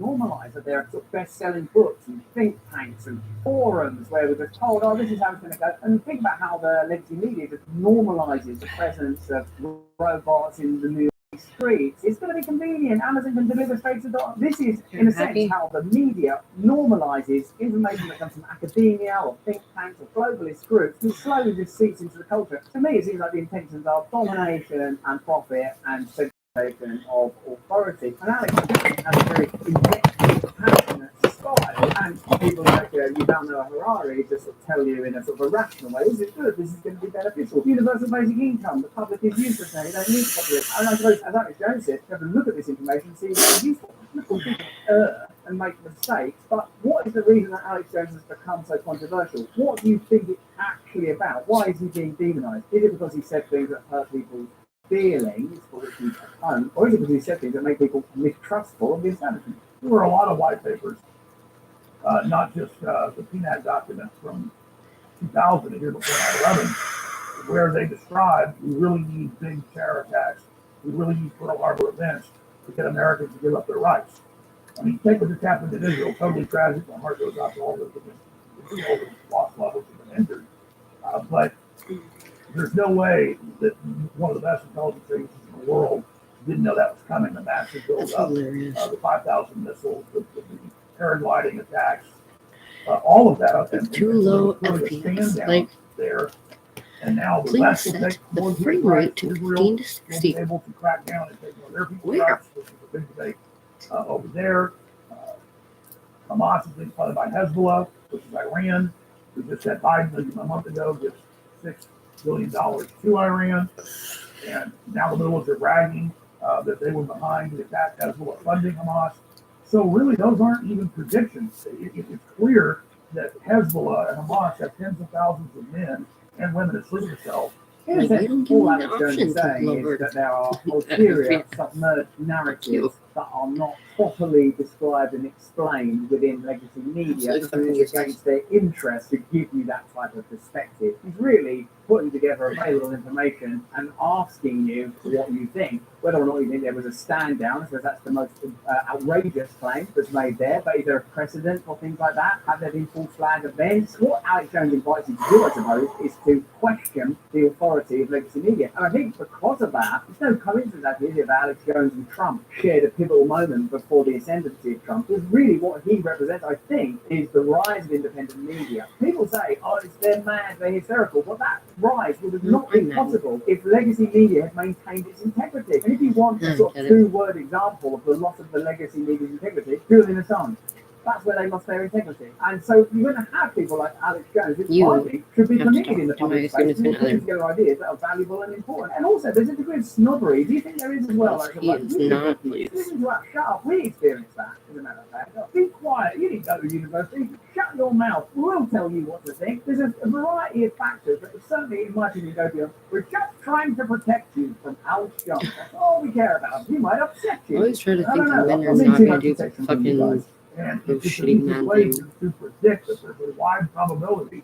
normalize that there are sort of best-selling books and think tanks and forums where we're just told, oh, this is how it's going to go. And think about how the legacy media just normalizes the presence of robots in the New York streets. It's going to be convenient. Amazon can deliver straight to the door. This is, in a sense, how the media normalizes information that comes from academia or think tanks or globalist groups and slowly just seeps into the culture. To me, it seems like the intentions are domination and profit and of authority. And Alex has a very injective, passionate style. And people like Yuval Noah Harari just sort of tell you in a sort of a rational way, this is good, this is going to be beneficial. Universal basic income, the public is useless now, you don't need the public. And I suppose, as Alex Jones said, you have to look at this information and see what is useful. People and make mistakes, but what is the reason that Alex Jones has become so controversial? What do you think it's actually about? Why is he being demonized? Is it because he said things that hurt people's feelings for which he's at or is it because he said things that make people mistrustful of the establishment? There were a lot of white papers, not just the PNAD document from 2000, a year before 9/11, where they described we really need big terror attacks, we really need Pearl Harbor events to get Americans to give up their rights. I mean, take what just happened in Israel, totally tragic. My heart goes out to all the lost loved ones have been injured. But there's no way that one of the best intelligence agencies in the world didn't know that was coming. The massive buildup, the 5,000 missiles, the paragliding attacks, all of that. It's too low FPS. Like, there. And now the please West will set take the more frame rate to 15 to 60. able to crack down and take their people's Where? rights, which is a big debate over there. Hamas is being funded by Hezbollah, which is Iran. We just had Biden a month ago give $6 billion to Iran. And now the Middle East are bragging that they were behind the attack Hezbollah funding Hamas. So really, those aren't even predictions. It's clear that Hezbollah and Hamas have tens of thousands of men and women asleep cells. In a sense, all Alex Jones is saying is that there are ulterior, submerged narratives that are not properly described and explained within legacy media because it's against their interest to give you that type of perspective. He's really putting together available information and asking you what you think, whether or not you think there was a stand down, because that's the most outrageous claim that's made there, but is there a precedent for things like that? Have there been false flag events? What Alex Jones invites you to do, I suppose, is to question the authority of legacy media. And I think because of that, it's no coincidence actually that Alex Jones and Trump shared a pivotal moment before the ascendancy of Trump. Because really what he represents, I think, is the rise of independent media. People say, oh, they're mad, they're hysterical, but that rise would have not been possible if legacy media had maintained its integrity. And if you want a sort of two-word example of the loss of the legacy media's integrity, Julian Assange. That's where they lost their integrity. And so you're going to have people like Alex Jones, who probably should be permitted in the public space to put together ideas that are valuable and important. And also, there's a degree of snobbery. Do you think there is as well? Like, listen to us, shut up. We experienced that, as a matter of fact. Be quiet. You didn't go to university. Shut your mouth. We'll tell you what to think. There's a variety of factors that certainly, in my opinion, go beyond. We're just trying to protect you from Alex Jones. That's all we care about. He might upset you. I always try to think that men are not going to do fucking... And it's just an easy way to predict that there's a wide probability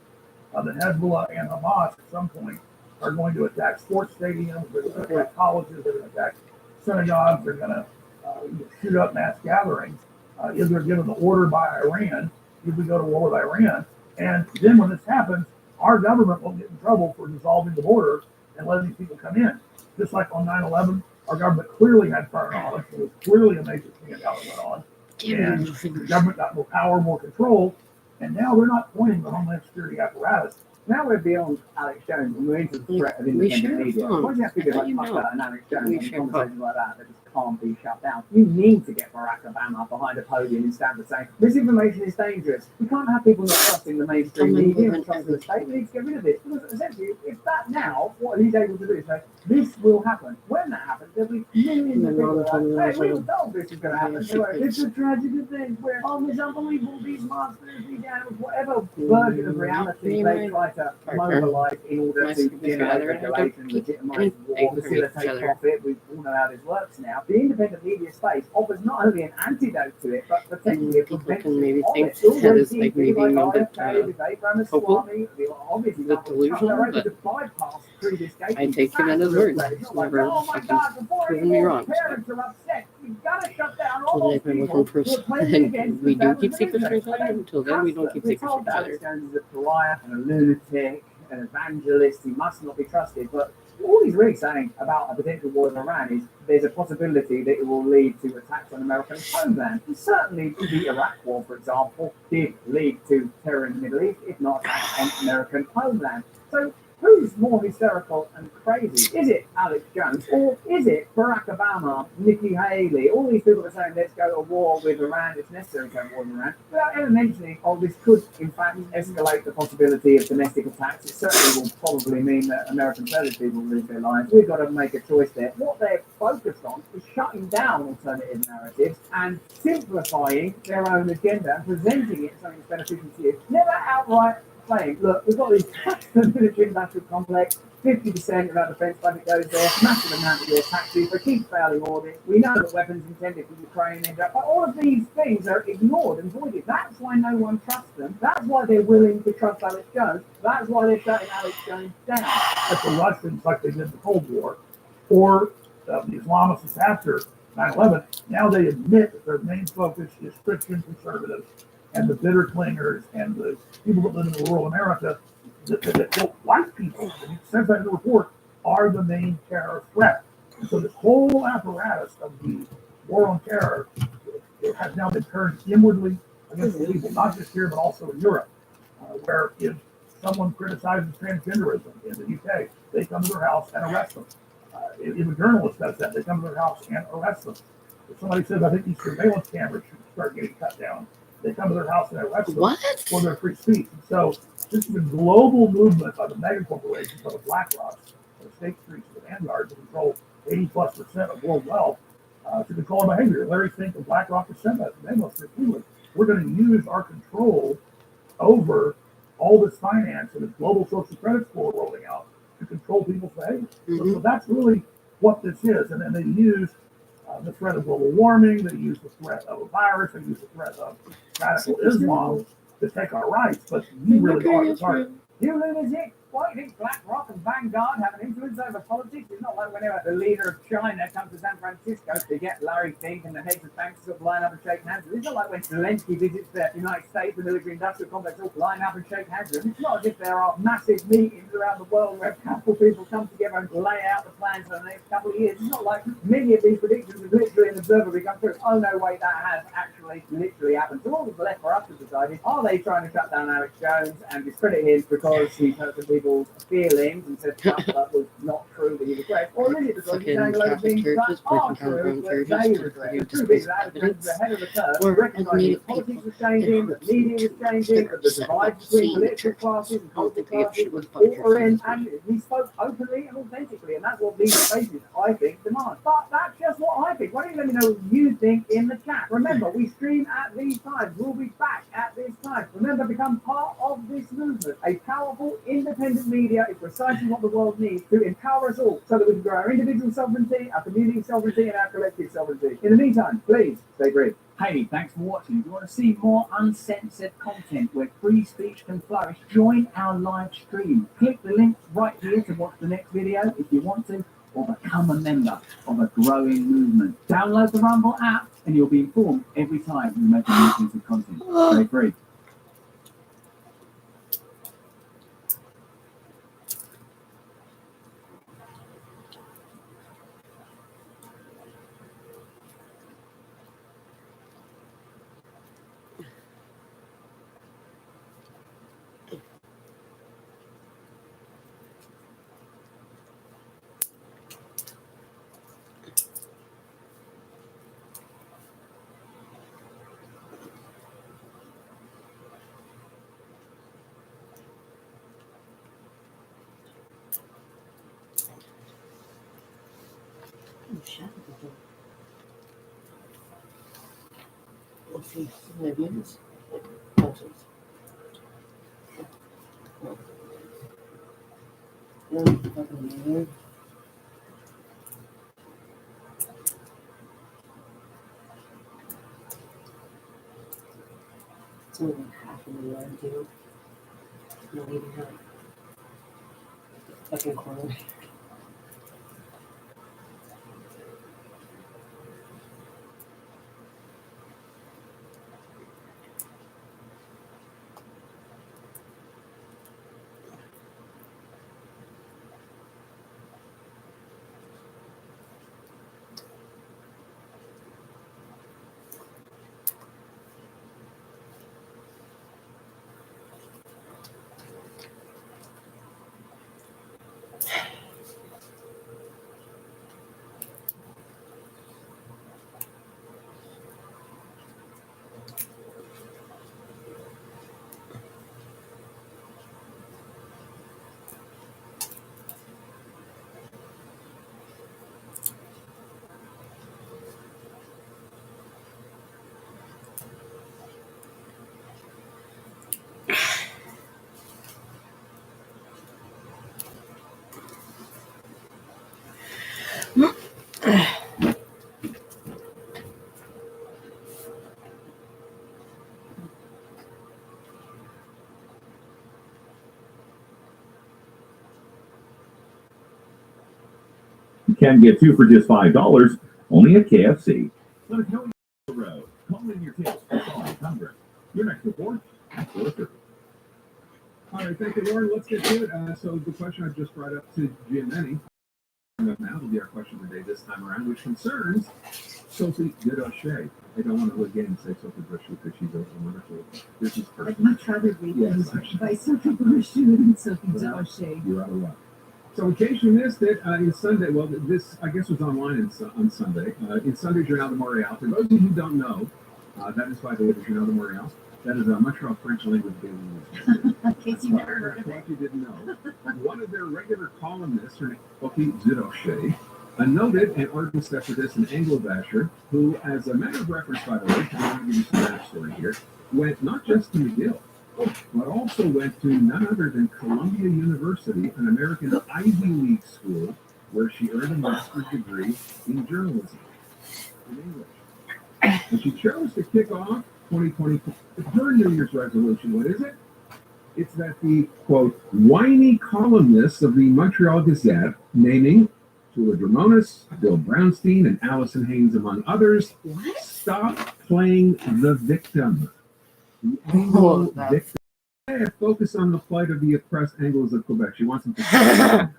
that Hezbollah and Hamas at some point are going to attack sports stadiums, they're going to attack colleges, they're going to attack synagogues, they're going to shoot up mass gatherings. If they're given the order by Iran, if we go to war with Iran. And then when this happens, our government will get in trouble for dissolving the border and letting these people come in. Just like on 9/11, our government clearly had foreign knowledge. It was clearly a major thing that went on. And the government got more power, more control, and now they're not pointing the Homeland Security apparatus. Now we're beyond Alex Jones and we're into the threat of independent media. Why do you have figures like Tucker and Alex Jones and conversations like that that just can't be shut down? You need to get Barack Obama behind a podium and stand and say, this information is dangerous. We can't have people not trusting the mainstream media and trusting the state. We need to get rid of it. Because essentially, if that now, what he's able to do is say, this will happen. When that happens, there'll be millions of people like, hey, we were told this is going to happen. It's a tragic thing where, oh, it's unbelievable, these monsters, these animals, whatever version of reality they try to mobilize in order to generate regulation, legitimize war, facilitate profit. We all know how this works now. The independent media space offers not only an antidote to it, but potentially a can maybe think that is like maybe a bit hopeful, obviously delusional, but to bypass I take him at his word. He's never fucking proven me wrong. Parents are upset. You've got to shut down So all that those I've been people looking for who are playing against and the we do Federal keep secrets from Reserve. each other. Until then, we don't keep We're secrets told from each that other. Alex Jones is a pariah and a lunatic, an evangelist, he must not be trusted. But all he's really saying about a potential war in Iran is there's a possibility that it will lead to attacks on American homeland. And certainly the Iraq war, for example, did lead to terror in the Middle East, if not attacks on American homeland. So who's more hysterical and crazy? Is it Alex Jones or is it Barack Obama, Nikki Haley, all these people are saying let's go to war with Iran, it's necessary to go to war with Iran, without ever mentioning, oh, this could in fact escalate the possibility of domestic attacks. It certainly will probably mean that American soldiers will lose their lives. We've got to make a choice there. What they're focused on is shutting down alternative narratives and simplifying their own agenda and presenting it as something that's beneficial to you. Never outright saying, look, we've got these military industrial complex, 50% of our defence budget goes there, massive amount of your taxes, they keep failing audit. We know that weapons intended for Ukraine end up, but all of these things are ignored and voided. That's why no one trusts them. That's why they're willing to trust Alex Jones. That's why they're shutting Alex Jones down. At the Russians, like they did the Cold War, or the Islamists after 9/11, now they admit that their main focus is Christian conservatives and the bitter clingers and the people that live in rural America, that white people, and it says that in the report, are the main terror threat. And so this whole apparatus of the war on terror, it has now been turned inwardly against the people, not just here, but also in Europe, where if someone criticizes transgenderism in the UK, they come to their house and arrest them. If a journalist does that, they come to their house and arrest them. If somebody says, I think these surveillance cameras should start getting cut down, they come to their house and arrest them for their free speech. And so this is a global movement by the mega corporations, by the BlackRocks, the State Streets, the Vanguard, to control 80+% of world wealth, to control our behavior. Larry Fink of BlackRock has said that. They must repeatedly. We're going to use our control over all this finance and this global social credit score rolling out to control people's behavior. So that's really what this is. And then they use the threat of global warming, they use the threat of a virus, they use the threat of radical Islam to take our rights. But you really are the target. You lunatic! Why do you think BlackRock and Vanguard have an influence over politics? It's not like whenever the leader of China comes to San Francisco to get Larry Fink and the heads of banks to line up and shake hands with. It's not like when Zelensky visits the United States, the military industrial complex all line up and shake hands with. It's not as if there are massive meetings around the world where powerful people come together and lay out the plans for the next couple of years. It's not like many of these predictions have literally an observer become true. Oh no, wait, that has actually literally happened. So all that's left for us to decide is, are they trying to shut down Alex Jones and discredit him because he's hurt some people's feelings and said stuff that was not true that he was great? Or is it because he's saying a load of things that are true that they regret? The truth is that Alex Jones is ahead of the curve, recognising that politics was changing, that media was changing, that the divide between political classes and cultural classes was altering, and he spoke openly and authentically, and that's what these spaces, I think, demand. But that's just what I think. Why don't you let me know what you think in the chat? Remember, we stream at these times. We'll be back at this time. Remember, become part of this movement. A powerful, independent media is precisely what the world needs to empower us all so that we can grow our individual sovereignty, our community sovereignty, and our collective sovereignty. In the meantime, please stay free. Hey, thanks for watching. If you want to see more uncensored content where free speech can flourish, join our live stream. Click the link right here to watch the next video if you want to, or become a member of a growing movement. Download the Rumble app and you'll be informed every time we make a new piece of content. Stay free. Let's see. Libyans. It's only like half of the yard, too. Not even half. Fucking corner. You can get two for just $5, only at KFC. Let us know the road. Call in your tips for solid Congress. Your next report, Forrester. All right, thank you, Lauren. Let's get to it. So the question I just brought up to Jim Ennie, now will be our question of the day this time around, which concerns Sophie Durocher. I don't want to again say Sophie Durocher because she's a wonderful business person. I'd much rather read Yes, things actually. by Sophie Durocher than Sophie Well, Durocher. You're out of luck. So in case you missed it, in Sunday, well, this I guess was online on Sunday. In Sunday's Journal de Montréal. For those of you who don't know, that is, by the way, the Journal de Montréal. That is a Montreal French language daily news. In case you never heard of it. What you didn't know. One of their regular columnists, her name Sophie Durocher, a noted and ardent separatist and Anglo-basher, who, as a matter of reference, by the way, I'm going to give you some backstory here, went not just to McGill, but also went to none other than Columbia University, an American Ivy League school, where she earned a master's degree in journalism in English. And she chose to kick off 2024 her New Year's resolution. What is it? It's that the, quote, whiny columnists of the Montreal Gazette, naming Tula Dramonis, Bill Brownstein, and Allison Haynes, among others, stop playing the victim. The Anglo victim. Focus on the plight of the oppressed Anglos of Quebec. She wants them to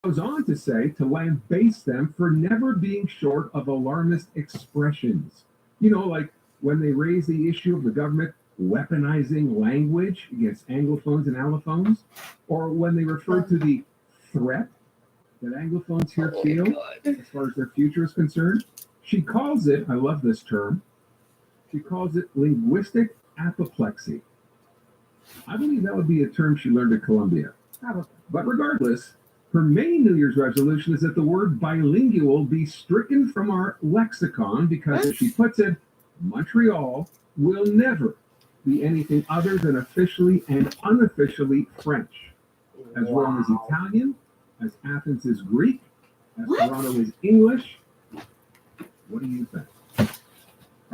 goes on to say to lambaste them for never being short of alarmist expressions. You know, like when they raise the issue of the government weaponizing language against Anglophones and Allophones, or when they refer to the threat that Anglophones here feel as far as their future is concerned. She calls it, I love this term, she calls it linguistic apoplexy. I believe that would be a term she learned at Columbia. Probably. But regardless, her main New Year's resolution is that the word bilingual be stricken from our lexicon because, as she puts it, Montreal will never be anything other than officially and unofficially French. As Rome is Italian, as Athens is Greek, as Toronto is English. What do you think?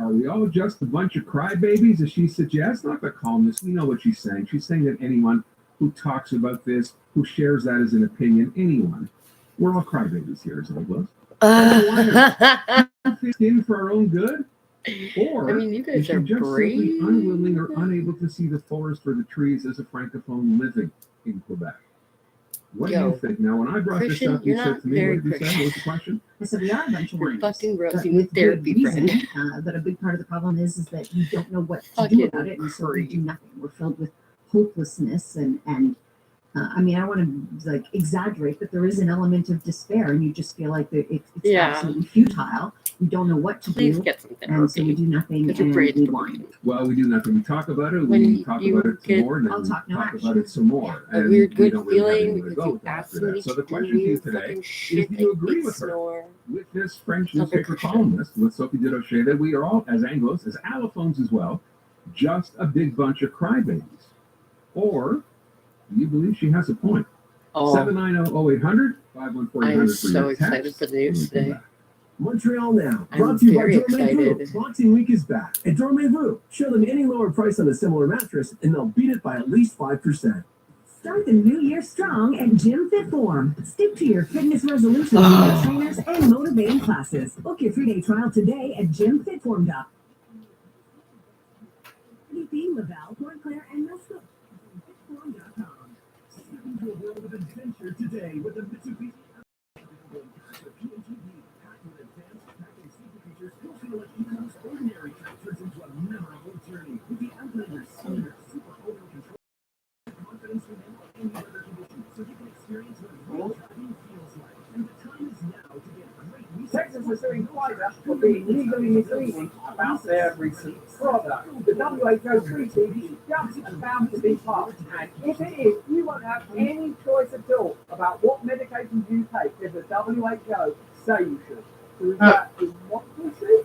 Are we all just a bunch of crybabies, as she suggests? Not the columnist. We know what she's saying. She's saying that anyone who talks about this, who shares that as an opinion, anyone, we're all crybabies here, as Anglos. In for our own good? Or I mean, you is guys she are just brave. simply unwilling or unable to see the forest for the trees as a francophone living in Quebec? What do Yo, you think? Now, when I brought Christian, this up, you you're said not to me, what very did you say? What was the question? I said we are a bunch of You're whims. fucking But Rosie with with therapy good reason, friend. but a big part of the problem is that you don't know what to Fucking do about it, and so we do nothing. We're filled with hopelessness and I mean, I don't want to like exaggerate, but there is an element of despair, and you just feel like it's Yeah. absolutely futile. We don't know what to Please do, get some and so we therapy. do nothing, Because your and brain's we broken. whine. Well, we do nothing. We talk about it. When We talk you about it some get more, and then I'll we talk, no talk action. about it some more. A And weird we good don't really have feeling anywhere to because go you with after absolutely that. So the do question to you today fucking is, shit do you that agree you with her? snore. With this French Sounds like newspaper Christian. columnist, with Sophie Durocher, that we are all, as Anglos, as allophones as well, just a big bunch of crybabies? Or do you believe she has a point? Oh, 790-0800, 514-800 I'm for your so excited text. for the news When we come today. back. Montreal Now, I'm brought to you by very Dormez-vous. excited. Boxing Week is back at Dormez-vous. Show them any lower price on a similar mattress, and they'll beat it by at least 5%. Start the new year strong at Gym Fit Form. Stick to your fitness resolutions with our trainers and motivating classes. Book your 3-day trial today at gymfitform.com. Laval, Point Claire, and Mesco. Gymfitform.com. Step into a world of adventure today with the Mitsubishi the PHEV, packed with advanced packing safety features. You'll feel like even the most ordinary trip turns into a memorable journey. With the Outlander Speeder Super Auto Control, confidence will handle any weather conditions, so you can experience what real driving feels like. And the time is now to get great research. Texas is suing Pfizer for being legally misleading about their recent product. The WHO treaty is just about to be passed, and if it is, you won't have any choice at all about what medications you take if the WHO say you should. So is that democracy?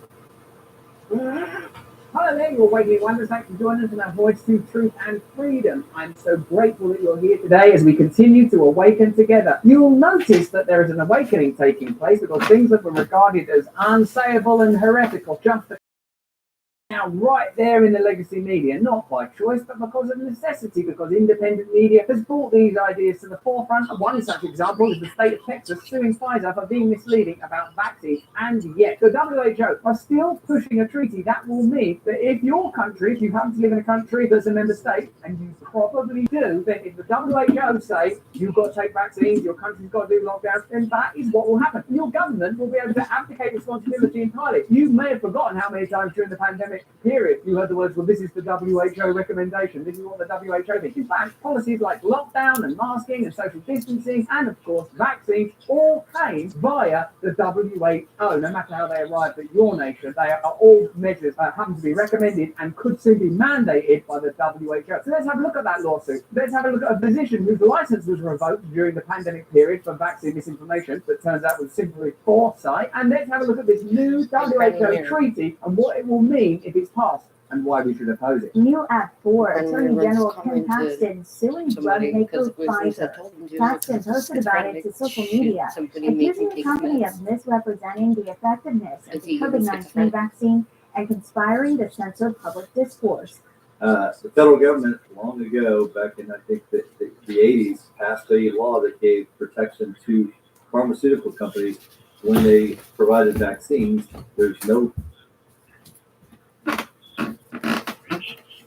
Hello there, you're Wakely Wonders. Thanks for joining us in our Voice to Truth and Freedom. I'm so grateful that you're here today as we continue to awaken together. You'll notice that there is an awakening taking place because things that were regarded as unsayable and heretical just now right there in the legacy media, not by choice, but because of necessity, because independent media has brought these ideas to the forefront. One such example is the state of Texas suing Pfizer for being misleading about vaccines, and yet the WHO are still pushing a treaty that will mean that if your country, if you happen to live in a country that's a member state, and you probably do, then if the WHO say you've got to take vaccines, your country's got to do lockdowns, then that is what will happen. Your government will be able to abdicate responsibility entirely. You may have forgotten how many times during the pandemic period you heard the words, well, this is the WHO recommendation, this is what the WHO thinks. In fact, policies like lockdown and masking and social distancing and of course vaccines all came via the WHO. No matter how they arrived at your nation, they are all measures that happen to be recommended and could soon be mandated by the WHO. So let's have a look at that lawsuit. Let's have a look at a physician whose license was revoked during the pandemic period for vaccine misinformation that turns out was simply foresight. And let's have a look at this new WHO treaty and what it will mean if it's passed and why we should oppose it. New Act 4, And Attorney everyone's General calling Ken to Paxton suing drug somebody maker because it was things I Pfizer. told them to. Paxton because posted it's about trying it to to social shoot media, somebody accusing making the take company meds. of misrepresenting the effectiveness of Is the he even COVID-19 schizophrenic? vaccine and conspiring to censor public discourse. The federal government long ago, back in I think the 80s, passed a law that gave protection to pharmaceutical companies when they provided vaccines. There's no.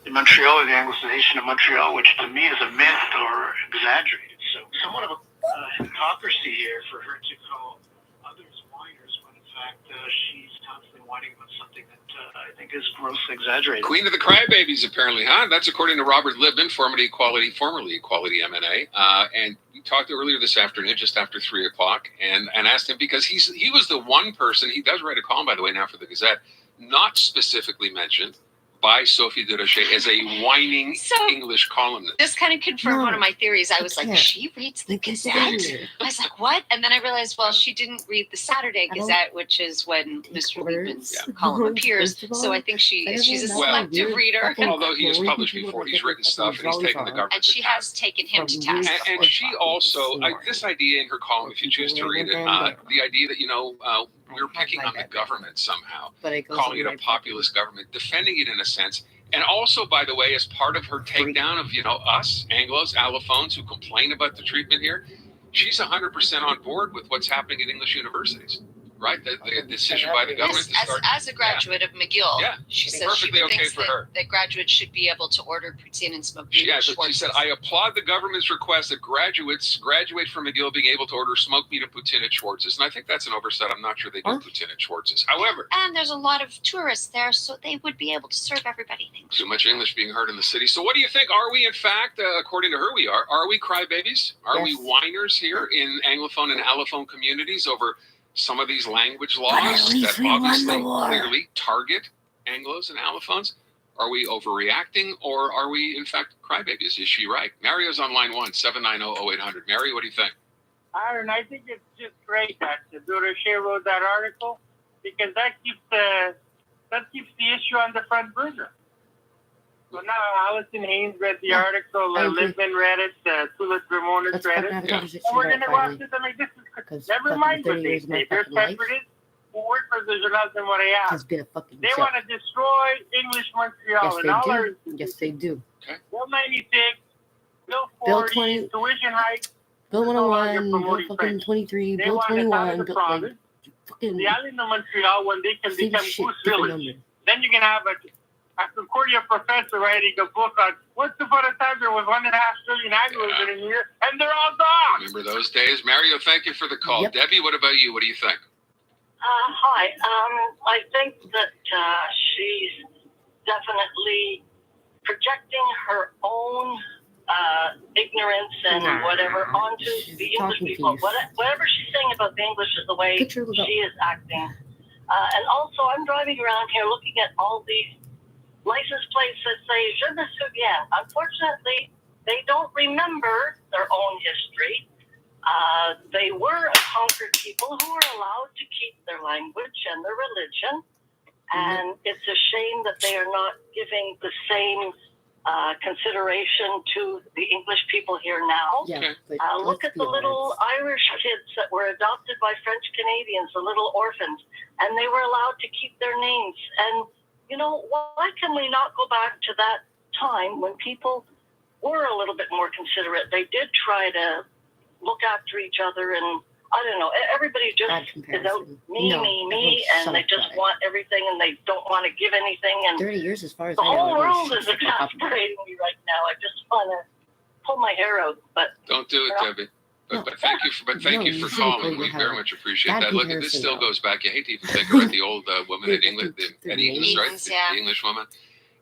In Montreal, the Anglicization of Montreal, which to me is a myth or exaggerated. So somewhat of a hypocrisy here for her to call others whiners when in fact she's constantly whining about something that I think is grossly exaggerated. Queen of the crybabies, apparently, huh? That's according to Robert Libman, formerly Equality MNA. And we talked earlier this afternoon, just after 3 o'clock, and asked him because he was the one person, he does write a column, by the way, now for the Gazette, not specifically mentioned by Sophie Durocher as a whining English columnist. This kind of confirmed one of my theories. I was like, she reads the Gazette? I was like, what? And then I realized, well, she didn't read the Saturday Gazette, which is when Mr. Liebman's column appears. So I think she's a selective reader. Although he has published before, he's written stuff and he's taken the government. And she has taken him to task. And she also, this idea in her column, if you choose to read it, the idea that, we're picking on the government somehow, calling it a populist government, defending it in a sense. And also, by the way, as part of her takedown of, us, Anglos, allophones who complain about the treatment here, she's 100% on board with what's happening at English universities. Right, the decision by the government to start. As a graduate of McGill, she said she perfectly okay thinks for her. that graduates should be able to order poutine and smoke meat. Yeah, but she said, I applaud the government's request that graduates graduate from McGill being able to order smoked meat and poutine at Schwartz's. And I think that's an oversight. I'm not sure they do poutine at Schwartz's. However, and there's a lot of tourists there, so they would be able to serve everybody in English. Too much English being heard in the city. So what do you think? Are we, in fact, according to her, we are we crybabies? Are we whiners here in Anglophone and allophone communities over some of these language laws that obviously clearly target Anglos and allophones? Are we overreacting, or are we, in fact, crybabies? Is she right? Mario's on line 1-790-0800. Mary, what do you think? Aaron, I think it's just great that Durocher wrote that article because that keeps the issue on the front burner. So now Allison Haynes read the article, Libman read it, Tulis Ramones read it, and we're going to watch this. I mean, this is, never mind what they say. They're separatists who work for the Journal de Montréal. They want to destroy English Montreal and all our institutions. Yes, they do. Bill 96, Bill Bill 40, 20 tuition hike. Bill no longer 101, Bill promoting fucking French. 23, They Bill want it out of 21, the Bill, province. fucking The island of Montreal, when they can same become shit, Goose different Village. number. Then you can have a Concordia professor writing a book on once upon a time there was 1.5 billion anglers in a year, and they're all gone. Remember those days? Mario, thank you for the call. Yep. Debbie, what about you? What do you think? Hi. I think that she's definitely projecting her own ignorance and whatever onto the English people. Whatever she's saying about the English is the way she is acting. And also, I'm driving around here looking at all these license plates that say Je me souviens. Unfortunately, they don't remember their own history. They were a conquered people who were allowed to keep their language and their religion. And it's a shame that they are not giving the same consideration to the English people here now. Yeah, look at the little Irish kids that were adopted by French Canadians, the little orphans, and they were allowed to keep their names. And, you know, why can we not go back to that time when people were a little bit more considerate? They did try to look after each other, and I don't know, everybody just is out me, and they just want everything, and they don't want to give anything. And 30 years as far as the I know. whole world is exasperating me right now. I just want to pull my hair out, but Don't do it, Debbie. But thank you for calling. We very much appreciate that. Look, this still goes back. You hate to even think about the old woman at England, at Eagles, right? The English woman.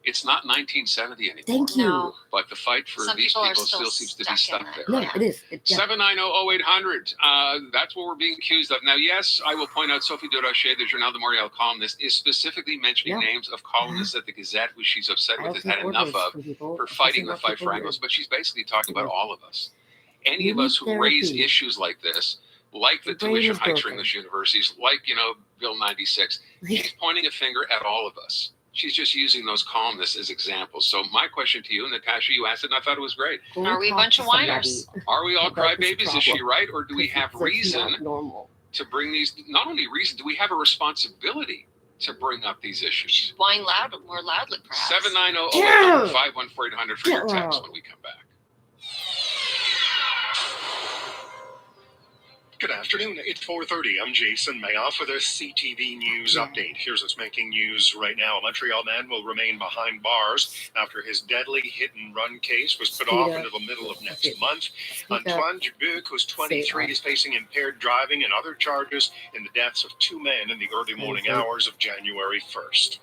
It's not 1970 anymore. Thank you. No. But the fight for Some these people are people still seems to be stuck there. No, it is. 790-0800. That's what we're being accused of. Now, yes, I will point out Sophie Durocher, the Journal de Montréal columnist, is specifically mentioning names of columnists at the Gazette, who she's upset with, has had enough of, for fighting the fight for Anglos. But she's basically talking about all of us. Any of us who raise issues like this, like the tuition hikes for English universities, like, Bill 96, she's pointing a finger at all of us. She's just using those columnists as examples. So my question to you, Natasha, you asked it, and I thought it was great. Are we a bunch of whiners? Are we all crybabies? Is she right? Or do we have reason to bring these? Not only reason, do we have a responsibility to bring up these issues? Whine more loudly, perhaps. 790-0800, 514-800 for your text when we come back. Good afternoon. It's 4:30. I'm Jason Mayoff with a CTV News update. Here's what's making news right now. A Montreal man will remain behind bars after his deadly hit-and-run case was put off until the middle of next month. Antoine Dubuc, who's 23, is facing impaired driving and other charges in the deaths of two men in the early morning hours of January 1st.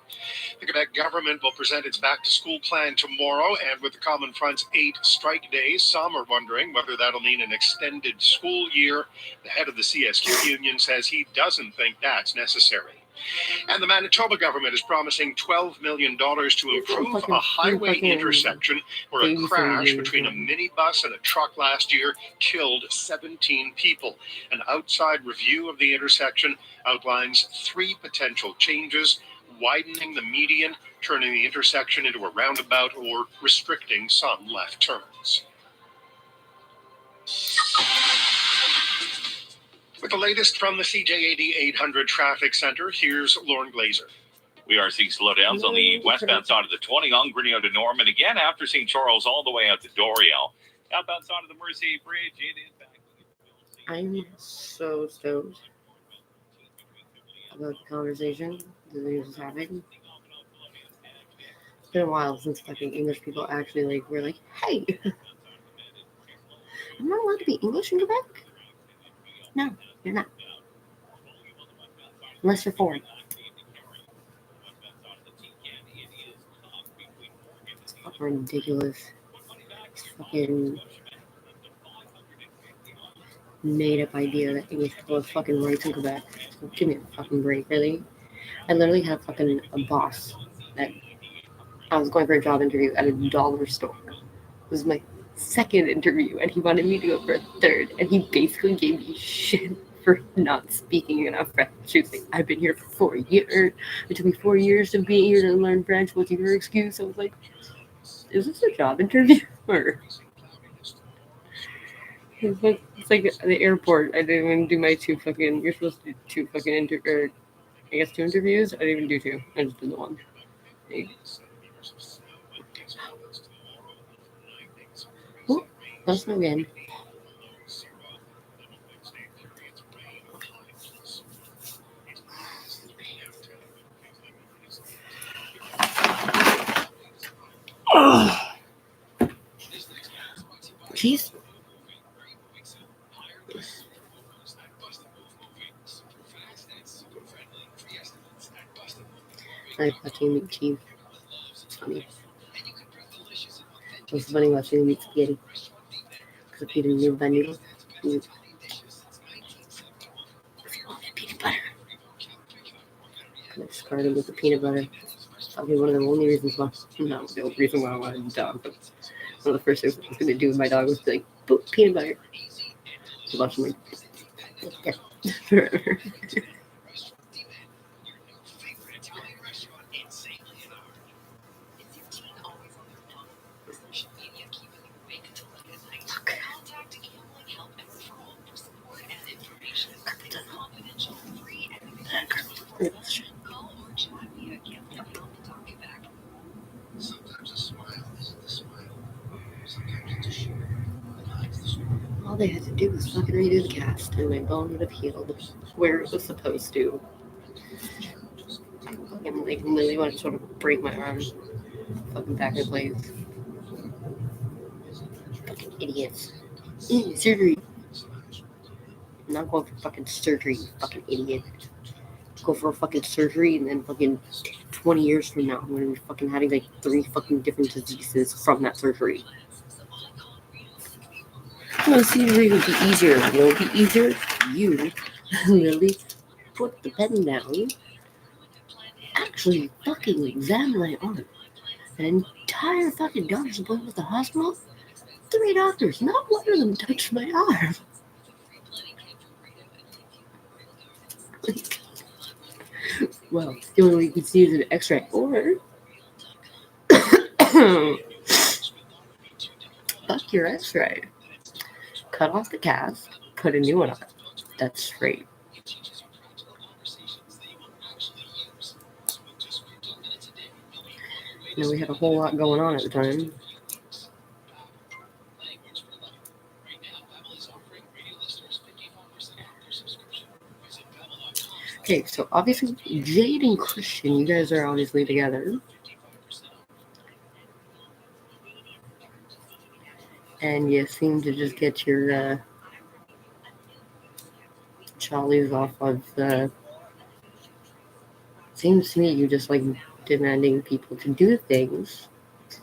The Quebec government will present its back-to-school plan tomorrow, and with the Common Front's 8 strike days, some are wondering whether that'll mean an extended school year. The head of the CSQ union says he doesn't think that's necessary. And the Manitoba government is promising $12 million to improve a highway intersection where a crash between a minibus and a truck last year killed 17 people. An outside review of the intersection outlines 3 potential changes: widening the median, turning the intersection into a roundabout, or restricting some left turns. With the latest from the CJAD 800 Traffic Center, here's Lauren Glazer. We are seeing slowdowns on the westbound side of the 20 on Grignon to Norman, again after St. Charles all the way out to Doriel. Outbound side of the Mercier Bridge, it is back. I'm so stoked about the conversation the news is having. It's been a while since fucking English people actually were like, hey, I'm not allowed to be English in Quebec? No, you're not. Unless you're foreign. It's fucking ridiculous. It's fucking made up idea that English people have fucking rights in Quebec. So give me a fucking break, really. I literally had a boss that I was going for a job interview at a dollar store. It was my second interview, and he wanted me to go for a third, and he basically gave me shit for not speaking enough French. She was like, I've been here for 4 years. It took me 4 years to be here to learn French. What's your excuse? I was like, is this a job interview? Or it's like at the airport. I didn't even do my 2 fucking. You're supposed to do 2 fucking 2 interviews. I didn't even do 2. I just did the 1. That's no good. Jeez. I fucking meat cheese. It's funny. It's funny watching meat spaghetti. Because I didn't need that noodle. Peanut butter. I started with the peanut butter. Probably one of the only reasons why. Not the only reason why I wanted a dog, but one of the first things I was going to do with my dog was to like, boop, peanut butter. To watch him like, forever. All they had to do was fucking redo the cast, and my bone would have healed where it was supposed to. And like literally want to sort of break my arm, fucking back in place. Fucking idiots. Surgery. I'm not going for fucking surgery, you fucking idiot. Go for a fucking surgery, and then fucking 20 years from now, I'm gonna be fucking having like 3 fucking different diseases from that surgery. No, surgery would be easier. You know, it would be easier for you really put the pen down, actually fucking examine my arm. An entire fucking doctor's appointment at the hospital, 3 doctors, not one of them touched my arm. Well, the only way you can see is an x-ray, or fuck your x-ray. Cut off the cast, put a new one on. That's straight. You know, we had a whole lot going on at the time. Okay, so obviously Jade and Christian, you guys are obviously together. And you seem to just get your jollies off of the... Seems to me you just like demanding people to do things,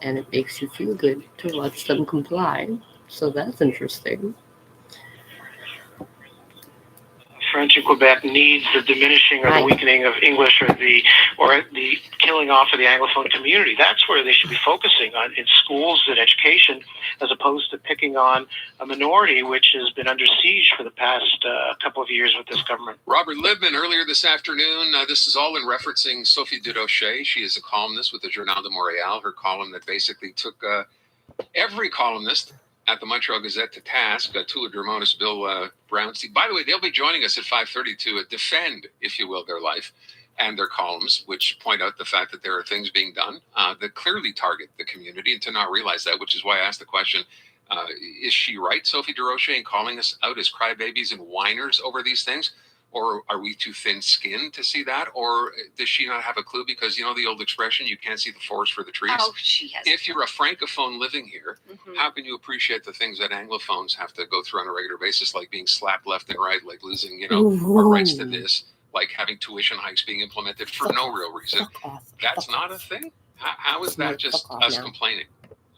and it makes you feel good to watch them comply. So that's interesting. French in Quebec needs the diminishing or the weakening of English, or the killing off of the Anglophone community. That's where they should be focusing on in schools and education, as opposed to picking on a minority which has been under siege for the past couple of years with this government. Robert Libman earlier this afternoon, this is all in referencing Sophie Durocher. She is a columnist with the Journal de Montréal, her column that basically took every columnist at the Montreal Gazette to task, Tula Dramonis, Bill Brownstein. By the way, they'll be joining us at 5:30 to defend, if you will, their life and their columns, which point out the fact that there are things being done that clearly target the community, and to not realize that, which is why I asked the question, is she right, Sophie Durocher, in calling us out as crybabies and whiners over these things? Or are we too thin-skinned to see that? Or does she not have a clue? Because, you know, the old expression, you can't see the forest for the trees. Oh, she has. If you're a francophone living here, how can you appreciate the things that anglophones have to go through on a regular basis, like being slapped left and right, like losing, you know, our rights to this, like having tuition hikes being implemented for no real reason? That's not a thing? How is that just us complaining?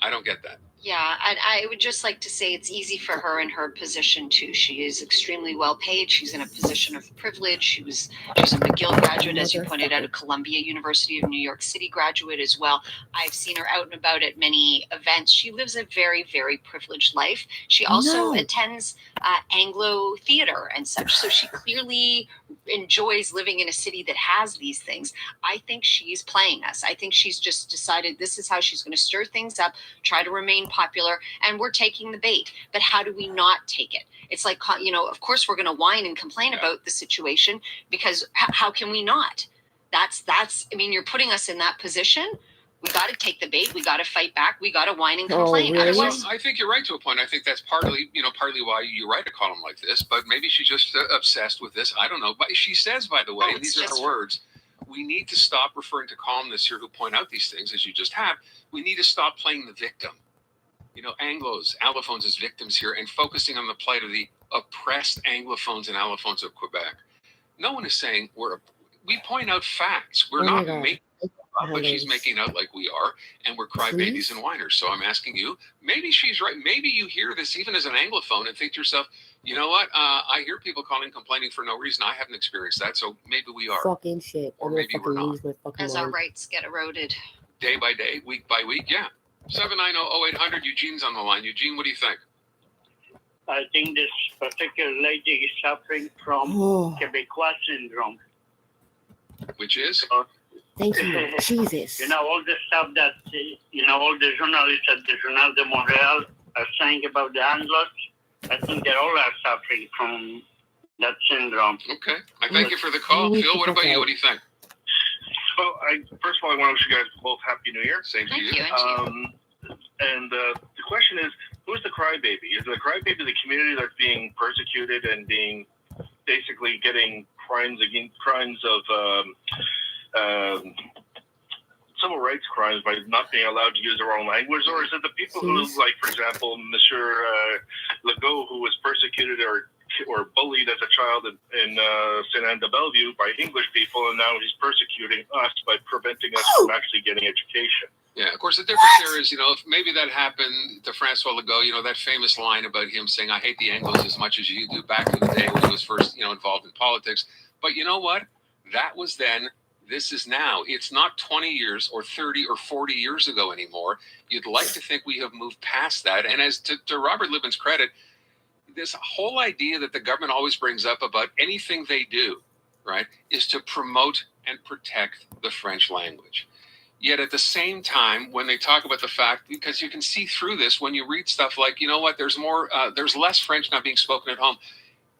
I don't get that. Yeah, I would just like to say it's easy for her in her position too. She is extremely well paid. She's in a position of privilege. She's a McGill graduate, as you pointed out, a Columbia University of New York City graduate as well. I've seen her out and about at many events. She lives a very, very privileged life. She also attends Anglo theater and such. So she clearly enjoys living in a city that has these things. I think she's playing us. I think she's just decided this is how she's going to stir things up, try to remain popular, and we're taking the bait. But how do we not take it? It's like, you know, of course we're going to whine and complain about the situation, because how can we not? That's I mean, you're putting us in that position. We got to take the bait. We got to fight back. We got to whine and complain. really? Otherwise, I think you're right to a point. I think that's partly why you write a column like this. But maybe she's just obsessed with this. I don't know. But she says, by the way, No, it's these are just- her words. We need to stop referring to columnists here who point out these things, as you just have. We need to stop playing the victim. Anglos, allophones as victims here, and focusing on the plight of the oppressed Anglophones and allophones of Quebec. No one is saying we point out facts. We're not making up like she's making out like we are, and we're crybabies and whiners. So I'm asking you, maybe she's right. Maybe you hear this even as an Anglophone and think to yourself, you know what? I hear people complaining for no reason. I haven't experienced that, so maybe we are. Fucking shit. Or maybe we're not. as our rights get eroded. Day by day, week by week, yeah. 790-0800, Eugene's on the line. Eugene, what do you think? I think this particular lady is suffering from Quebecois syndrome. Which is? Thank you, Jesus. All the stuff that, all the journalists at the Journal de Montréal are saying about the Anglos, I think they all are suffering from that syndrome. Okay. I thank you for the call. Phil, what about you? What do you think? Well, first of all, I want to wish you guys both Happy New Year. Same to you. And the question is, who's the crybaby? Is the crybaby the community that's being persecuted and being basically getting crimes of civil rights crimes by not being allowed to use their own language, or is it the people who, like, for example, Monsieur Legault, who was persecuted or bullied as a child in St. Anne de Bellevue by English people, and now he's persecuting us by preventing us from actually getting education? Yeah, of course, the difference there is, if maybe that happened to Francois Legault, that famous line about him saying, I hate the Anglos as much as you do, back in the day when he was first, involved in politics. But you know what? That was then. This is now. It's not 20 years or 30 or 40 years ago anymore. You'd like to think we have moved past that. And as to Robert Libben's credit, this whole idea that the government always brings up about anything they do, right, is to promote and protect the French language. Yet at the same time, when they talk about the fact, because you can see through this when you read stuff like, there's less French now being spoken at home.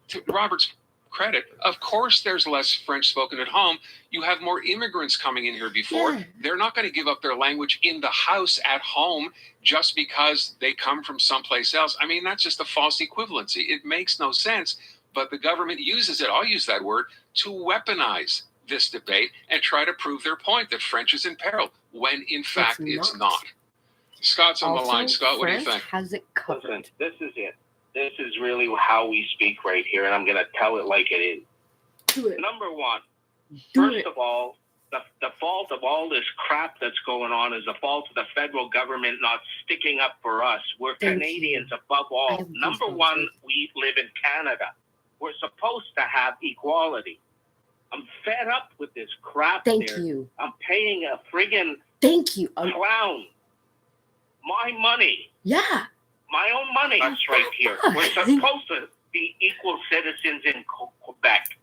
To Robert's credit, of course there's less French spoken at home. You have more immigrants coming in here before. Yeah. They're not going to give up their language in the house at home just because they come from someplace else. I mean, that's just a false equivalency. It makes no sense, but the government uses it, I'll use that word, to weaponize this debate and try to prove their point that French is in peril, when in fact it's not. Scott's on the line. Scott, what do you think? Has it covered? Listen, this is it. This is really how we speak right here, and I'm going to tell it like it is. Do it. Number one, first of all, the fault of all this crap that's going on is the fault of the federal government not sticking up for us. We're Canadians above all. Number one, we live in Canada. We're supposed to have equality. I'm fed up with this crap. Thank you. I'm paying a friggin' clown my money. Yeah. My own money. That's right here. We're supposed to be equal citizens in Quebec.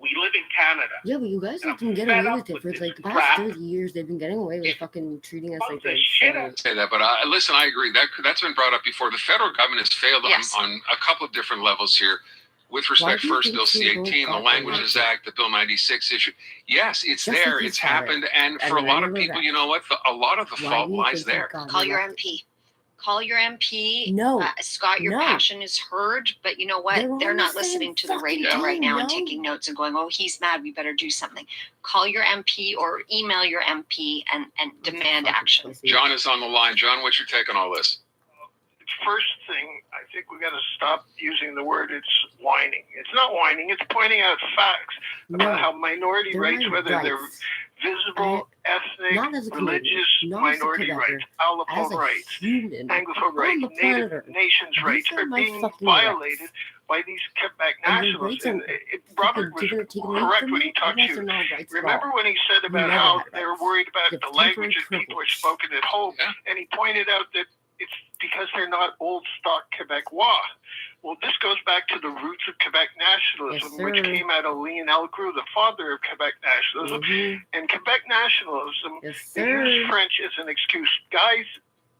We live in Canada. Yeah, but you guys can get away with it for like the past 30 years. They've been getting away with fucking treating us like this. Say that, but listen, I agree. That's been brought up before. The federal government has failed on a couple of different levels here. With respect, first, Bill C-18, the Languages Act, the Bill 96 issue. Yes, it's there. It's happened. And for a lot of people, you know what? A lot of the fault lies there. Call your MP. Call your MP. No. Scott, your passion is heard, but you know what? They're not listening to the radio right now and taking notes and going, oh, he's mad. We better do something. Call your MP or email your MP and demand action. John is on the line. John, what's your take on all this? First thing, I think we got to stop using the word it's whining. It's not whining. It's pointing out facts about how minority rights, whether they're visible, ethnic, religious, minority rights, allophone rights, Anglophone rights, Native Nations rights are being violated by these Quebec nationalists. And Robert was correct when he talked to you. Remember when he said about how they were worried about the languages people are spoken at home, and he pointed out that it's because they're not old stock Quebecois. Well, this goes back to the roots of Quebec nationalism, which came out of Lionel Groux, the father of Quebec nationalism. And Quebec nationalism, they use French as an excuse. Guys,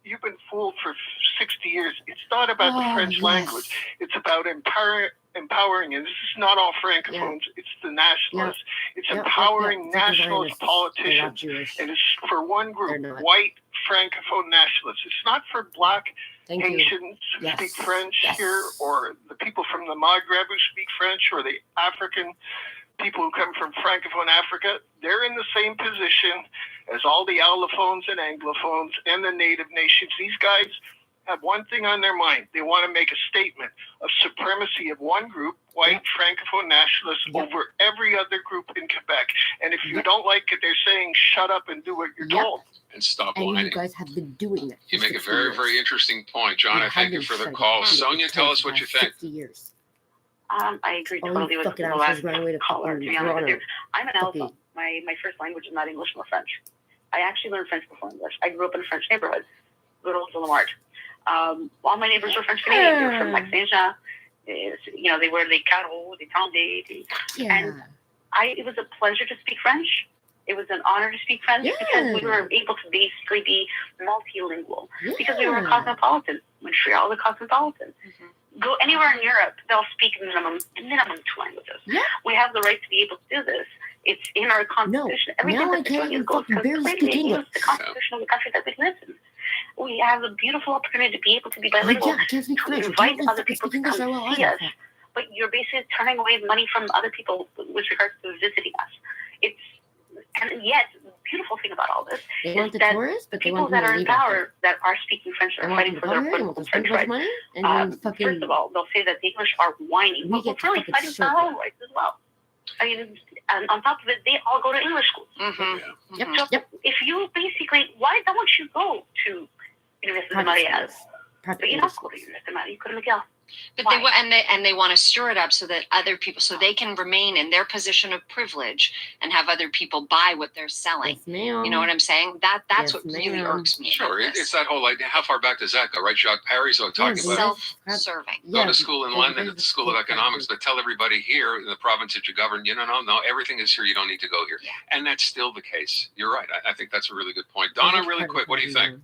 you've been fooled for 60 years. It's not about the French language. It's about empowering, and this is not all francophones, it's the nationalists. It's empowering nationalist politicians, and it's for one group, white francophone nationalists. It's not for black Haitians who speak French here, or the people from the Maghreb who speak French, or the African people who come from francophone Africa. They're in the same position as all the allophones and anglophones and the native nations. These guys have one thing on their mind. They want to make a statement of supremacy of one group, white francophone nationalists, over every other group in Quebec. And if you don't like it, they're saying, shut up and do what you're told. And stop And whining. you guys have been doing it. You make a very, very interesting point, John. I thank you for the call. Sonia, tell us what you think. 60 years. I agree totally with the last caller, to be honest with you. I'm an alpha. My first language is not English nor French. I actually learned French before English. I grew up in a French neighborhood, little Villemart. All my neighbors were French Canadian. They were from Lac Saint Jean. You know, they were les carreaux, les tendés. And it was a pleasure to speak French. It was an honor to speak French because we were able to basically be multilingual because we were a cosmopolitan. Montreal, the cosmopolitan. Go anywhere in Europe, they'll speak minimum 2 languages. We have the right to be able to do this. It's in our constitution. Everything that they're doing is goes completely against the constitution of the country that we live in. We have a beautiful opportunity to be able to be bilingual, to invite other people to come see us. But you're basically turning away money from other people with regards to visiting us. And yet, the beautiful thing about all this is that people that are in power that are speaking French are fighting for their political French rights. First of all, they'll say that the English are whining, but we're really fighting for our own rights as well. I mean, and on top of it, they all go to English schools. So if you basically, why don't you go to Université de Montréal? But you don't go to Université de Montréal, you go to McGill. But they want to stir it up so that other people, so they can remain in their position of privilege and have other people buy what they're selling. You know what I'm saying? That's what really irks me. Sure, it's that whole idea. How far back does that go, right? Jacques Parry's talking about self-serving. Go to school in London at the School of Economics, but tell everybody here in the province that you govern, no, everything is here. You don't need to go here. And that's still the case. You're right. I think that's a really good point. Donna, really quick, what do you think?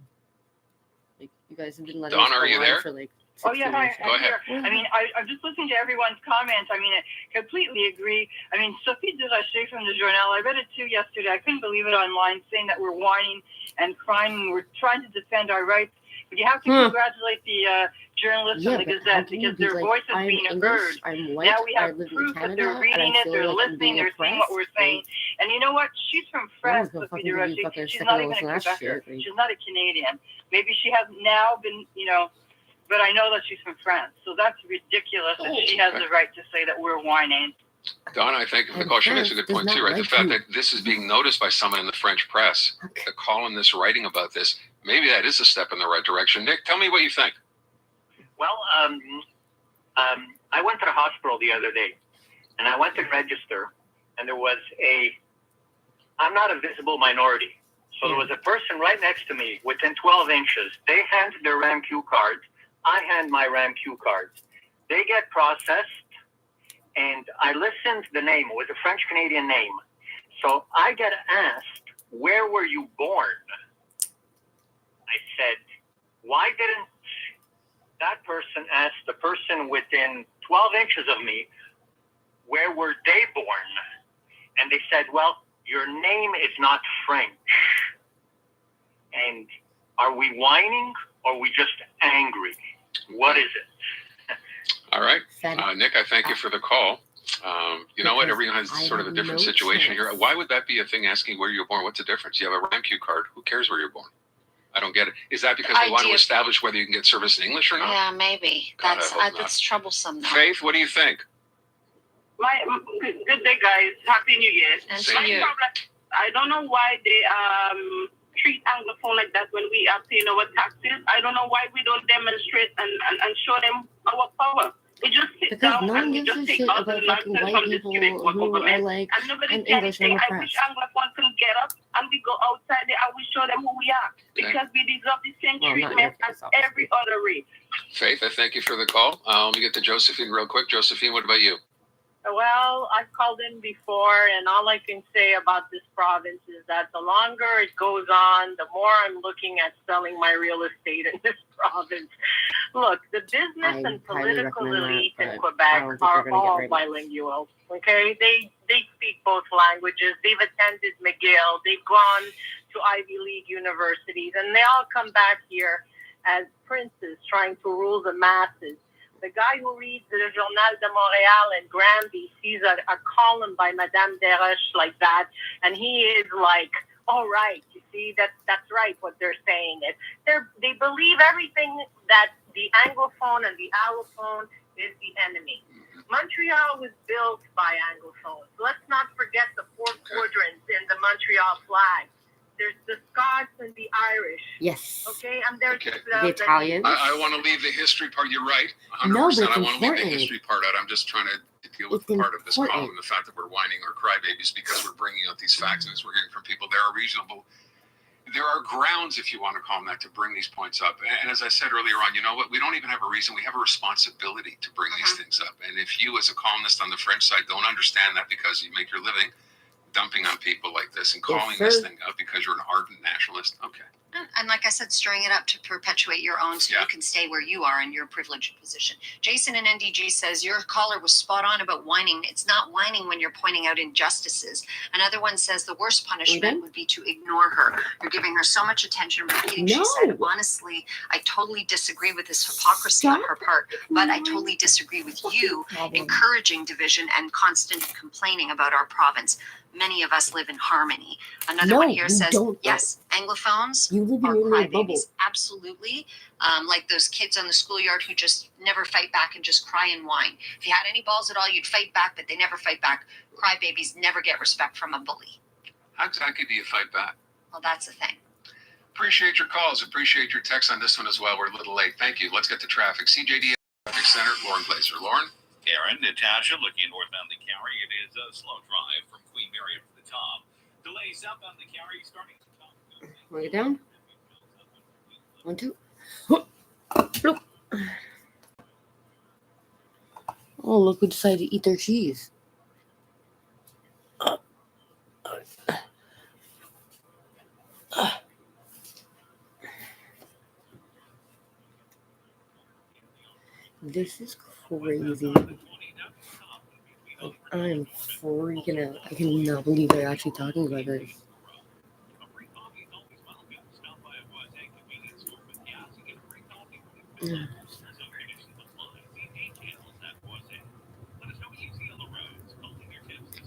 You guys have been letting Donna, are you there? For like Oh yeah, hi. Go ahead. I mean, I'm just listening to everyone's comments. I mean, I completely agree. I mean, Sophie Delachaise from the Journal, I read it too yesterday. I couldn't believe it online, saying that we're whining and crying and we're trying to defend our rights. But you have to congratulate the journalists of the Gazette because their voice is being heard. Now we have proof that they're reading it, they're listening, they're seeing what we're saying. And you know what? She's from France, Sophie Delachaise. She's not even a Quebecer. She's not a Canadian. Maybe she has now been, but I know that she's from France, so that's ridiculous that she has the right to say that we're whining. Donna, I thank you for the call. She makes a good point too, right? The fact that this is being noticed by someone in the French press, the columnists writing about this, maybe that is a step in the right direction. Nick, tell me what you think. Well, I went to the hospital the other day, and I went to register, and there was I'm not a visible minority. So there was a person right next to me within 12 inches. They handed their RAMQ cards. I hand my RAMQ cards. They get processed, and I listened to the name. It was a French-Canadian name. So I get asked, where were you born? I said, why didn't that person ask the person within 12 inches of me, where were they born? And they said, well, your name is not French. And are we whining or are we just angry? What is it? All right. Nick, I thank you for the call. You know what? Everyone has sort of a different situation here. Why would that be a thing, asking where you're born? What's the difference? You have a RAMQ card. Who cares where you're born? I don't get it. Is that because they want to establish whether you can get service in English or not? Yeah, maybe. God, that's troublesome. Though. Faith, what do you think? Good day, guys. Happy New Year. And my problem, I don't know why they treat Anglophone like that when we are paying our taxes. I don't know why we don't demonstrate and show them our power. We just sit down and we just take out the nonsense from this Quebecois government. And nobody can say, I wish Anglophone can get up and we go outside there and we show them who we are. Because we deserve the same treatment as every other race. Faith, I thank you for the call. Let me get to Josephine real quick. Josephine, what about you? Well, I've called in before, and all I can say about this province is that the longer it goes on, the more I'm looking at selling my real estate in this province. Look, the business and political elites in Quebec are all bilingual. Okay, they speak both languages. They've attended McGill. They've gone to Ivy League universities, and they all come back here as princes trying to rule the masses. The guy who reads the Journal de Montréal and Granby sees a column by Madame Desroches like that, and he is like, "All right, you see, that's right what they're saying. They believe everything that the Anglophone and the Allophone is the enemy." Montreal was built by Anglophones. Let's not forget the four quadrants in the Montreal flag. There's the Scots and the Irish. Yes. Okay, and there's the Italians. I want to leave the history part. You're right, 100%. No, but it's I want to leave the important. history part out. I'm just trying to deal with It's part of this important. column, the fact that we're whining or crybabies because we're bringing out these facts, and as we're hearing from people, there are grounds, if you want to call them that, to bring these points up. And as I said earlier on, you know what? We don't even have a reason. We have a responsibility to bring these things up. And if you, as a columnist on the French side, don't understand that because you make your living dumping on people like this and calling this thing out because you're an ardent nationalist, okay. And like I said, stirring it up to perpetuate your own so you can stay where you are in your privileged position. Jason in NDG says, your caller was spot on about whining. It's not whining when you're pointing out injustices. Another one says the worst punishment would be to ignore her. You're giving her so much attention, repeating. She said, honestly, I totally disagree with this hypocrisy on her part, but I totally disagree with you encouraging division and constant complaining about our province. Many of us live in harmony. Another one here says, yes, Anglophones are crybabies. Absolutely. Like those kids on the schoolyard who just never fight back and just cry and whine. If you had any balls at all, you'd fight back, but they never fight back. Crybabies never get respect from a bully. How exactly do you fight back? Well, that's the thing. Appreciate your calls. Appreciate your texts on this one as well. We're a little late. Thank you. Let's get to traffic. CJD Traffic Center, Lauren Glazer. Lauren? Aaron, Natasha, looking northbound the Cary. It is a slow drive from Queen Mary up to the top. Delays southbound the Cary starting to top. Want it down? 1, 2. Oh, look who decided to eat their cheese. This is crazy. Like, I'm freaking out. I cannot believe they're actually talking about this.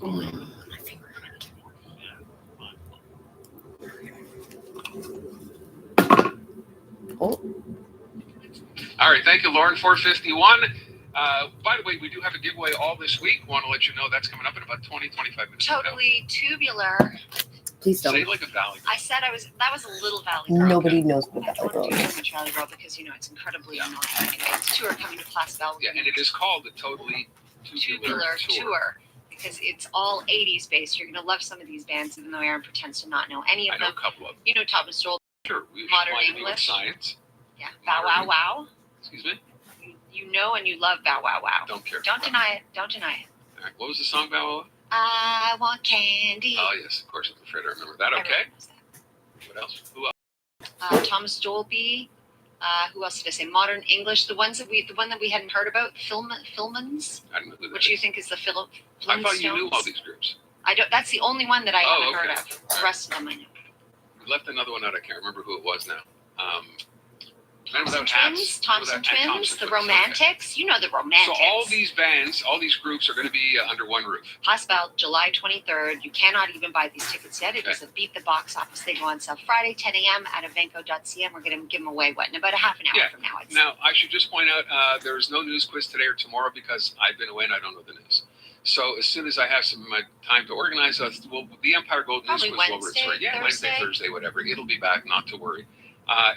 Oh, my finger hurt. Oh. All right, thank you, Lauren. 451. By the way, we do have a giveaway all this week. Want to let you know that's coming up in about 20, 25 minutes. Totally tubular. Please don't. Say like a valley. I said that was a little valley girl. Nobody knows what I Valley don't want to Girl do is. too much valley girl because it's incredibly annoying. It's tour coming to Place Belle. Yeah, and it is called the Totally Tubular Tour because it's all 80s based. You're going to love some of these bands, even though Aaron pretends to not know any of them. I know a couple of them. You know Thomas Joel. Sure. We Modern might be with English. Science. Yeah. Bow Wow Wow. Excuse me? You know and you love Bow Wow Wow. Don't care. Don't deny it. Don't deny it. All right, what was the song, Bow Wow? I want candy. Oh, yes, of course. I'm afraid I remember that. Okay. What else? Who else? Thomas Dolby. Who else did I say? Modern English. The one that we hadn't heard about. Filmans. I don't know who that Which you think is the Flintstones? I thought you knew all these groups. I don't. That's the only one that I haven't okay. heard of. The rest of them I know. We left another one out. I can't remember who it was now. Thompson Twins, the Romantics. Okay. You know the Romantics. So all these bands, all these groups are going to be under one roof. Place Belle, July 23rd. You cannot even buy these tickets yet. It is a beat the box office. They go on sale Friday, 10 a.m. at evenco.ca. And we're going to give them away, in about a half an hour from now. Now, I should just point out there's no news quiz today or tomorrow because I've been away and I don't know the news. So as soon as I have some time to organize, the Empire Gold News Quiz will return. Yeah, Wednesday, Thursday, whatever. It'll be back, not to worry.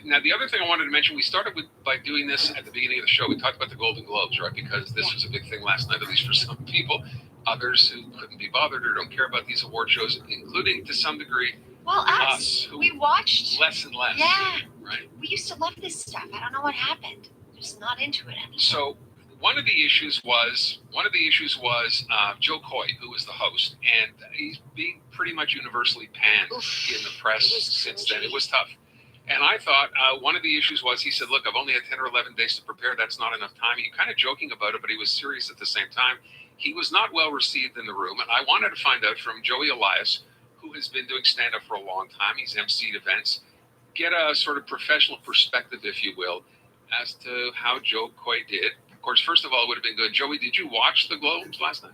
Now, the other thing I wanted to mention, we started by doing this at the beginning of the show. We talked about the Golden Globes, right? Because this was a big thing last night, at least for some people. Others who couldn't be bothered or don't care about these award shows, including, to some degree, well, us. We watched. Less and less. Yeah. Right. We used to love this stuff. I don't know what happened. Just not into it anymore. So one of the issues was Joe Coy, who was the host, and he's being pretty much universally panned in the press since then. It was tough. And I thought one of the issues was he said, look, I've only had 10 or 11 days to prepare. That's not enough time. He kind of joking about it, but he was serious at the same time. He was not well received in the room. And I wanted to find out from Joey Elias, who has been doing stand-up for a long time. He's emceed events. Get a sort of professional perspective, if you will, as to how Joe Coy did. Of course, first of all, it would have been good. Joey, did you watch the Globes last night?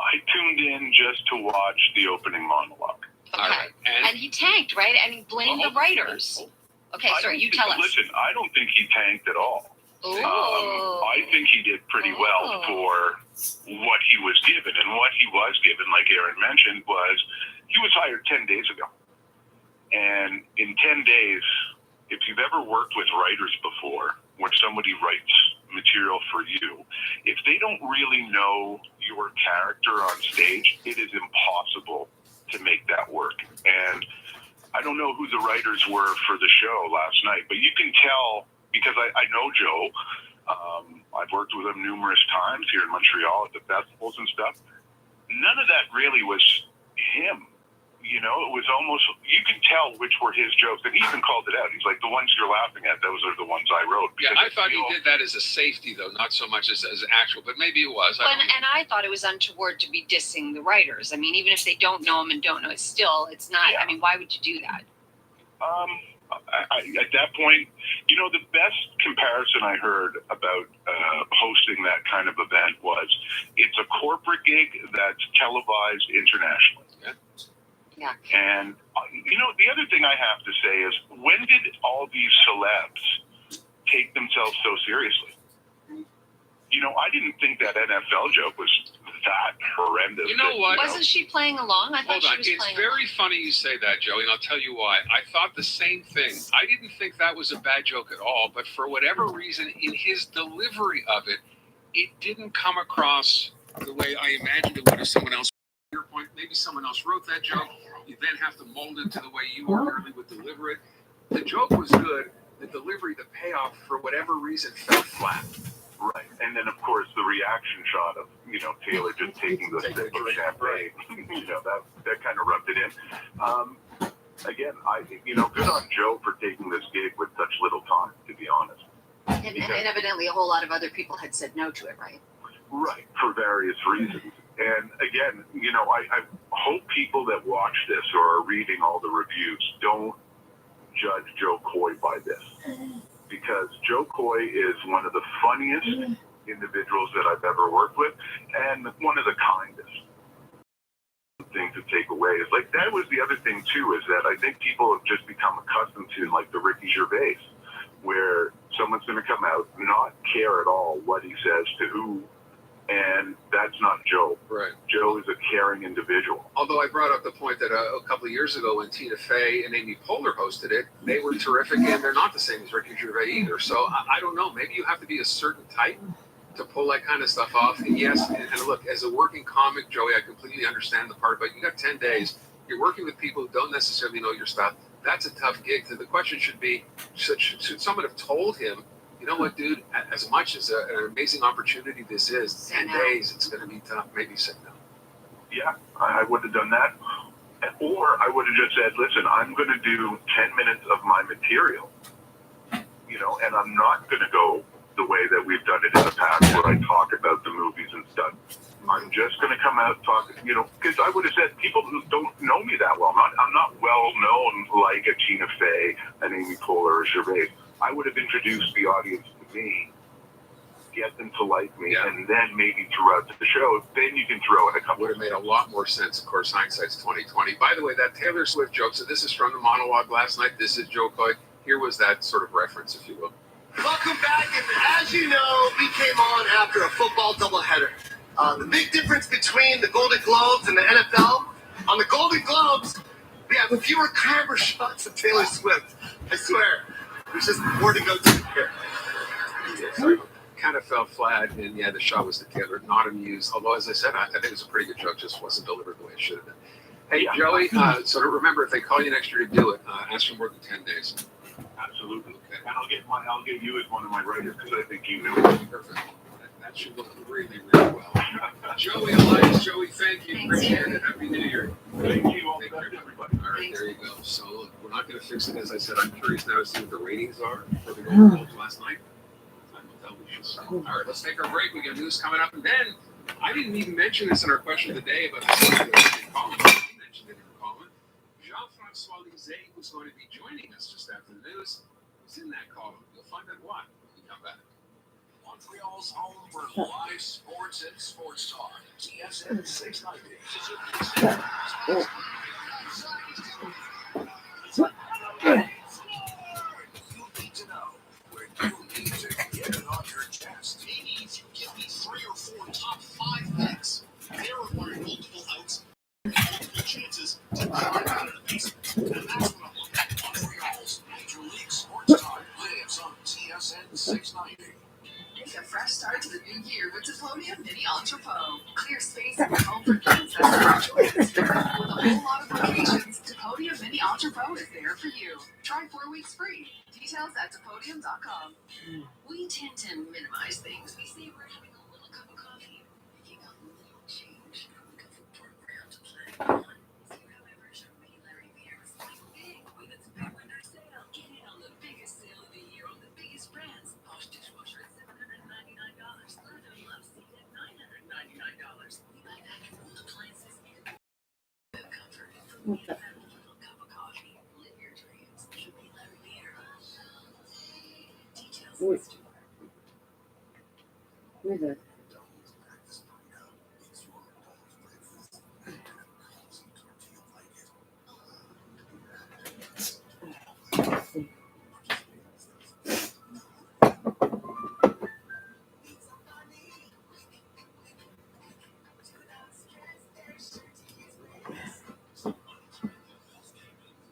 I tuned in just to watch the opening monologue. Okay. All right. And he tanked, right? And he blamed the writers. Okay, sorry, you tell us. Listen, I don't think he tanked at all. Ooh. I think he did pretty well for what he was given. And what he was given, like Aaron mentioned, was he was hired 10 days ago. And in 10 days, if you've ever worked with writers before, where somebody writes material for you, if they don't really know your character on stage, it is impossible to make that work. And I don't know who the writers were for the show last night, but you can tell, because I know Joe. I've worked with him numerous times here in Montreal at the festivals and stuff. None of that really was him. You know, it was almost, you can tell which were his jokes. And he even called it out. He's like, the ones you're laughing at, those are the ones I wrote. Yeah, I thought he did that as a safety, though, not so much as actual, but maybe it was. And I thought it was untoward to be dissing the writers. I mean, even if they don't know him and don't know it, still, it's not, I mean, why would you do that? At that point, you know, the best comparison I heard about hosting that kind of event was it's a corporate gig that's televised internationally. Yeah. And, you know, the other thing I have to say is, when did all these celebs take themselves so seriously? You know, I didn't think that NFL joke was that horrendous. You know what? Wasn't she playing along? I thought Hold on. she was It's playing very along. funny you say that, Joey, and I'll tell you why. I thought the same thing. I didn't think that was a bad joke at all, but for whatever reason, in his delivery of it, it didn't come across the way I imagined it would if someone else. Your point, maybe someone else wrote that joke. You then have to mold it to the way you ordinarily would deliver it. The joke was good. The delivery, the payoff, for whatever reason, fell flat. Right. And then, of course, the reaction shot of, you know, Taylor just taking the sip of champagne, you know, that kind of rubbed it in. Again, you know, good on Joe for taking this gig with such little time, to be honest. And evidently a whole lot of other people had said no to it, right? Right, for various reasons. And again, you know, I hope people that watch this or are reading all the reviews don't judge Joe Coy by this. Because Joe Coy is one of the funniest individuals that I've ever worked with, and one of the kindest. Thing to take away is, like, that was the other thing too, is that I think people have just become accustomed to, like, the Ricky Gervais, where someone's going to come out, not care at all what he says to who, and that's not Joe. Right. Joe is a caring individual. Although I brought up the point that a couple of years ago when Tina Fey and Amy Poehler hosted it, they were terrific, and they're not the same as Ricky Gervais either. So I don't know. Maybe you have to be a certain type to pull that kind of stuff off. And yes, and look, as a working comic, Joey, I completely understand the part, but you got 10 days. You're working with people who don't necessarily know your stuff. That's a tough gig. So the question should be, should someone have told him, you know what, dude, as much as an amazing opportunity this is, 10 days, it's going to be tough. Maybe say no. Yeah, I would have done that. Or I would have just said, listen, I'm going to do 10 minutes of my material, you know, and I'm not going to go the way that we've done it in the past where I talk about the movies and stuff. I'm just going to come out talking, you know, because I would have said people who don't know me that well. I'm not well known like a Tina Fey, an Amy Poehler, or Gervais. I would have introduced the audience to me, get them to like me, and then maybe throughout the show, then you can throw in a couple. Would have made a lot more sense. Of course, hindsight's 2020. By the way, that Taylor Swift joke. So this is from the monologue last night. This is Joe Coy. Here was that sort of reference, if you will. Welcome back, and as you know, we came on after a football doubleheader. The big difference between the Golden Globes and the NFL, on the Golden Globes, we have fewer camera shots of Taylor Swift. I swear, there's just more to go to here. So kind of fell flat, and yeah, the shot was to Taylor, not amused. Although, as I said, I think it was a pretty good joke, just wasn't delivered the way it should have been. Hey, Joey, so remember, if they call you next year to do it, ask for more than 10 days. Absolutely. And I'll get you as one of my writers because I think you know. Perfect. That should look really, really well. Joey Elias, Joey, thank you. Appreciate it. Happy New Year. Thank you. All the best, everybody. All right, there you go. So look, we're not going to fix it. As I said, I'm curious now to see what the ratings are for the Golden Globes last night. Time will tell me. So, all right, let's take our break. We got news coming up, and then I didn't even mention this in our question of the day, but I mentioned it in Colin. Jean-Francois Lisée, who's going to be joining us just after the news, is in that column. You'll find out why when we come back. Montreal's home for live sports and sports talk. TSN 690. You need to know where you need to get it on your chest. Maybe if you give me 3 or 4 top 5 picks, they require multiple outs and multiple chances to get it out of the basement. And that's what I'm looking at. Montreal's Major League Sports Talk lives on TSN 690. Make a fresh start to the new year with Depodium Mini Entrepot. Clear space in your home for kids and your choice. With a whole lot of locations, Depodium Mini Entrepot is there for you. Try 4 weeks free. Details at Depodium.com. We tend to minimize things. We say we're having a little cup of coffee, making a little change from the food program to plan on. See, however, Champagne Larry Beer is going big with its big winter sale. Get in on the biggest sale of the year on the biggest brands. Bosch dishwasher at $799. Leather Love Seat at $999. We buy back and old appliances and comfort. What's that? A little cup of coffee. Live your dreams. Champagne Larry Beer. Details. Who is that?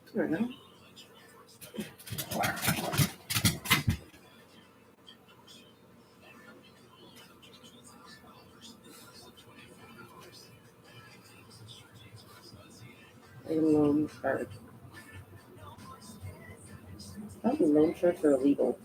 I don't know. Loan sharks. I think loan sharks are illegal.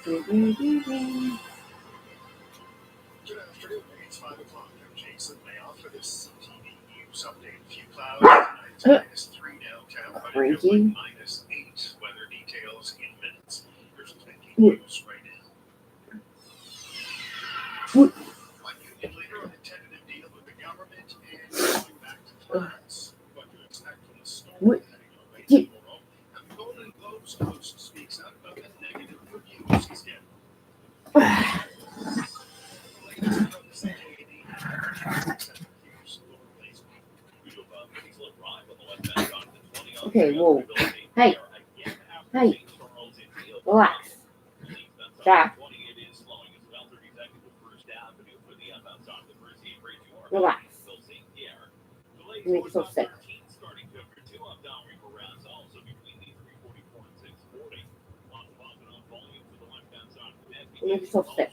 Good afternoon. It's 5 o'clock. I'm Jason Mayoff for this CTV News Update. A few clouds tonight, -3 downtown, but it feels like -8. Weather details in minutes. Here's what's making news right now. One union leader on a tentative deal with the government and going back to class. What to expect from the storm heading our way tomorrow. And the Golden Globes host speaks out about the negative reviews he's getting. Okay, whoa. Hey. Hey. Relax. Jack. Relax. You make me so sick. You make me so sick.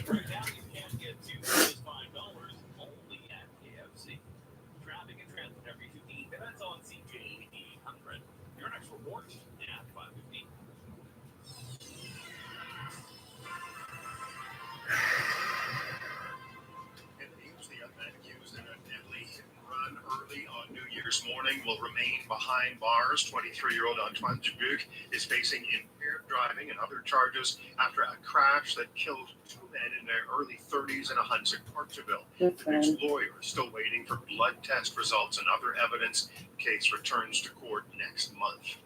Right now, you can get $2 $5 only at KFC. Traffic and transit every 15 minutes on CJ 800. Your next report at 5:15. In the news, the young man accused in a deadly hit and run early on New Year's morning will remain behind bars. 23-year-old Antoine Dubuc is facing impaired driving and other charges after a crash that killed 2 men in their early 30s in a Huntsic, Parkville. Dubuc's lawyer is still waiting for blood test results and other evidence. The case returns to court next month.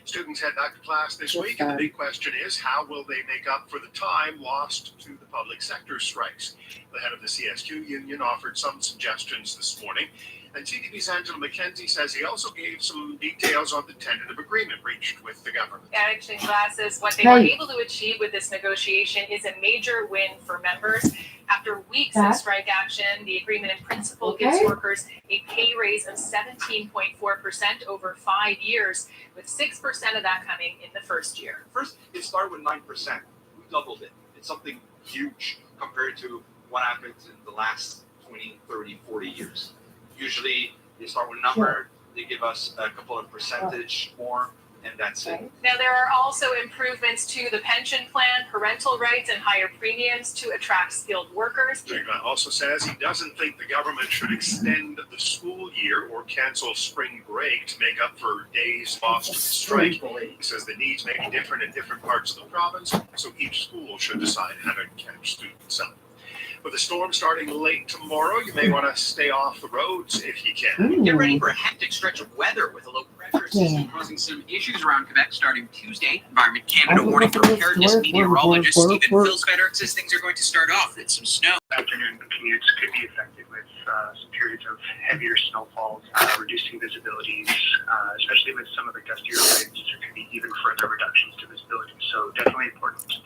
Students head back to class this week, and the big question is, how will they make up for the time lost to the public sector strikes? The head of the CSQ union offered some suggestions this morning. And CTV's Angela McKenzie says he also gave some details on the tentative agreement reached with the government. Action classes, what they were able to achieve with this negotiation is a major win for members. After weeks of strike action, the agreement in principle gives workers a pay raise of 17.4% over 5 years, with 6% of that coming in the first year. First, it started with 9%. We doubled it. It's something huge compared to what happened in the last 20, 30, 40 years. Usually, they start with a number, they give us a couple of percentage more, and that's it. Now, there are also improvements to the pension plan, parental rights, and higher premiums to attract skilled workers. Jagma also says he doesn't think the government should extend the school year or cancel spring break to make up for days lost to the strike. He says the needs may be different in different parts of the province, so each school should decide how to catch students up. With the storm starting late tomorrow, you may want to stay off the roads if you can. Get ready for a hectic stretch of weather with a low pressure system causing some issues around Quebec starting Tuesday. Environment Canada warning for preparedness. Meteorologist Stephen Philsfeder says things are going to start off with some snow. Afternoon commutes could be affected with some periods of heavier snowfalls, reducing visibilities, especially with some of the gustier winds. There could be even further reductions to visibility. So definitely important to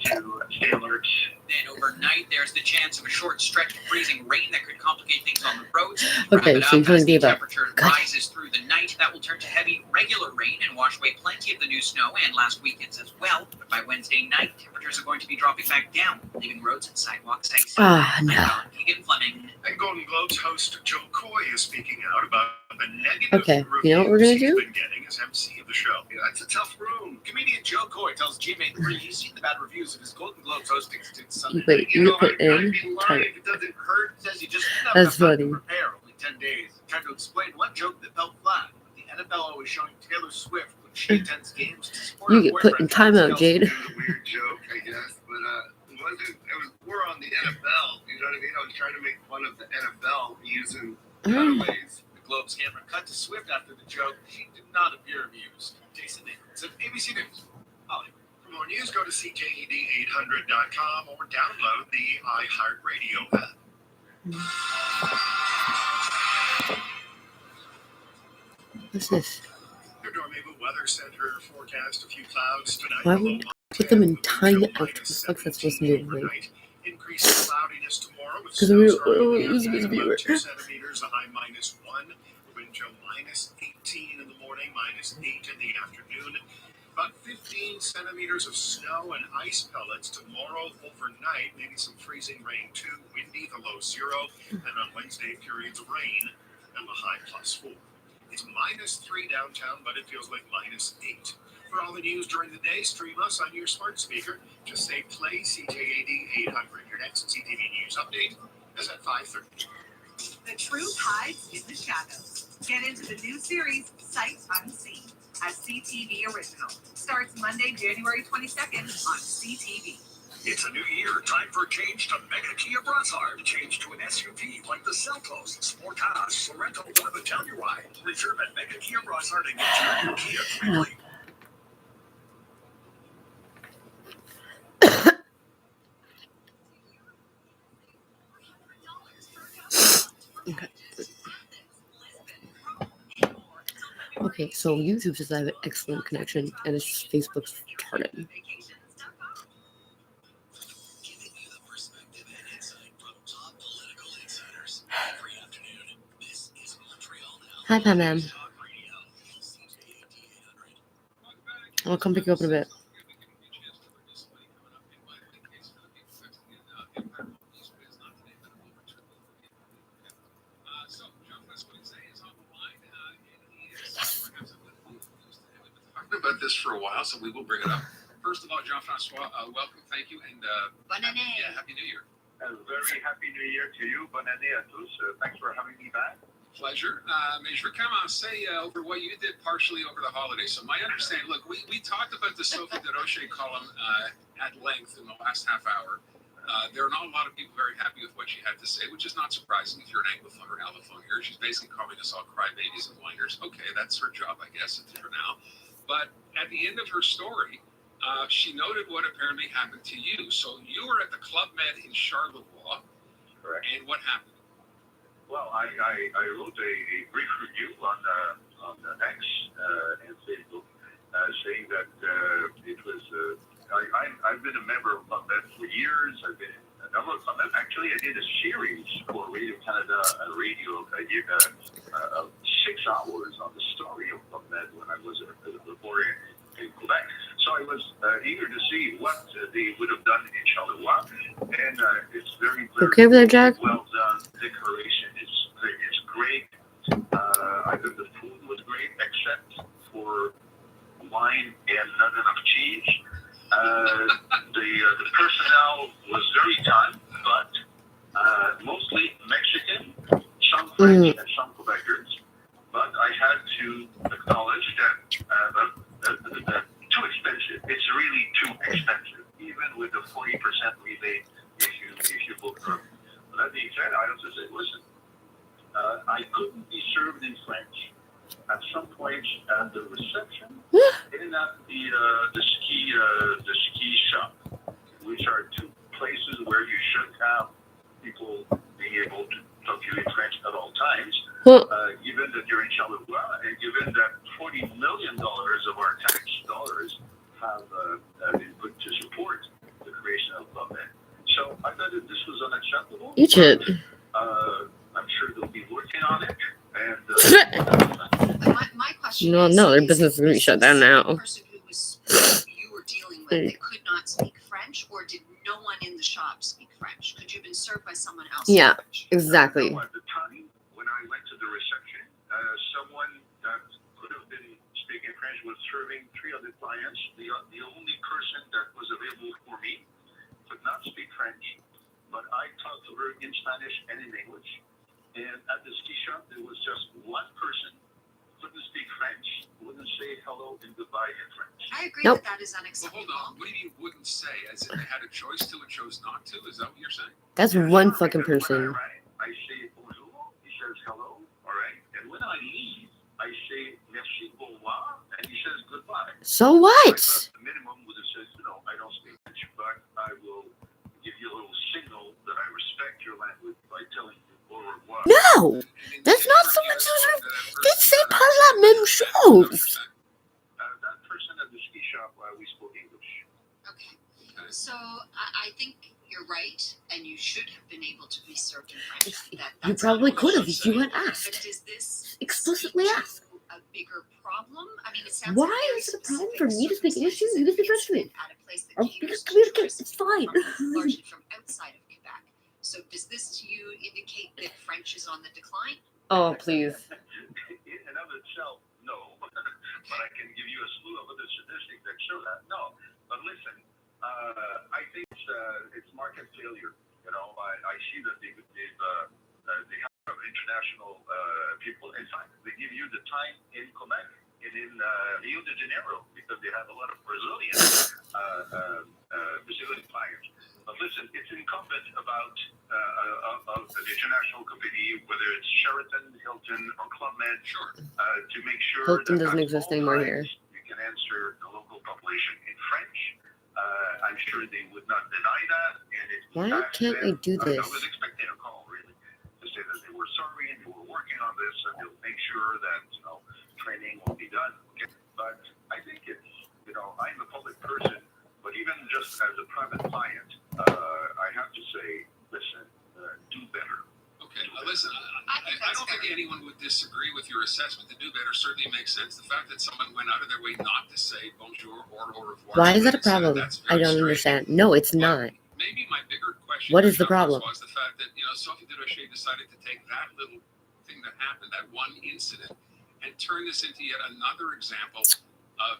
stay alert. Then overnight, there's the chance of a short stretch of freezing rain that could complicate things on the roads. Okay, so you're telling me about temperature rises through the night. That will turn to heavy, regular rain and wash away plenty of the new snow and last weekend's as well. But by Wednesday night, temperatures are going to be dropping back down, leaving roads and sidewalks icy. no. Keegan Fleming. And Golden Globes host Joe Coy is speaking out about the negative Okay, you know what we're gonna do? he's been getting as MC of the show. Yeah, it's a tough room. Comedian Joe Coy tells GMA3 he's seen the bad reviews of his Golden Globes hosting since Sunday. Wait, you put in time. If it doesn't hurt, says you just didn't have That's enough time funny. to prepare. Only 10 days. Trying to explain one joke that fell flat. The NFL always showing Taylor Swift when she attends games to support You her get put in timeout, Jade. Weird joke, I guess, but it was more on the NFL. You know what I mean? I was trying to make fun of the NFL using cutaways. The Globe's camera cut to Swift after the joke. She did not appear amused. Jason Nichols of ABC News. Hollywood. For more news, go to CJED800.com or download the iHeartRadio app. What's this? Your Dormable Weather Center forecast a few clouds tonight. Why would you put them in timeout? What the fuck that's supposed to do? Like, Increasing cloudiness tomorrow with because snow we're starting supposed to be about 2 centimeters, the high -1, wind chill -18 in the morning, -8 in the afternoon. About 15 centimeters of snow and ice pellets tomorrow overnight. Maybe some freezing rain too. Windy, the low 0. And on Wednesday, periods of rain and the high +4. It's -3 downtown, but it feels like -8. For all the news during the day, stream us on your smart speaker. Just say play CJAD 800. Your next CTV News update is at 5:30. The truth hides in the shadows. Get into the new series, Sight Unseen, a CTV original. Starts Monday, January 22nd on CTV. It's a new year. Time for a change to Mega Kia Brossard. Change to an SUV like the Seltos, Sportage, Sorento, or the Telluride. Reserve at Mega Kia Brossard and get your new Kia quickly. okay. Okay, so YouTube says I have an excellent connection, and it's Facebook's retarded. Hi, Pam Pam. I'll come pick you up in a bit. About this for a while, so we will bring it up. First of all, Jean-Francois, welcome, thank you, and Bonne année. yeah, Happy New Year. A very happy New Year to you. Bonne année à tous. Thanks for having me back. Pleasure. Mais je veux commencer over what you did partially over the holidays. So my understanding, look, we talked about the Sophie Durocher column at length in the last half hour. There are not a lot of people very happy with what she had to say, which is not surprising if you're an Anglophone or Allophone here. She's basically calling us all crybabies and whiners. Okay, that's her job, I guess, for now. But at the end of her story, she noted what apparently happened to you. So you were at the Club Med in Charlevoix. Correct. And what happened? Well, I wrote a brief review on X and Facebook saying that it was. I've been a member of Club Med for years. I've been in a number of Club Med. Actually, I did a series for Radio Canada Radio of 6 hours on the story of Club Med when I was a reporter in Quebec. So I was eager to see what they would have done in Charleroi, and it's very Okay over there, Jack? well done. Decoration is great. I thought the food was great, except for wine and not enough cheese. The personnel was very kind, but mostly Mexican, some French, and some Quebecers. But I had to acknowledge that too expensive. It's really too expensive, even with the 40% rebate if you book room. That being said, I also said, listen, I couldn't be served in French at some point at the reception and at the ski shop, which are two places where you should have people being able to talk to you in French at all times. Given that you're in Charleroi, and given that $40 million of our tax dollars have been put to support the creation of Club Med. So I thought that this was unacceptable. Eat it. I'm sure they'll be working on it. And my question No, is, their business is going to be shut down now. The person who you were dealing with, they could not speak French, or did no one in the shop speak French? Could you have been served by someone else? Yeah, exactly. At the time, when I went to the reception, someone that could have been speaking French was serving 3 other clients. The only person that was available for me could not speak French, but I talked to her in Spanish and in English. And at the ski shop, there was just one person who couldn't speak French, wouldn't say hello and goodbye in French. I agree Nope. that is unacceptable. Well, hold on. What do you mean wouldn't say? As in they had a choice to and chose not to? Is that what you're saying? That's one fucking person. I say bonjour, he says hello, all right? And when I leave, I say merci, au revoir, and he says goodbye. So what? The minimum would have said, I don't speak French, but I will give you a little signal that I respect your language by telling you au revoir. No! That's not so much. That's the same part of that même chose. That person at the ski shop, we spoke English. Okay. So I think you're right, and you should have been able to be served in French. You probably could have if you had asked. But is this Explicitly asked. a bigger problem? I mean, it sounds Why like very is it a problem specific for me to speak English? You can speak French to me. at a place that Or caters to communicate. tourists It's fine. largely from outside of Quebec. So does this to you indicate that French is on the decline? Oh, please. In and of itself, no. But I can give you a slew of other statistics that show that. No. But listen, I think it's market failure. I see that they have international people. In fact, they give you the time in Quebec and in Rio de Janeiro because they have a lot of Brazilian clients. But listen, it's incumbent about an international company, whether it's Sheraton, Hilton, or Club Med, to make sure Hilton that doesn't at exist all anymore times here. you can answer the local population in French. I'm sure they would not deny that. And it Why would can't we do I this? was expecting a call, really, to say that they were sorry and they were working on this and they'll make sure that, training will be done. Okay? But I think it's, I'm a public person, but even just as a private client, I have to say, listen, do better. Okay, listen, I don't think anyone would disagree with your assessment. To do better certainly makes sense. The fact that someone went out of their way not to say bonjour or au revoir. Why is that a problem? I don't understand. No, it's not. Maybe my bigger question What is the problem? was the fact that, Sophie Durocher decided to take that little thing that happened, that one incident, and turn this into yet another example of,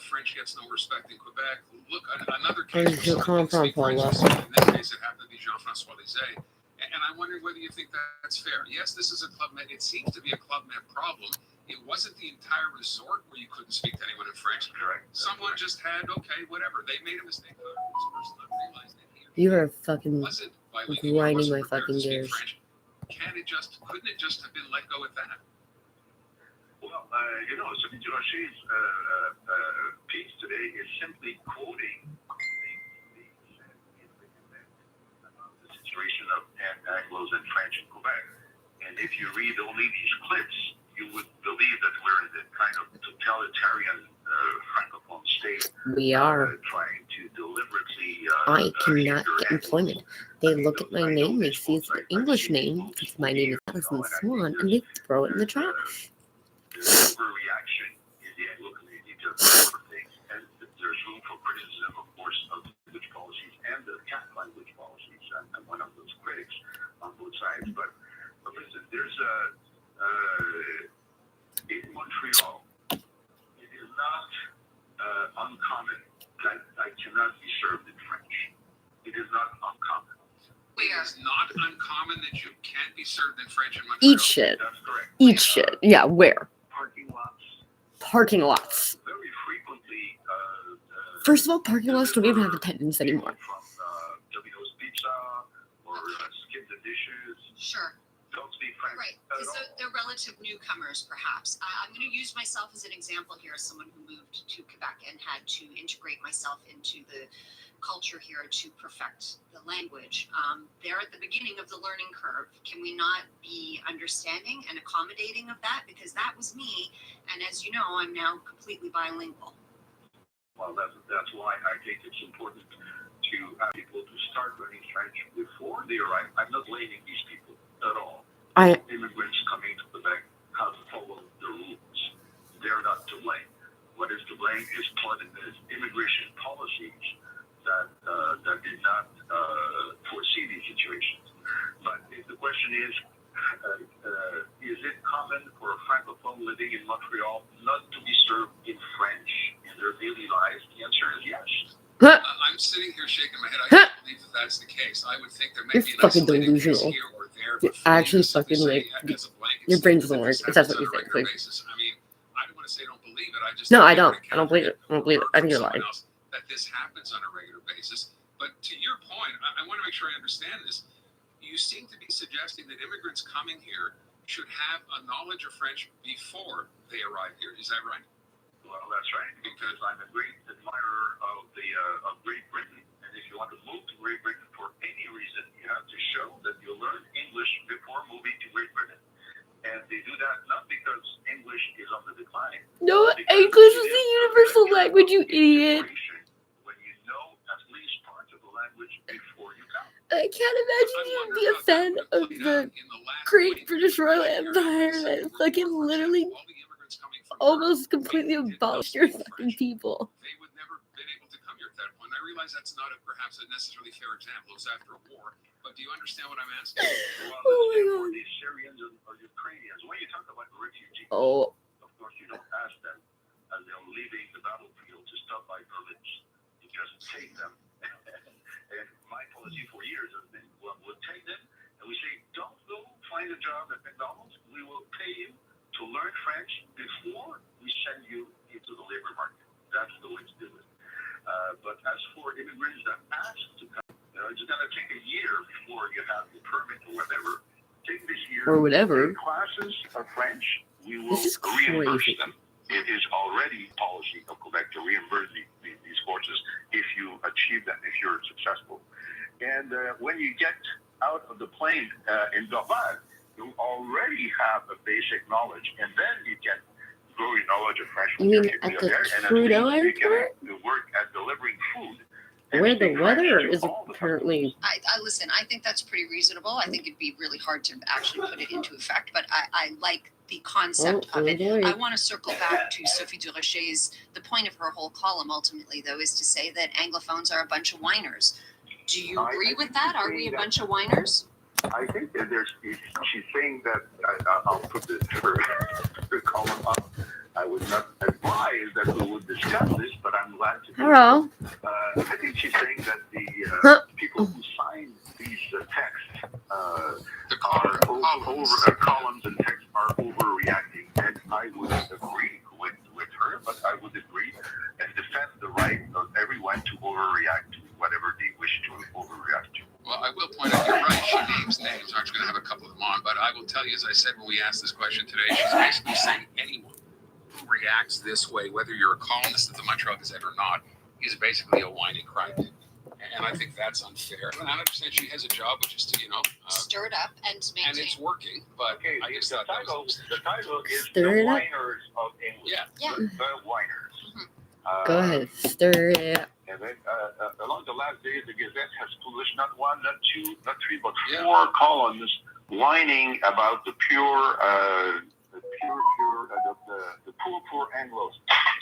French gets no respect in Quebec. Look, another case. Where did you come from, Paula? In this case, it happened to be Jean-François Lisée. And I'm wondering whether you think that's fair. Yes, this is a Club Med. It seems to be a Club Med problem. It wasn't the entire resort where you couldn't speak to anyone in French. Correct. Someone just had, whatever. They made a mistake. This person not realized it here. You are fucking Wasn't bilingual, grinding wasn't my prepared fucking to speak gears. French. Couldn't it just have been let go at that? Well, Sophie Durocher's piece today is simply quoting the situation of Anglos and French in Quebec. And if you read only these clips, you would believe that we're in the kind of totalitarian francophone state. We are. Trying to deliberately. I cannot get employment. They look at my name, they see it's an English name, because my name is Alison Swan, and they throw it in the trash. The overreaction in the Anglo community to a thing, and there's room for criticism, of course, of language policies and the cat language policies. I'm one of those critics on both sides. But listen, there's in Montreal, it is not uncommon that I cannot be served in French. It is not uncommon. It's not uncommon that you can't be served in French in Montreal. Eat shit. Eat shit. Yeah, where? Parking lots. Parking lots. Very frequently. First of all, parking lots don't even have attendants anymore. From Domino's Pizza or Skip the Dishes. Sure. Don't speak French. Right. at Because all. they're relative newcomers, perhaps. I'm going to use myself as an example here as someone who moved to Quebec and had to integrate myself into the culture here to perfect the language. They're at the beginning of the learning curve. Can we not be understanding and accommodating of that? Because that was me. And as you know, I'm now completely bilingual. Well, that's why I think it's important to have people to start learning French before they arrive. I'm not blaming these people at all. Immigrants coming to Quebec have to follow the rules. They're not to blame. What is to blame is immigration policies that did not foresee these situations. But if the question is it common for a francophone living in Montreal not to be served in French in their daily lives? The answer is yes. I'm sitting here shaking my head. I don't believe that that's the case. I would think there may You're be an fucking isolated case delusional. here or there. You're but actually for you to fucking simply like, say as a blanket your brain doesn't statement work that if that's what this you happens think. on a Like, regular basis. I mean, I don't want to say I don't believe it. I just no, think I don't. it I don't believe it. I don't believe it. I think you're lying. else that this happens on a regular basis. But to your point, I want to make sure I understand this. You seem to be suggesting that immigrants coming here should have a knowledge of French before they arrive here. Is that right? Well, that's right, because I'm a great admirer of Great Britain. And if you want to move to Great Britain for any reason, you have to show that you learn English before moving to Great Britain. And they do that not because English is on the decline. no, English is the universal language, you idiot. When you know at least parts of the language before you come. I can't imagine you'd be a fan of the Great British Royal Empire that fucking literally almost completely abolished your fucking people. They would never been able to come here at that point. I realize that's not perhaps a necessarily fair example. It's after a war. But do you understand what I'm asking? Oh my god. The Syrians or Ukrainians, when you talk about refugees, Oh. of course you don't ask them as they're leaving the battlefield to stop by village. You just take them. And my policy for years has been, well, we'll take them and we say, don't go find a job at McDonald's. We will pay you to learn French before we send you into the labor market. That's the way to do it. But as for immigrants that ask to come, it's going to take a year before you have the permit or whatever. Take this year. Or whatever. Classes of French, we will This is reimburse crazy. them. It is already policy of Quebec to reimburse these courses if you achieve them, if you're successful. And when you get out of the plane in Dorval, you already have a basic knowledge, and then you get growing knowledge of French. You mean at the Trudeau airport? You work at delivering food. Where the weather is apparently. I listen, I think that's pretty reasonable. I think it'd be really hard to actually put it into effect, but I like the concept of it. I want to circle back to Sophie Durocher's, the point of her whole column ultimately, though, is to say that Anglophones are a bunch of whiners. Do you agree with that? Are we a bunch of whiners? I think that she's saying that, I'll put her column up. I would not advise that we would discuss this, but I'm glad to do Hello. it. I think she's saying that the people who sign these texts are over columns and texts are overreacting, and I would agree with her, but I would agree and defend the right of everyone to overreact to whatever they wish to overreact to. Well, I will point out, you're right, she names names. I'm just going to have a couple of them on, but I will tell you, as I said when we asked this question today, she's basically saying anyone who reacts this way, whether you're a columnist of the Montreal Gazette or not, is basically a whining crybaby. and I think that's unfair. And I understand she has a job, which is to, stir it up and maintain. And it's working, but I guess that was the title is Stir The it up. Whiners of English. Yeah. The Whiners. Go ahead, stir it up. And then along the last day, the Gazette has published not one, not two, not three, but four columns whining about the poor Anglos.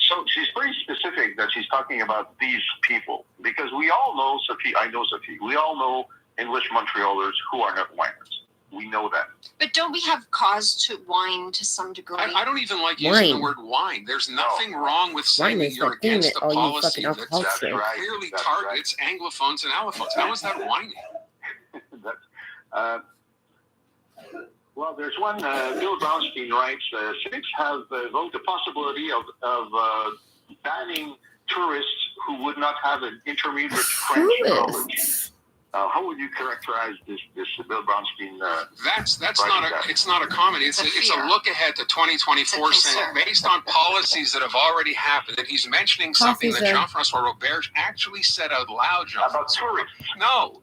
So she's pretty specific that she's talking about these people because we all know Sophie. I know Sophie. We all know English Montrealers who are not whiners. We know that. But don't we have cause to whine to some degree? I don't even like using the word whine. There's nothing wrong with saying that you're against a policy that clearly targets Anglophones and Allophones. How is that whining? Well, there's one, Bill Brownstein writes, cities have evoked the possibility of banning tourists who would not have an intermediate French knowledge. How would you characterize this Bill Brownstein? That's not a comment. It's a look ahead to 2024, saying based on policies that have already happened. And he's mentioning something that Jean-François Robert actually said out loud. About tourists. No.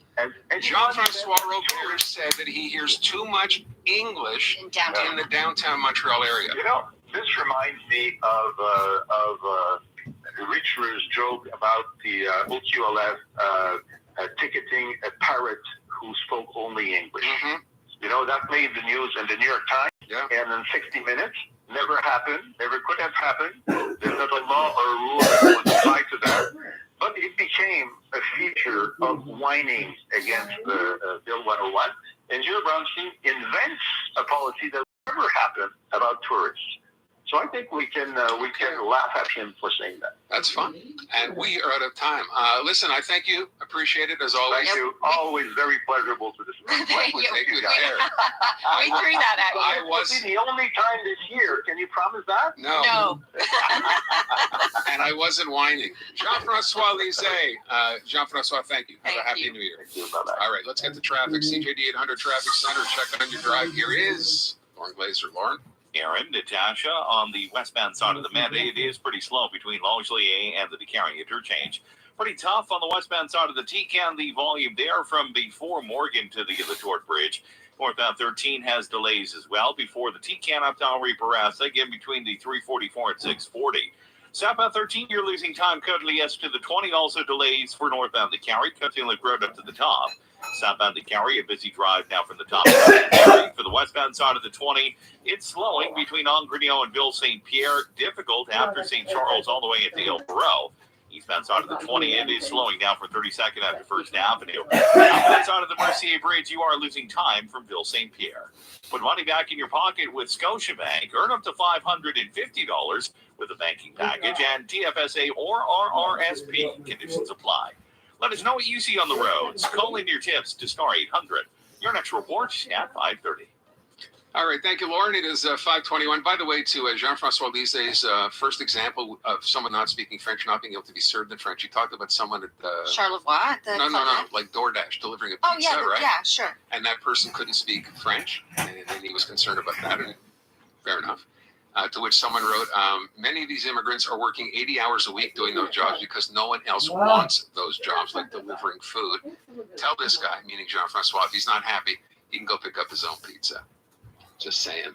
Jean-François Robert said that he hears too much English in the downtown Montreal area. This reminds me of Richard's joke about the OQLF ticketing a parrot who spoke only English. That made the news in the New York Times, and in 60 Minutes, never happened, never could have happened. There's not a law or a rule that would apply to that. But it became a feature of whining against the Bill 101. And Bill Brownstein invents a policy that will never happen about tourists. So I think we can laugh at him for saying that. That's fun. And we are out of time. Listen, I thank you. Appreciate it as always. Thank you. Always very pleasurable to discuss. Thank you. Take good care. We threw that at you. I was the only time this year. Can you promise that? No. And I wasn't whining. Jean-François Lisée. Jean-François, thank you. Have a happy New Year. Thank you. Bye-bye. All right, let's get to traffic. CJD 800 Traffic Center. Check on your drive. Here is Lauren Glazer. Lauren? Aaron, Natasha, on the westbound side of the Meta, it is pretty slow between Longueuil and the DeCarry interchange. Pretty tough on the westbound side of the TCAN. The volume there from before Morgan to the Latour Bridge. Northbound 13 has delays as well before the TCAN up to Henri Bourassa, again between the 344 and 640. Southbound 13, you're losing time. Cuddly S to the 20, also delays for northbound DeCarry. Cutting Lake Road up to the top. Southbound DeCarry, a busy drive now from the top. For the westbound side of the 20, it's slowing between Angrignon and Ville St. Pierre. Difficult after St. Charles all the way at Dale Barreau. Eastbound side of the 20, it is slowing down for 32nd after First Avenue. Southbound side of the Mercier Bridge, you are losing time from Ville St. Pierre. Put money back in your pocket with Scotiabank. Earn up to $550 with a banking package and TFSA or RRSP. Conditions apply. Let us know what you see on the roads. Call in your tips to star 800. Your next report at 5:30. All right, thank you, Lauren. It is 5:21. By the way, to Jean-François Lisée's first example of someone not speaking French, not being able to be served in French. He talked about someone at Charlevoix. No, like DoorDash delivering a pizza, right? Yeah, sure. And that person couldn't speak French, and he was concerned about that. And fair enough. To which someone wrote, many of these immigrants are working 80 hours a week doing those jobs because no one else wants those jobs, like delivering food. Tell this guy, meaning Jean-François, if he's not happy, he can go pick up his own pizza. Just saying.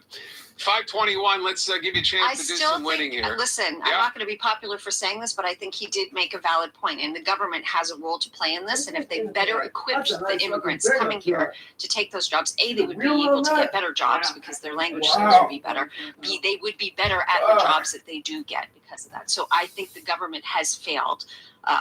5:21. Let's give you a chance to do some winning here. Listen, I'm not going to be popular for saying this, but I think he did make a valid point, and the government has a role to play in this. And if they better equipped the immigrants coming here to take those jobs, A, they would be able to get better jobs because their language skills would be better. B, they would be better at the jobs that they do get because of that. So I think the government has failed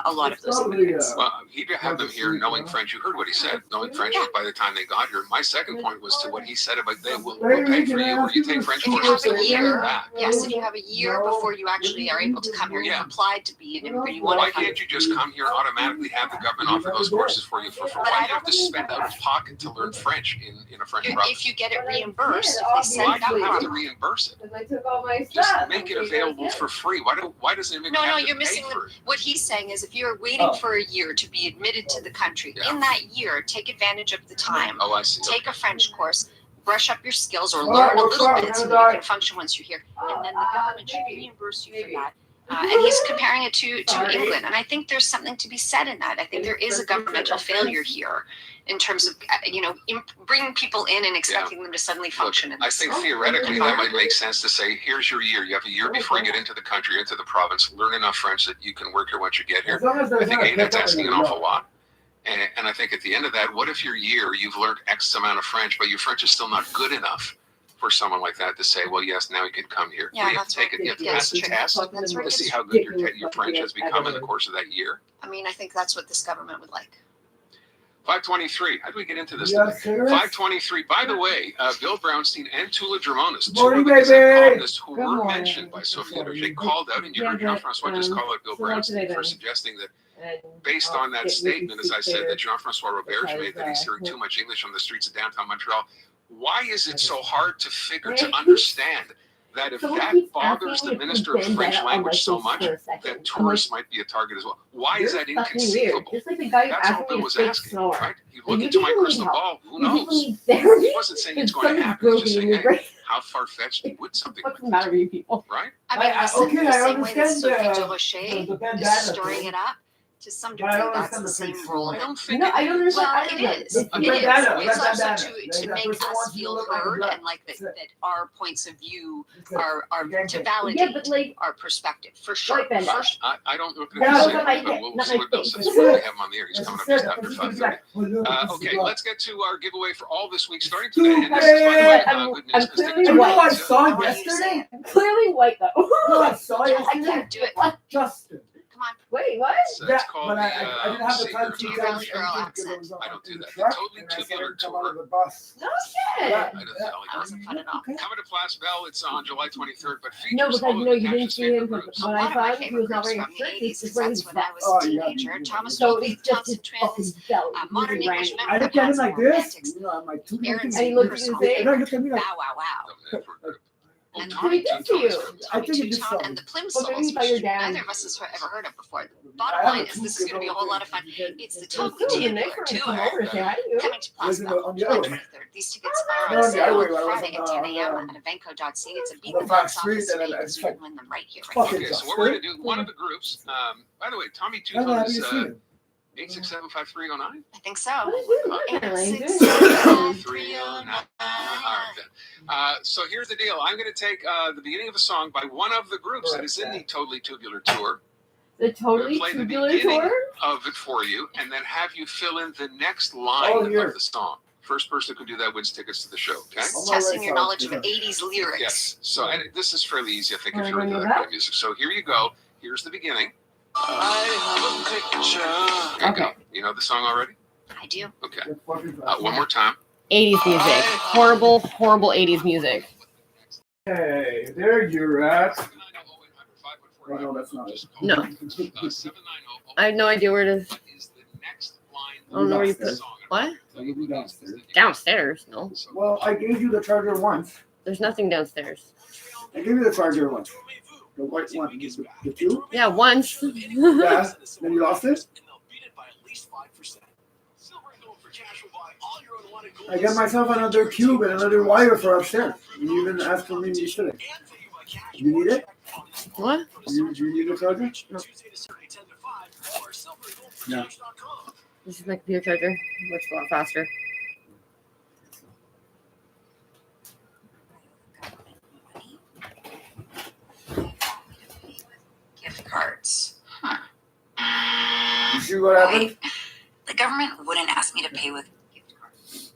a lot of those immigrants. Well, he'd have them here knowing French. You heard what he said, knowing French by the time they got here. My second point was to what he said about they will pay for you or you take French If you courses. have a year, if you have a year before you actually are able to come here, you've applied to be an immigrant. You want Why to come. can't you just come here and automatically have the government offer those courses for you for free? Why do you have to spend out of pocket to learn French in a French province? If you get it reimbursed, if they send Why it do you have out. to reimburse it? I took all my Just stuff. make it available for free. Why does an immigrant No, have to you're pay missing for it? what he's saying is if you're waiting for a year to be admitted to the country, in that year, take advantage of the time. Oh, I see. Take a French course, brush up your skills or learn a little bit so that you can function once you're here. And then the government should reimburse you for that. And he's comparing it to England. And I think there's something to be said in that. I think there is a governmental failure here in terms of, bringing people in and expecting them to suddenly function. I think theoretically that might make sense to say, here's your year. You have a year before you get into the country, into the province, learn enough French that you can work here once you get here. I think that's asking an awful lot. And I think at the end of that, what if your year you've learned X amount of French, but your French is still not good enough for someone like that to say, well, yes, now you can come here. Yeah, you have to take it. You have to pass the test to see how good your French has become in the course of that year. I mean, I think that's what this government would like. 523. How do we get into this? 523. By the way, Bill Brownstein and Tula Dramonis, two of the columnists who were mentioned by Sophie Durocher, called out, and you heard Jean-Francois just call out Bill Brownstein for suggesting that based on that statement, as I said, that Jean-Francois Roberge made, that he's hearing too much English on the streets of downtown Montreal. Why is it so hard to understand that if that bothers the Minister of French Language so much, that tourists might be a target as well? Why is that inconceivable? That's all Bill was asking, right? You look into my crystal ball, who knows? He wasn't saying it's going to happen. He's just saying, hey, how far-fetched would something like this be, right? I mean, the same way that Sophie Durocher is stirring it up. To some degree, that's the same role. I don't think it is. Well, it is. It's also to make us feel heard and like that our points of view are to validate our perspective, for sure. I don't look at the same, but we'll see what Bill says. We have him on the air. He's coming up just after 5:30. Okay, let's get to our giveaway for all this week, starting today. And this is, by the way, good news. You know I saw yesterday? Clearly white, though. I saw yesterday? I can't do it. Justin. Wait, what? It's called but I didn't have the time to do your girl accent. I don't do that. The Totally Tubular Tour. No shit. That wasn't fun at all. Coming to Place Belle, it's on July 23rd, but features No, because all of you the didn't see him. But I thought he was not wearing a shirt. He's just wearing his when I was a teenager. Thomas Dolby, Thompson Twins, Modern English I looked at him like this. I'm like, two Aaron's and he looked at you and and I looked at me like, Wow, wow, wow. And He did to you. I think it just and the Plimsolls, which neither of us has ever heard of before. The bottom line is this is going to be a whole lot of fun. It's the Totally Tubular Tour coming to Place Belle on July 23rd. These tickets are on sale Friday at 10 a.m. at Evenco.ca. It's a beat the box office meeting, so you can win them right here. Okay, so what we're going to do, one of the groups, by the way, Tommy Two Tones is 867-5309? I think so. 867-5309. So here's the deal. I'm going to take the beginning of a song by one of the groups that is in the Totally Tubular Tour. The Totally play Tubular the beginning Tour? of it for you, and then have you fill in the next line of the song. First person who can do that wins tickets to the show, okay? Testing your knowledge of 80s lyrics. Yes. So and this is fairly easy, I think, if you're into that kind of music. So here you go. Here's the beginning. There you go. You know the song already? I do. Okay. One more time. 80s music. Horrible, horrible 80s music. hey, there you're at. Oh, no, that's not it. No. I have no idea where it is. I don't know where you put it. What? Downstairs. Downstairs? No. Well, I gave you the charger once. There's nothing downstairs. I gave you the charger once. The white one. The two? Yeah, once. Yeah. Then you lost it? I got myself another cube and another wire for upstairs. You even asked for me yesterday. You need it? What? Do you need a charger? No. No. This is my computer charger. Works a lot faster. Gift cards. You see what happened? The government wouldn't ask me to pay with gift cards.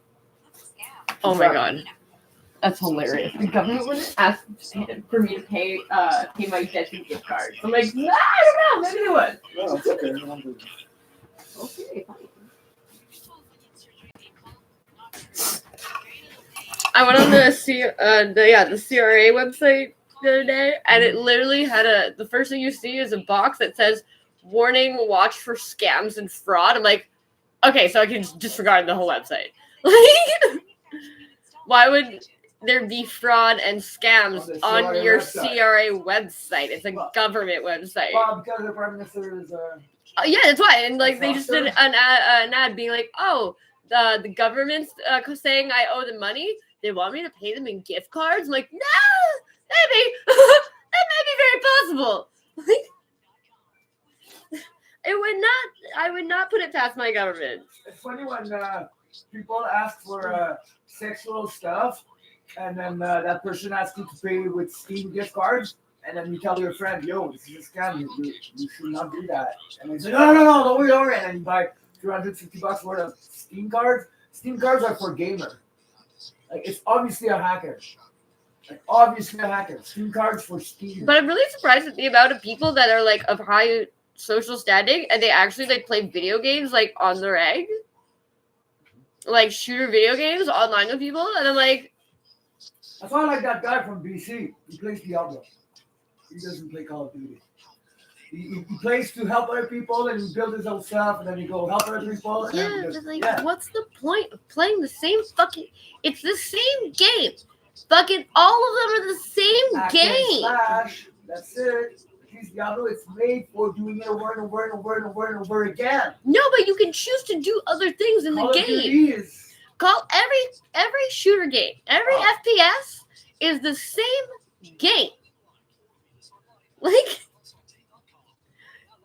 Oh my god. That's hilarious. The government wouldn't ask for me to pay my debt with gift cards. I'm like, nah, I don't know. Maybe they would. No, it's okay. Okay. I went on the CRA website the other day, and it literally had the first thing you see is a box that says, "Warning: Watch for scams and fraud." I'm like, okay, so I can just disregard the whole website. Like, why would there be fraud and scams on your CRA website? It's a government website. Well, because the Prime Minister is yeah, that's why. And like they just did an ad being like, oh, the government's saying I owe them money. They want me to pay them in gift cards. I'm like, no, maybe that may be very possible. It would not. I would not put it past my government. It's funny when people ask for sexual stuff, and then that person asks you to pay with Steam gift cards, and then you tell your friend, "Yo, this is a scam. You should not do that." And they say, "No, don't worry." And then you buy $250 worth of Steam cards. Steam cards are for gamer. Like, it's obviously a hacker. Steam cards for Steam. But I'm really surprised at the amount of people that are like of high social standing and they actually like play video games like on their egg. Like shooter video games online with people, and I'm like, I find like that guy from BC. He plays Diablo. He doesn't play Call of Duty. He plays to help other people, and he builds his own stuff, and then he go help other people. And yeah, but like, what's the point of playing the same fucking? It's the same game. Fucking all of them are the same game. Slash, that's it. Diablo, it's made for doing it over and over again. No, but you can choose to do other things in the game. Call every shooter game, every FPS is the same game. Like,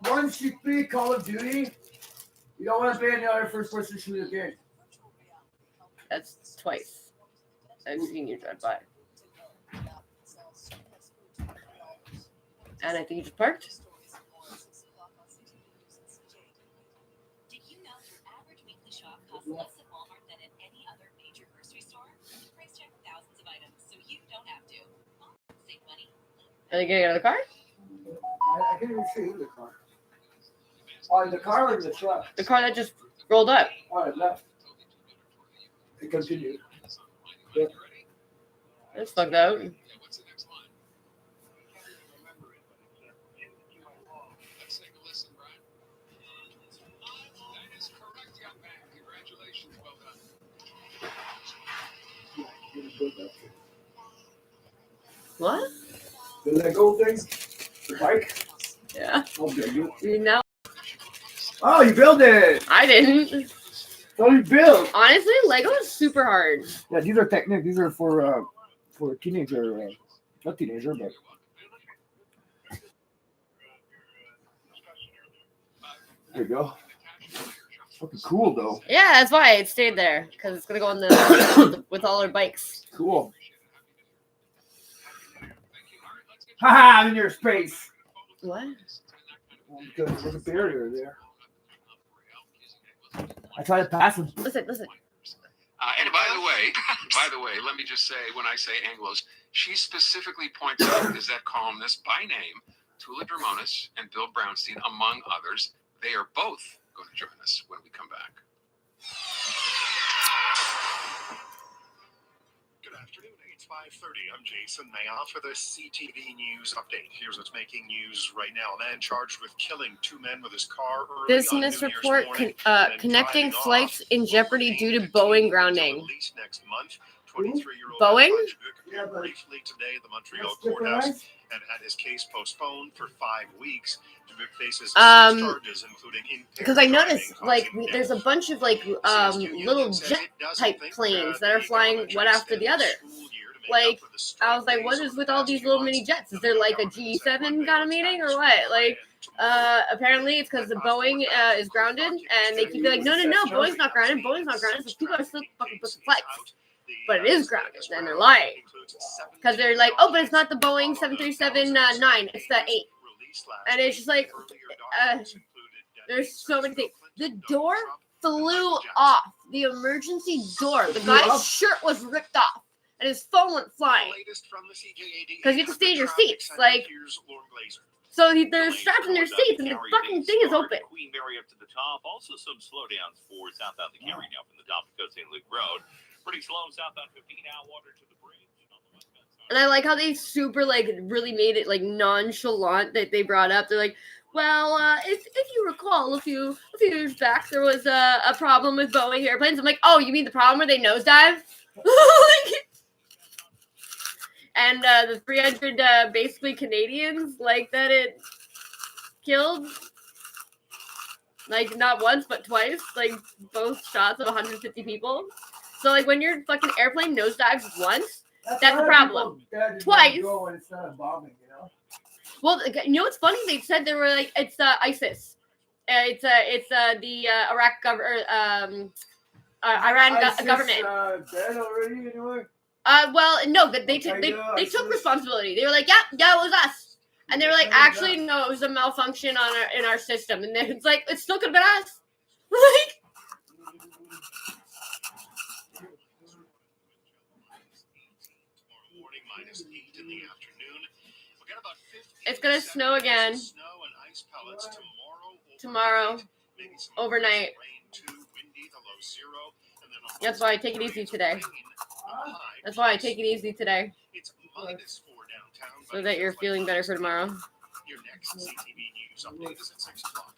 once you play Call of Duty, you don't want to play any other first-person shooter game. That's twice. I've seen you drive by. And I think you just parked. Did you know your average weekly shop costs less at Walmart than at any other major grocery store? Price check thousands of items, so you don't have to. Save money. Are they getting out of the car? I can't even see in the car. Oh, in the car or in the truck? The car that just rolled up. Oh, it left. It continued. Yep. That's fucked out. What? The Lego thing? The bike? Yeah. Okay, you know. Oh, you built it! I didn't. Oh, you built? Honestly, Lego is super hard. Yeah, these are technique. These are for teenager, not teenager, but. There you go. Fucking cool though. Yeah, that's why it stayed there, because it's gonna go on the with all our bikes. Cool. Haha, I'm in your space. What? Well, because there's a barrier there. I tried to pass him. Listen. And by the way, let me just say, when I say Anglos, she specifically points out Gazette columnists by name, Tula Dramonis and Bill Brownstein, among others. They are both going to join us when we come back. Good afternoon. It's 5:30. I'm Jason Mayoff for the CTV News Update. Here's what's making news right now. A man charged with killing two men with his car early Business on New Year's report morning, connecting flights in jeopardy due to Boeing grounding. Next month, 23-year-old Boeing? briefly today at the Montreal courthouse and had his case postponed for 5 weeks. Dubuque faces 6 charges, including because I noticed like there's a bunch of like little jet type planes that are flying one after the other. Like I was like, what is with all these little mini jets? Is there like a G7 kind of meeting or what? Like apparently it's because the Boeing is grounded and they keep like, no, Boeing's not grounded. So people are still fucking booking flights. But it is grounded, and they're lying. Because they're like, oh, but it's not the Boeing 737-9, it's the 8. And it's just like, there's so many things. The door flew off. The emergency door. The guy's shirt was ripped off, and his phone went flying. Because you have to stay in your seats. Like, so they're strapped in their seats, and the fucking thing is open. Queen Mary up to the top. Also some slowdowns for southbound the Cary now from the top of Coast St. Luke Road. Pretty slow southbound 15 Atwater to the bridge. And I like how they super like really made it like nonchalant that they brought up. They're like, well, if you recall, a few years back there was a problem with Boeing airplanes. I'm like, oh, you mean the problem where they nosedive? And the 300 basically Canadians like that it killed. Like not once but twice. Like both shots of 150 people. So, like, when your fucking airplane nosedives once, that's a problem. Twice. It's not a bombing, you know? Well, you know what's funny? They said they were like, it's ISIS. It's the Iraq Iran government. Dead already anyway. Well, no, but they took responsibility. They were like, yeah, it was us. And they were like, actually, no, it was a malfunction in our system. And then it's like, it still could have been us. Like, it's gonna snow again tomorrow overnight. That's why I take it easy today. So that you're feeling better for tomorrow. Your next CTV News update is at 6 o'clock.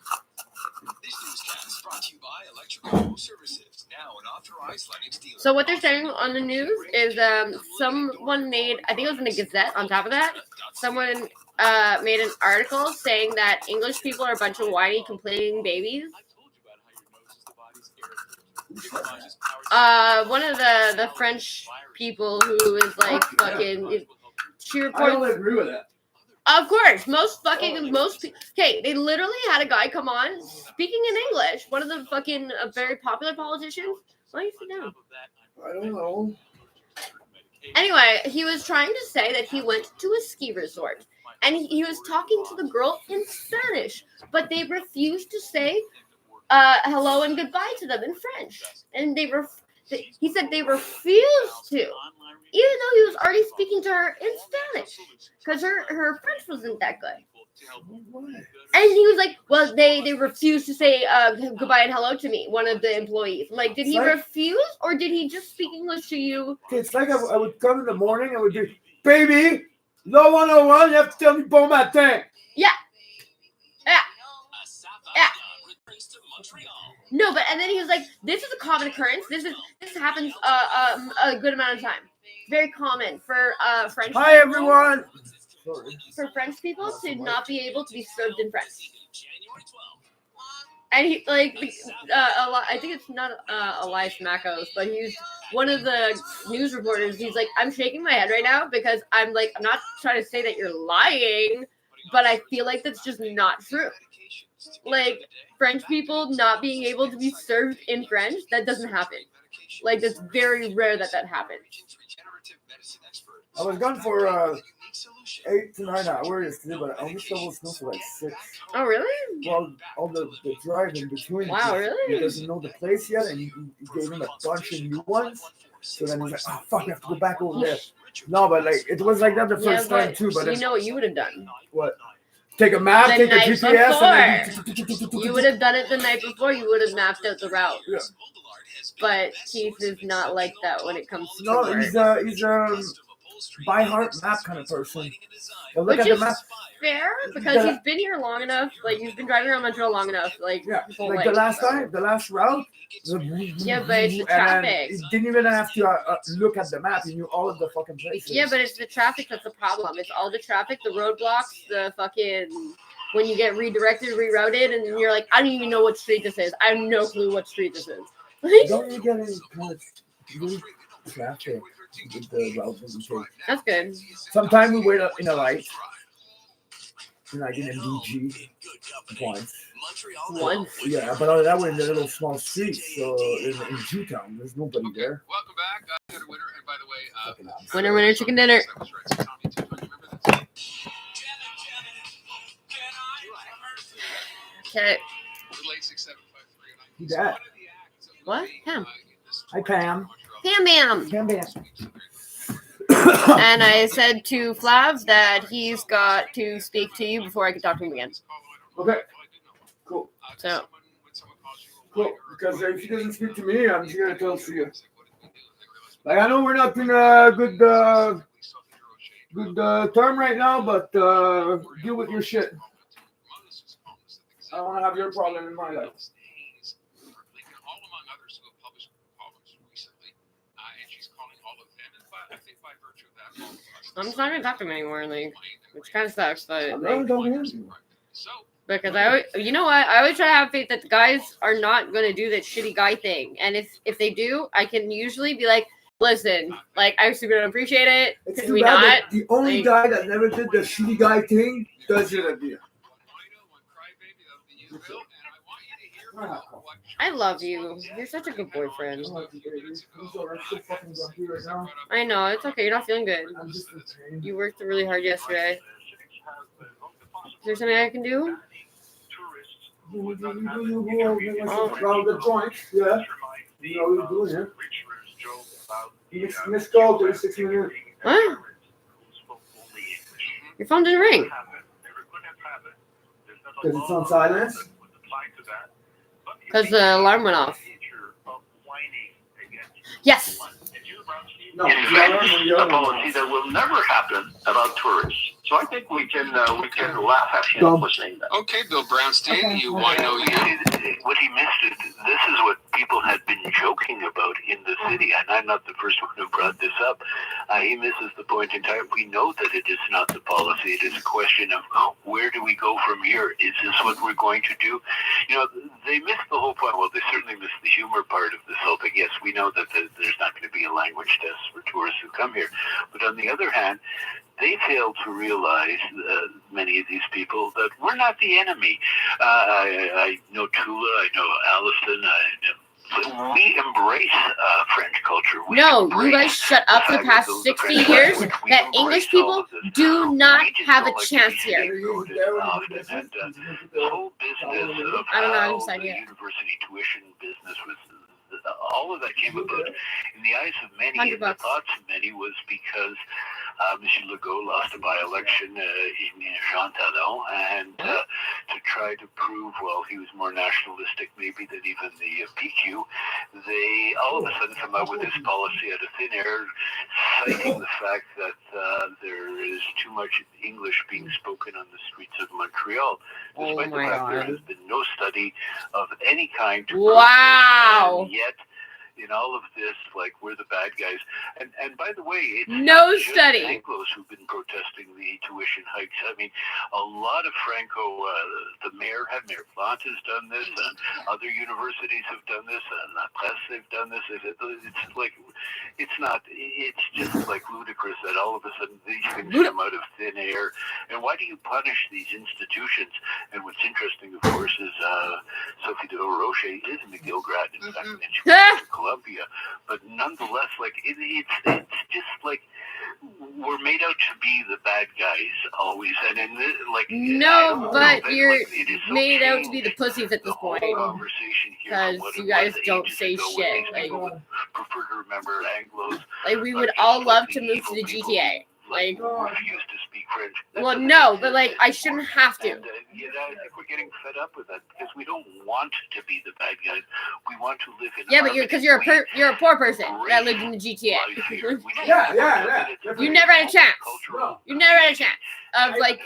This newscast is brought to you by Electrical Home Services, now an authorized Lennox dealer. So what they're saying on the news is someone made, I think it was in the Gazette on top of that, someone made an article saying that English people are a bunch of whiny, complaining babies. One of the French people who is like fucking, she reported. I don't agree with that. Of course, okay, they literally had a guy come on speaking in English. One of the fucking very popular politicians. Why don't you sit down? I don't know. Anyway, he was trying to say that he went to a ski resort and he was talking to the girl in Spanish, but they refused to say hello and goodbye to them in French, and he said they refused to, even though he was already speaking to her in Spanish, because her French wasn't that good. And he was like, well, they refused to say goodbye and hello to me, one of the employees. I'm like, did he refuse, or did he just speak English to you? It's like I would come in the morning, I would do, baby, no 101, you have to tell me bon matin. Yeah. No, but and then he was like, "This is a common occurrence. This happens a good amount of time. Very common for French. Hi everyone. For French people to not be able to be served in French." And he like I think it's not Elias Makos, but he's one of the news reporters. He's like, "I'm shaking my head right now because I'm not trying to say that you're lying, but I feel like that's just not true. Like, French people not being able to be served in French, that doesn't happen. Like, it's very rare that happens." I was gone for 8 to 9 hours today, but I only shoveled snow for like 6. Oh, really? Well, all the drive in between. Wow, really? He doesn't know the place yet, and he gave him a bunch of new ones. So then he's like, oh, fuck, I have to go back over there. No, but like, it was like that the first time too. But you know what you would have done? What? Take a map, take a GPS, and you would have done it the night before. You would have mapped out the route. Yeah. But Keith is not like that when it comes to work. He's a by heart map kind of person. Look Which at is the map. Fair, because he's been here long enough. Like, he's been driving around Montreal long enough. Like, his whole life. The last route. Yeah, but it's the traffic. He didn't even have to look at the map. He knew all of the fucking places. Yeah, but it's the traffic that's the problem. It's all the traffic, the roadblocks, the fucking when you get redirected, rerouted, and you're like, I don't even know what street this is. I have no clue what street this is. Don't you get any kind of traffic with the route that we take? That's good. Sometimes we wait up in a light. Like in MDG once. Yeah, but other that way in the little small streets. So in G-Town, there's nobody there. Welcome back. Winner, and by the way, winner, chicken dinner. Okay. Who's that? What? Pam. Hi, Pam. Pam. And I said to Flav that he's got to speak to you before I can talk to him again. Okay. Cool. So. Cool. Because if he doesn't speak to me, I'm just going to tell you. Like, I know we're not in a good term right now, but deal with your shit. I don't want to have your problem in my life. I'm just not gonna talk to him anymore, like, which kind of sucks, but I'm not talking to him. Because I always try to have faith that the guys are not gonna do that shitty guy thing, and if they do, I can usually be like, listen, like I super don't appreciate it. It's Could too we bad not? that the only Like, guy that never did the shitty guy thing does it at the I love you. You're such a good boyfriend. I know, it's okay. You're not feeling good. You worked really hard yesterday. Is there something I can do? Around the joint, yeah. You know what you're doing here. Miss call, 36 minutes. What? Your phone didn't ring. Because it's on silence? Because the alarm went off. Yes. No, In fact, a policy that will never happen about tourists. So I think we can laugh at him for saying that. Okay, Bill Brownstein, you wino you. What he missed is this is what people had been joking about in the city, and I'm not the first one who brought this up. He misses the point entirely. We know that it is not the policy. It is a question of where do we go from here? Is this what we're going to do? You know, they missed the whole point. Well, they certainly missed the humor part of this whole thing. Yes, we know that there's not going to be a language test for tourists who come here. But on the other hand, they failed to realize, many of these people, that we're not the enemy. I know Tula, I know Allison, we embrace French culture. No, you guys shut up for the past 60 years that English people do not have a chance here. And the whole business of I don't know, how I'm the university tuition business was, all of that came about in the eyes of many, and the thoughts of many was because Monsieur Legault lost a by-election in Jean Talon, and to try to prove, well, he was more nationalistic maybe than even the PQ, they all of a sudden come out with this policy out of thin air, citing the fact that there is too much English being spoken on the streets of Montreal, despite the fact there has been no study of any kind to prove this, and yet in all of this, like, we're the bad guys. And by the way, it's no not just study. Anglos who've been protesting the tuition hikes. I mean, a lot of Franco, the Mayor Plante has done this, and other universities have done this, and La Presse they've done this. It's like, it's just like ludicrous that all of a sudden these things come out of thin air. And why do you punish these institutions? And what's interesting, of course, is Sophie de Roche is a McGill grad, in fact, and she went to Columbia. But nonetheless, like, it's just like we're made out to be the bad guys always. And in this, like, No, but but, you're like, it is so made out to be changed, the pussies at this point. conversation here from Because what you it guys was don't ages say ago when shit. these Like, people would prefer to remember Anglos. like we would all love to move to the GTA. Like, refuse to speak French. well, no, but like I shouldn't have to. And, I think we're getting fed up with that because we don't want to be the bad guys. We want to live in. Yeah, but because you're a poor person that lived in the GTA. You never had a chance. You never had a chance of like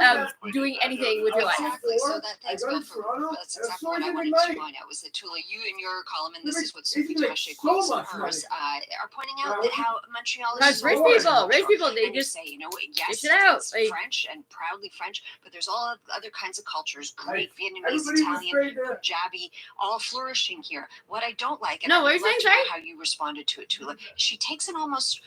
of doing anything with your life. Exactly. So that's exactly what I wanted to point out was that Tula, you in your column, and this is what Sophie Taché quotes in hers, are pointing out that how Montreal is Because rich people, they just say, you know, yes, dish it out. it's Like, French and proudly French, but there's all other kinds of cultures, Greek, Vietnamese, Italian, Punjabi, all flourishing here. What I don't like, and No, I what are you love saying, to know sorry? how you responded to it, Tula. She takes an almost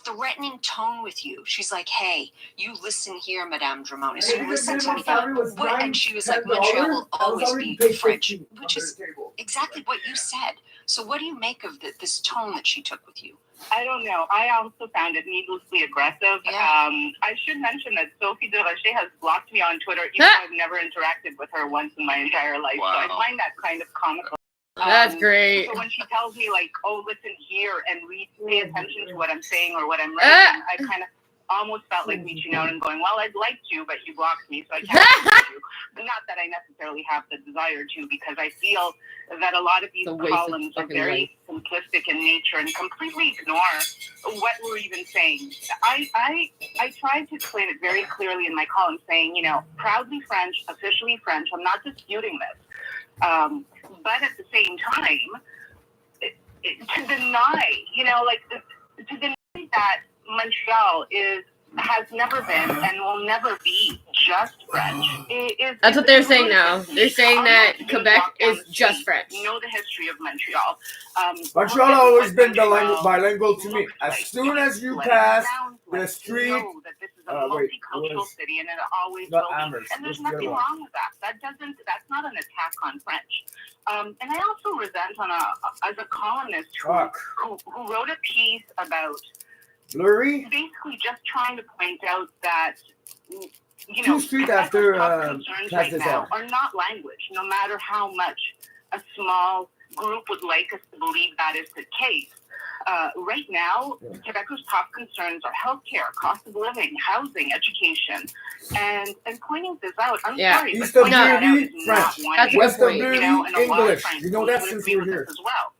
threatening tone with you. She's like, hey, you listen here, Madame Dramonis. You listen to me. What? And she was like, Montreal will always be French, which is exactly what you said. So what do you make of this tone that she took with you? I don't know. I also found it needlessly aggressive. I should mention that Sophie de Roche has blocked me on Twitter, even though I've never interacted with her once in my entire life. So I find that kind of comical. That's great. So when she tells me, like, oh, listen here and pay attention to what I'm saying or what I'm writing, I kind of almost felt like reaching out and going, well, I'd like to, but you blocked me, so I can't reach you. Not that I necessarily have the desire to, because I feel that a lot of these columns are very simplistic in nature and completely ignore what we're even saying. I tried to explain it very clearly in my column, saying, you know, proudly French, officially French. I'm not disputing this. But at the same time, to deny, you know, like, to deny that Montreal has never been and will never be just French. That's what they're saying now. They're saying that Quebec is just French. You know the history of Montreal. Montreal has always been bilingual to me. As soon as you pass the street, multicultural city, and it always will be. And there's nothing wrong with that. That's not an attack on French. And I also resent as a columnist who wrote a piece about basically just trying to point out that Two street after concerns right now are not language, no matter how much a small group would like us to believe that is the case. Right now, Quebecers' top concerns are healthcare, cost of living, housing, education, and pointing this out. I'm sorry, East but of pointing that out Blue, is not French. one West of way, Blue, and a lot of English. French You know would that since agree we're with here. this as well.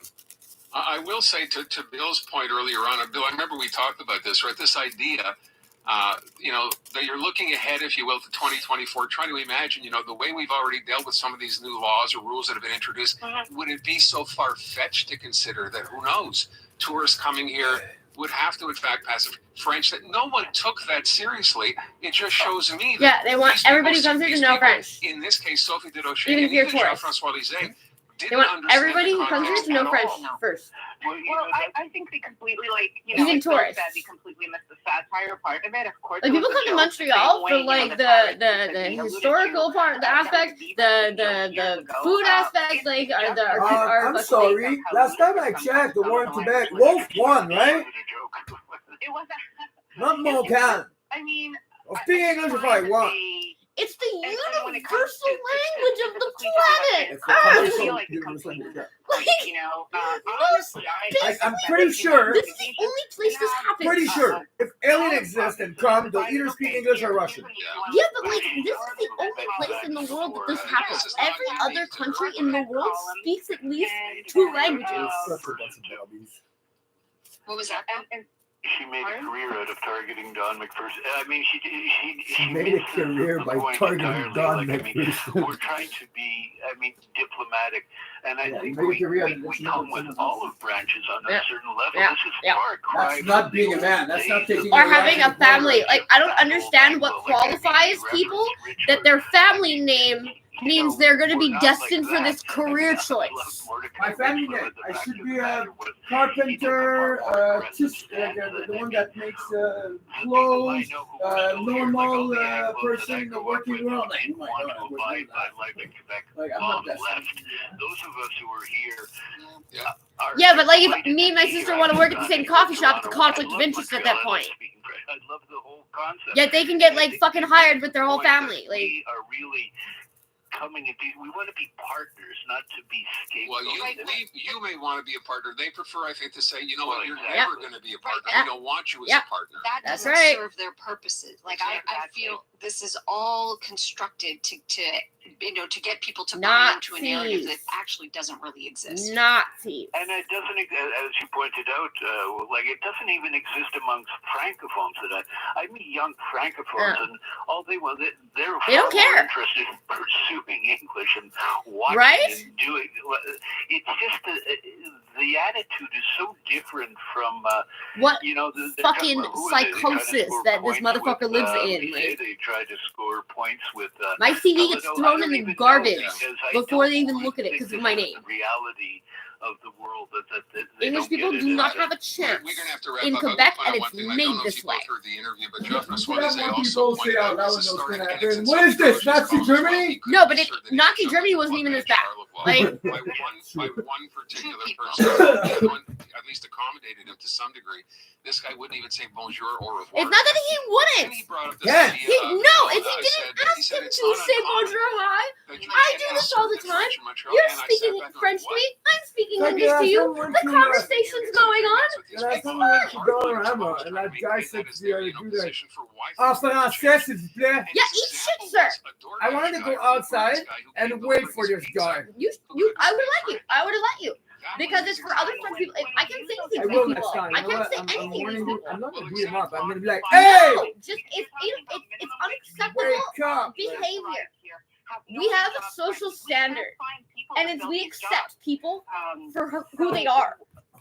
I will say to Bill's point earlier on, Bill, I remember we talked about this, right? This idea, that you're looking ahead, if you will, to 2024, trying to imagine, the way we've already dealt with some of these new laws or rules that have been introduced. Would it be so far-fetched to consider that, who knows, tourists coming here would have to, in fact, pass French, that no one took that seriously? It just shows me that they want everybody who comes here to know French. In this case, Sophie Durocher Even and if you're even tourist. Jean-François Lisée They want everybody who comes here to know French first. Well, I think they completely, Even like Bill tourists. said, they completely missed the satire part of it. Of course, Like, it people was a come to joke, the Montreal same for way, the historical part, the aspect, the food aspect, like I'm sorry. Last time I checked, the war in Quebec, Wolf won, right? It was Not Montcalm. I mean, Speak English if I want. It's the universal language of the planet. honestly, I'm pretty sure. This is the only place this happens. Pretty sure. If alien exists and come, they'll either speak English or Russian. Yeah, but this is the only place in the world that this happens. Every other country in the world speaks at least 2 languages. What was that? She made a career out of targeting Don McPherson. I mean, She made a career by targeting Don McPherson. We're trying to be, diplomatic. And I think we come with olive branches on a certain level. This is far cry. That's not being a man. That's not taking. Or having a family. Like, I don't understand what qualifies people that their family name means they're going to be destined for this career choice. My family name. I should be a carpenter, the one that makes clothes, normal person in the working world. Like, I'm not that. Those of us who are here. Yeah, but like if me and my sister want to work at the same coffee shop, it's a conflict of interest at that point. I love the whole concept. Yet they can get like fucking hired with their whole family. Like, we are really coming at these. We want to be partners, not to be scapegoats. Well, you may want to be a partner. They prefer, I think, to say, you know what, you're never going to be a partner. We don't want you as a partner. That That's doesn't right. serve their purposes. Like I feel this is all constructed to get people to buy into a narrative that actually doesn't really exist. Nazis. And it doesn't, as you pointed out, it doesn't even exist amongst francophones. That I meet young francophones, and all they want, they're don't care. interested in pursuing English and watching and doing. It's just the attitude is so different from what the fucking psychosis that this motherfucker lives in. Like, they try to score points with my CD gets thrown in the garbage before they even look at it because of my name. Reality of the world that English people do not have a chance in Quebec, and it's made this way. What is this? Nazi Germany? No, but Nazi Germany wasn't even this bad. Like, by one particular person, at least accommodated him to some degree. This guy wouldn't even say bonjour or revoir. It's not that he wouldn't. If he didn't ask him to say bonjour, hi. I do this all the time. You're speaking French to me. I'm speaking English to you. The conversation's going on. It's fine. And that guy said to do that. En français, s'il vous plaît. Yeah, eat shit, sir. I wanted to go outside and wait for this guy. I would have let you. Because it's for other French people. I can't say anything to people. I can't say anything to people. I'm not going to beat him up. I'm going to be like, hey! No, just it's unacceptable behavior. We have a social standard, and we accept people for who they are.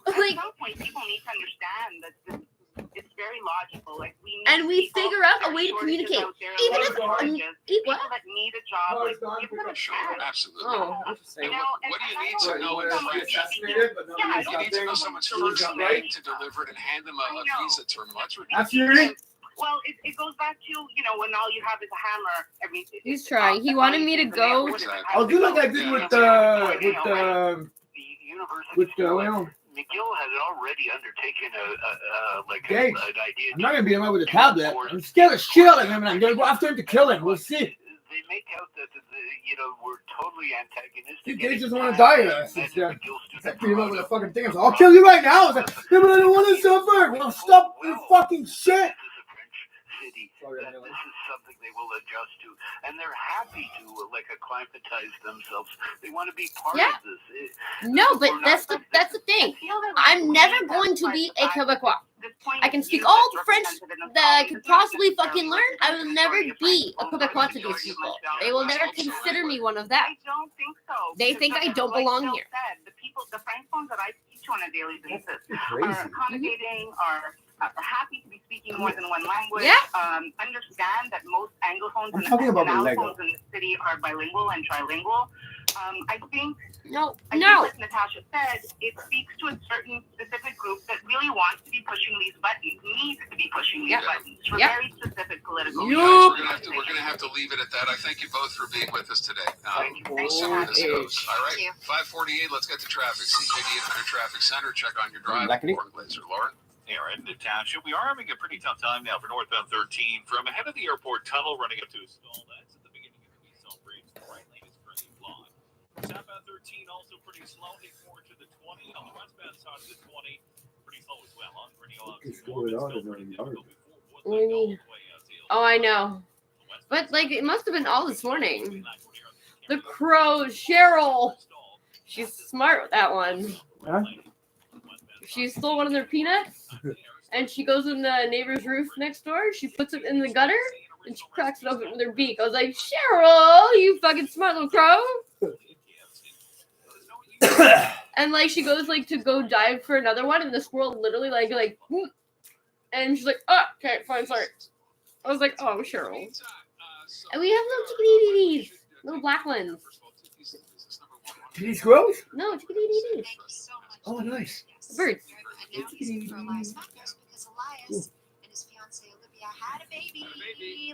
At some point, people need to understand that It's very logical. Like And we figure out a way to communicate. Even if people eat what? that need a job, like give them a chance. Absolutely. Oh, interesting. You know, What do you need to and know in someone French? fascinated, but You need to know someone's first name to deliver it and hand them a visa terminal. That's Absolutely. Well, it goes back to, you know, when all you have is a hammer. I mean, He's trying. He wanted me to go. I'll do like I did with well, McGill has already undertaken James, an idea. I'm not gonna beat him up with a tablet. I'm scared of shit out of him, and I'm gonna go after him to kill him. We'll see. They make out that we're totally antagonistic. They just want to die to us. It's like beat him up with a fucking thing. I'll kill you right now. It's like, yeah, but I don't want to suffer. Well, stop the fucking shit. That this is something they will adjust to, and they're happy to acclimatize themselves. They want to be part of this. No, but that's the thing. I'm never going to be a Quebecois. I can speak all the French that I could possibly fucking learn. I will never be a Quebecois to these people. They will never consider me one of them. I don't think so. They think I don't belong here. The Francophones that I speak to on a daily basis are accommodating, are happy to be speaking more than one language. Understand that most Anglophones and Allophones in the city are bilingual and trilingual. I think like Natasha said, it speaks to a certain specific group that really wants to be pushing these buttons, needs to be pushing these buttons for very specific political reasons. We're gonna have to leave it at that. I thank you both for being with us today. We'll see where this goes. All right, 5:48. Let's get to traffic. CJD 800 Traffic Center. Check on your drive. Lauren Glazer, Lauren. Aaron, Natasha, we are having a pretty tough time now for northbound 13 from ahead of the airport tunnel running up to a stall. That's at the beginning of the East Bridge. The right lane is currently blocked. Southbound 13 also pretty slow. Head forward to the 20 on the westbound side of the 20. Pretty slow as well. On pretty What's going on in the yard? Oh, I know. But like, it must have been all this morning. The Crow, Cheryl. She's smart with that one. Huh? She stole one of their peanuts, and she goes in the neighbor's roof next door. She puts it in the gutter, and she cracks it open with her beak. I was like, Cheryl, you fucking smart little crow. And like, she goes like to go dive for another one, and the squirrel literally like, and she's like, oh, okay, fine, sorry. I was like, oh, Cheryl. And we have little chickadee little black ones. These squirrels? No, chickadee. Oh, nice. Birds. Had a baby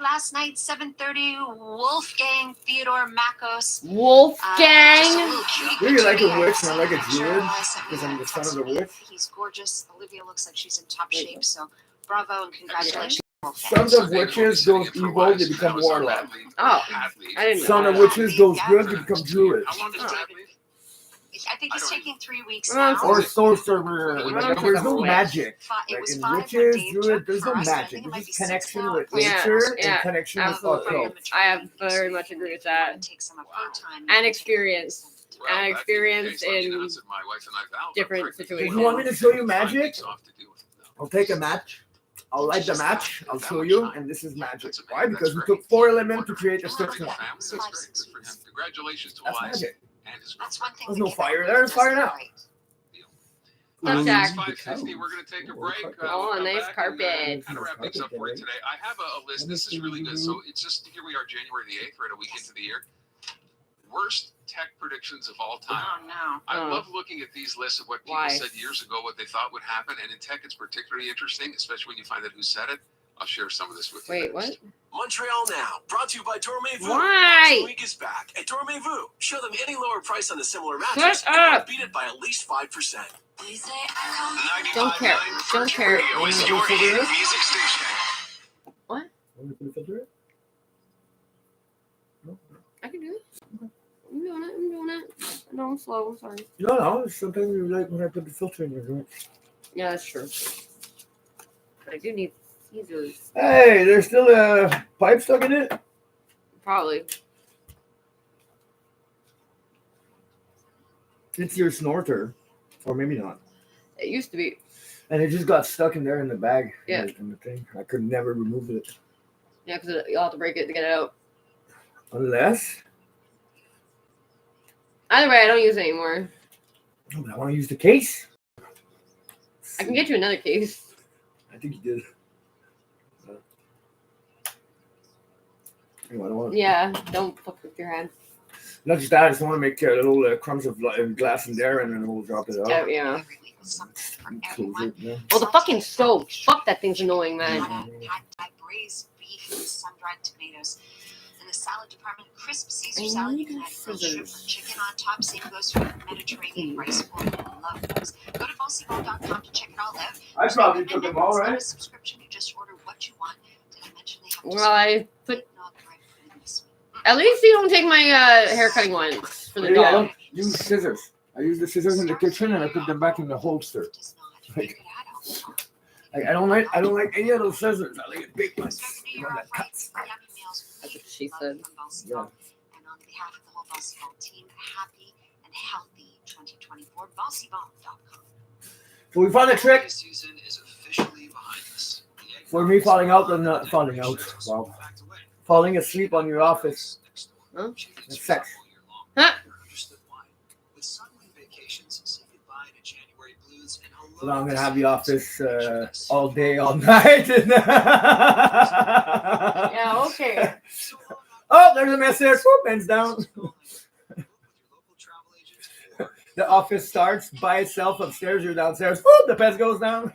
last night, 7:30. Wolfgang Theodore Makos. Wolfgang. You're like a witch, not like a druid, because I'm the son of the witch. He's gorgeous. Olivia looks like she's in top shape. So, bravo and congratulations. Sons of witches, those evil, they become warlocks. Oh, I didn't know. Son of witches, those good, they become druids. I think he's taking 3 weeks now. Or sorcerer. There's no magic. Like in witches, druid, there's no magic. There's just connection with nature and connection with occult. I have very much agree with that. And experience. And experience in different situations. If you want me to show you magic, I'll take a match. I'll light the match. I'll show you, and this is magic. Why? Because we took 4 elements to create a 6th one. Congratulations to That's Elias. magic. That's one thing. There's no fire there. There's fire now. Tough Jack. 5:50. We're going to take a break. Oh, nice carpet. Kind of wrap things up for you today. I have a list. This is really good. So it's just, here we are, January the 8th. We're at a week into the year. Worst tech predictions of all time. Oh, no. I love looking at these lists of what people said years ago, what they thought would happen. And in tech, it's particularly interesting, especially when you find out who said it. I'll share some of this with you. Wait, what? Montreal Now, brought to you by Dormez-vous. Why? Next week is back at Dormez-vous. Show them any lower price on a similar Shut mattress and up. beat it by at least 5%. Don't care. Don't care. Radio is your hit music station. What? I can do it. I'm doing it. No, I'm slow. Sorry. No, sometimes you like when I put the filter in your drink. Yeah, that's true. But I do need scissors. Hey, there's still a pipe stuck in it? Probably. It's your snorter. Or maybe not. It used to be. And it just got stuck in there in the bag. Yeah. In the thing. I could never remove it. Yeah, because you'll have to break it to get it out. Unless? Either way, I don't use it anymore. I want to use the case. I can get you another case. I think he did. Anyway, I don't want to, Yeah, don't fuck with your hand. not just that, I just want to make little crumbs of glass in there and then we'll drop it out. Oh, yeah. Close it, yeah. Well, the fucking stove. Fuck, that thing's annoying, man. Pad braised beef and sun-dried tomatoes. In the salad department, crisp Caesar I salad. You need can add grilled shrimp scissors. or chicken on top. Same goes for Mediterranean rice bowl. I love those. Go to BossyBall.com to check it all out. I probably took them all, It's not right? a subscription. You just order what you want. Did I mention they have Well, I put. At least you don't take my hair cutting ones for the Yeah, I dog. don't use scissors. I use the scissors in the kitchen and I put them back in the holster. Like, I don't like any of those scissors. I like big ones. The one that cuts. That's what she said. Yeah. And on behalf of the whole Bossy Ball team, happy and healthy 2024. BossyBall.com. So we found a trick Season is officially behind us. for me falling out and not falling out. Wow. Falling asleep on your office. Huh? That's sex. Huh? With Sunwing Vacations, say goodbye to January blues and hello. So now I'm gonna have the office all day, all night. Yeah, okay. Oh, there's a mess there. Swoop, ends down. The office starts by itself upstairs. You're downstairs. Whoop, the pest goes down.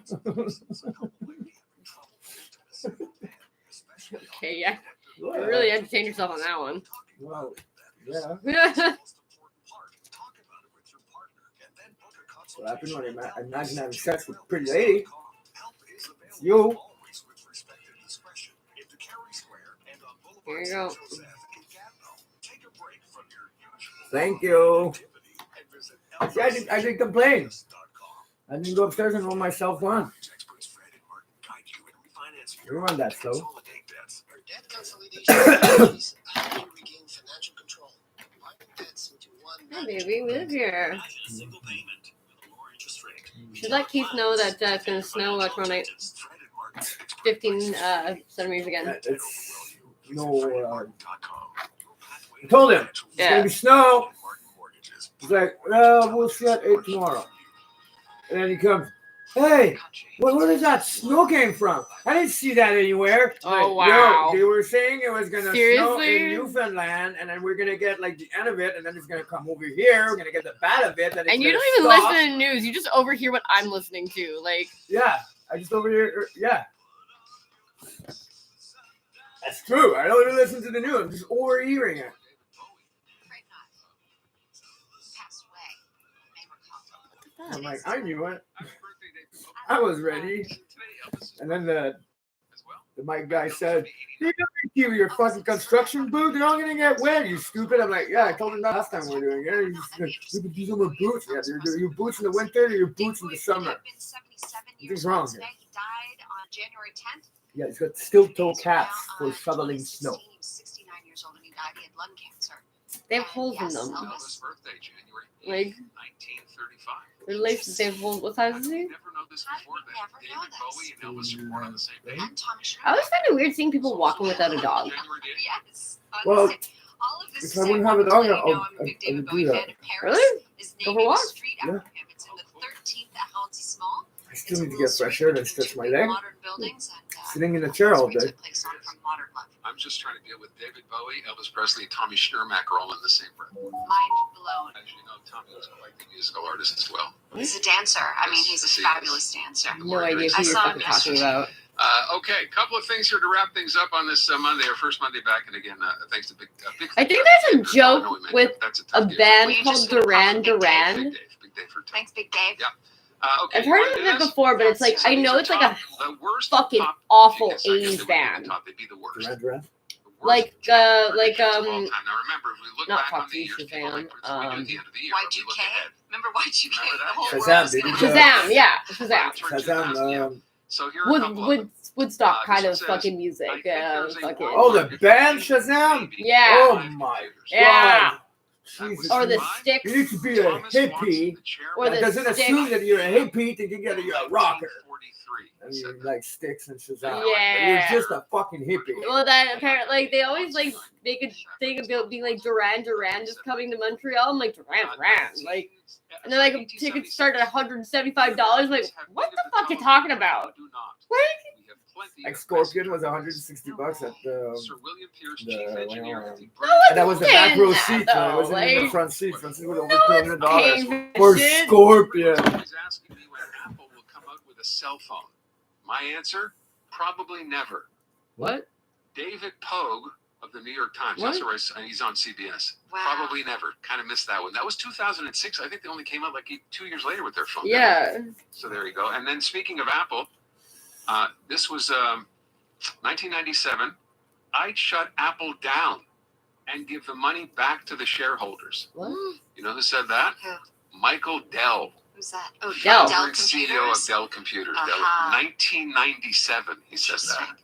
Okay, yeah. You really entertained yourself on that one. Wow. Yeah. What happened when I imagine having sex with a pretty lady? It's you. Here you go. Thank you. See, I didn't complain. I didn't go upstairs and roll myself one. You run that slow. Hey, baby, we live here. Should let Keith know that it's going to snow tomorrow night. 15 centimeters again. It's no. I told him it's gonna be snow. He's like, well, we'll see at 8 tomorrow. And then he comes, hey, where does that snow came from? I didn't see that anywhere. Oh, Like, wow. yo, they were saying it was gonna snow Seriously? in Newfoundland, and then we're gonna get like the end of it, and then it's gonna come over here. We're gonna get the bad of it. Then it's And you gonna don't even stop. listen to the news. You just overhear what I'm listening to. Like, Yeah, I just over here. Yeah, that's true. I don't even listen to the news. I'm just overhearing it. I'm like, I knew it. I was ready. And then the mic guy said, "You with your fucking construction boots, they're all gonna get wet, you stupid." I'm like, yeah, I told him that last time we were doing it. These are my boots. Yeah, they're your boots in the winter, they're your boots in the summer. What's wrong here? He died on January 10th. Yeah, he's got steel-toe caps for shoveling snow. 69 years old, and he died. He had lung cancer. they have holes in them. Elvis. Birthday, January Like, 1935. their laces, they have holes. What size is he? Never know this before that. David Bowie and Elvis were born on the same day. I always find it weird seeing people walking without a dog. Yes. Well, Listen, all of this if is I wouldn't said have a dog, to let you know I I'm a big would David do Bowie that. fan in Paris. Really? Is Go for a naming a walk? street after him. It's in the 13th arrondissement. I still need to get fresh air and stretch my leg. Modern buildings and Sitting in a chair all day. place on from modern love. I'm just trying to deal with David Bowie, Elvis Presley, Tommy Schnurmacher all in the same breath. Mind blown. As you know, Tommy was quite the musical artist as well. He's a dancer. I mean, he's a fabulous dancer. No idea I who you're saw fucking him talking yesterday. about. Okay, a couple of things here to wrap things up on this Monday, our first Monday back, and again, thanks to big. I think there's a joke with a band called Duran Duran. Thanks, Big Dave. Yeah. Okay, I've heard of it before, but it's like, I know it's like a fucking awful 80s band. They'd be the worst. Like, Now remember, if we look not back on Foxy, the years, Shazam. at the end of the year, Y2K. Remember Y2K? The whole Shazam, world was baby. gonna- Shazam, yeah, Shazam. Shazam, So here are a couple of them. Woodstock kind of fucking music. Fucking. oh, the band Shazam? Yeah. Oh my Yeah. god. Jesus. Or the sticks. You need to be a hippie. Or that the doesn't sticks. assume that you're a hippie, thinking that you're a rocker. And you like sticks and Shazam. Yeah. You're just a fucking hippie. Well, that apparently, like, they always like make a thing about being like Duran Duran just coming to Montreal. I'm like, Duran, like, and they're like, tickets start at $175. Like, what the fuck are you talking about? Like Scorpion was $160 at the and that was the back row seat. It wasn't in the front seat. Front seat was over $200 for Scorpion. He's asking me when Apple will come out with a cell phone. My answer: probably never. What? David Pogue of the New York Times. What? That's right, and he's on CBS. Wow. Probably never. Kind of missed that one. That was 2006. I think they only came out like 2 years later with their phone. Yeah. So there you go. And then speaking of Apple, this was 1997. I'd shut Apple down and give the money back to the shareholders. What? You know who said that? Michael Dell. Who's that? Oh, Dell. Dell CEO Computers. of Dell Computers. Uh-huh. Dell. 1997, he says that.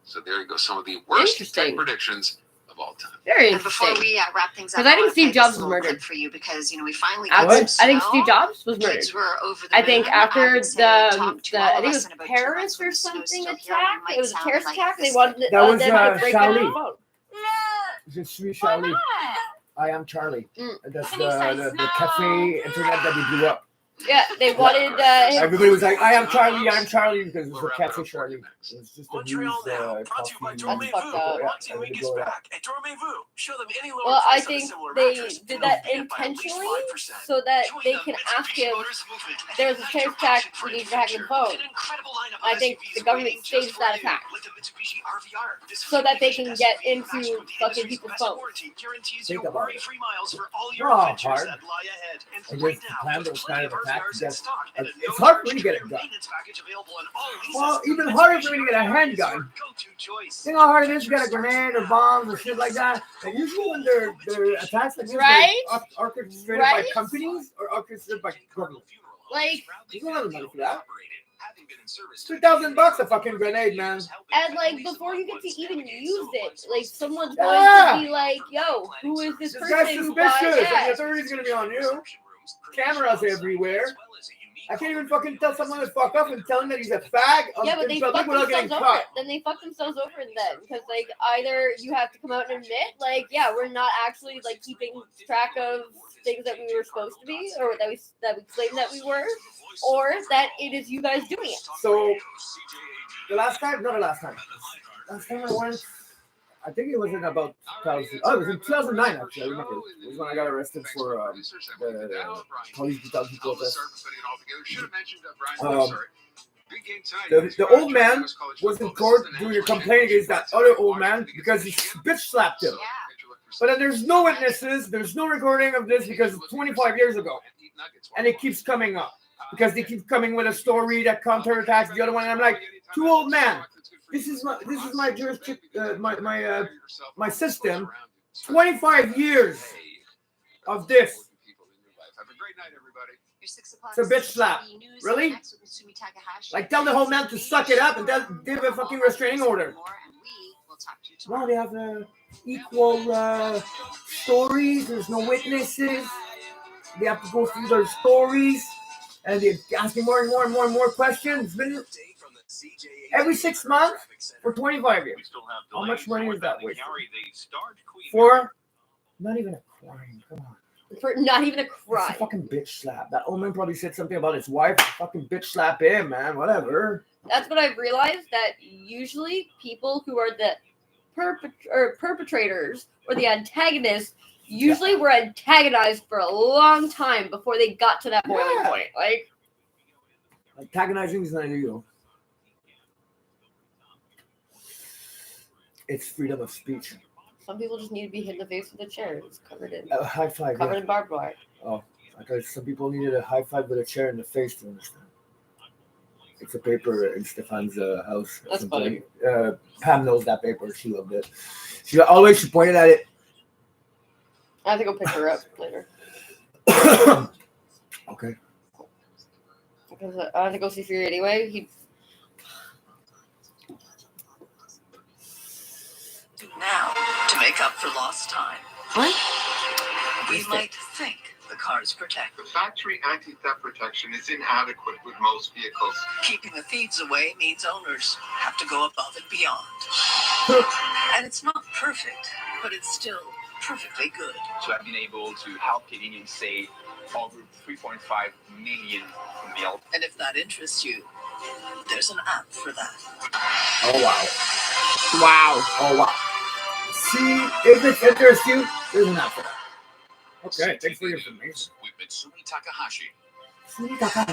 So there you go. Some of the worst tech predictions of all time. Very And before interesting. we wrap things up, Because I think wanna Steve play Jobs this was little murdered. clip for you because we finally I got some think snow. Steve Jobs was murdered. Kids were over the I think moon. after I would say talk to I all think of it us was in about 2 Paris months or when the snow's something still here. attack. We It was a might terrorist sound attack. like They wanted That was them to break Charlie. into the phone. Je suis Charlie. I am Charlie. That's Can you say the cafe internet that we blew up. Yeah, they wanted him. Everybody was like, I am Charlie, because it was a cafe Charlie. It was just a news coffee. Well, I think they did that intentionally so that they can ask him, there's a terrorist attack, we need to hack your phone. I think the government staged that attack so that they can get into fucking people's phones. Think about it. Oh, hard. I guess the plan those kind of attacks. It's hard for me to get a gun. Well, even harder for me to get a handgun. You know how hard it is to get a grenade or bombs or shit like that? And usually when they're attacks like this, Right? they're orchestrated Right? by companies or orchestrated by government. Like, You don't have the money for that. $2,000 a fucking grenade, man. and like before you get to even use it, like someone's Yeah. going to be like, "Yo, who is this This person guy's who bought suspicious. And the that?" authority's gonna be on you. Cameras everywhere. I can't even fucking tell someone to fuck up and tell him that he's a fag Yeah, but in they public fuck without getting themselves over. caught. Then they fuck themselves over then, because like either you have to come out and admit, like, yeah, we're not actually like keeping track of things that we were supposed to be, or that we claimed that we were, or that it is you guys doing it. So last time I went, I think it was in about 2000. Oh, it was in 2009 actually. I remember. It was when I got arrested for the police brutality protest. The old man was in court doing a complaint against that other old man because he bitch slapped him. But then there's no witnesses, there's no recording of this because it's 25 years ago. And it keeps coming up. Because they keep coming with a story that counterattacks the other one. And I'm like, too old man. This is my jurisdiction, my system. 25 years of this. It's a bitch slap. Really? Like, tell the whole man to suck it up and give a fucking restraining order. Well, they have equal stories. There's no witnesses. They have to go through their stories. And they're asking more and more and more and more questions. It's been every 6 months for 25 years. How much money is that wasted? For not even a crime. Come on. For not even a It's crime. a fucking bitch slap. That old man probably said something about his wife. Fucking bitch slap him, man. Whatever. That's what I've realized, that usually people who are the perpetrators or the antagonists usually were antagonized for a long time before they got to that boiling point. Like, Antagonizing is not illegal. It's freedom of speech. some people just need to be hit in the face with a chair. It's covered in A high five. covered Yeah. in barbed wire. Oh, I thought some people needed a high five with a chair in the face to understand. It's a paper in Stefan's house. That's funny. Pam knows that paper. She loved it. She pointed at it. I have to go pick her up later. Okay. Because I have to go see Fury anyway. Now, to make up for lost time. What? We might think the car's protected. The factory anti-theft protection is inadequate with most vehicles. Keeping the thieves away means owners have to go above and beyond. And it's not perfect, but it's still perfectly good. So I've been able to help Canadians save over 3.5 million meals. And if that interests you, there's an app for that. Oh, wow. Wow. Oh, wow. See, if it interests you, there's an app for that. Okay, thanks for your information. With Mitsumi Takahashi.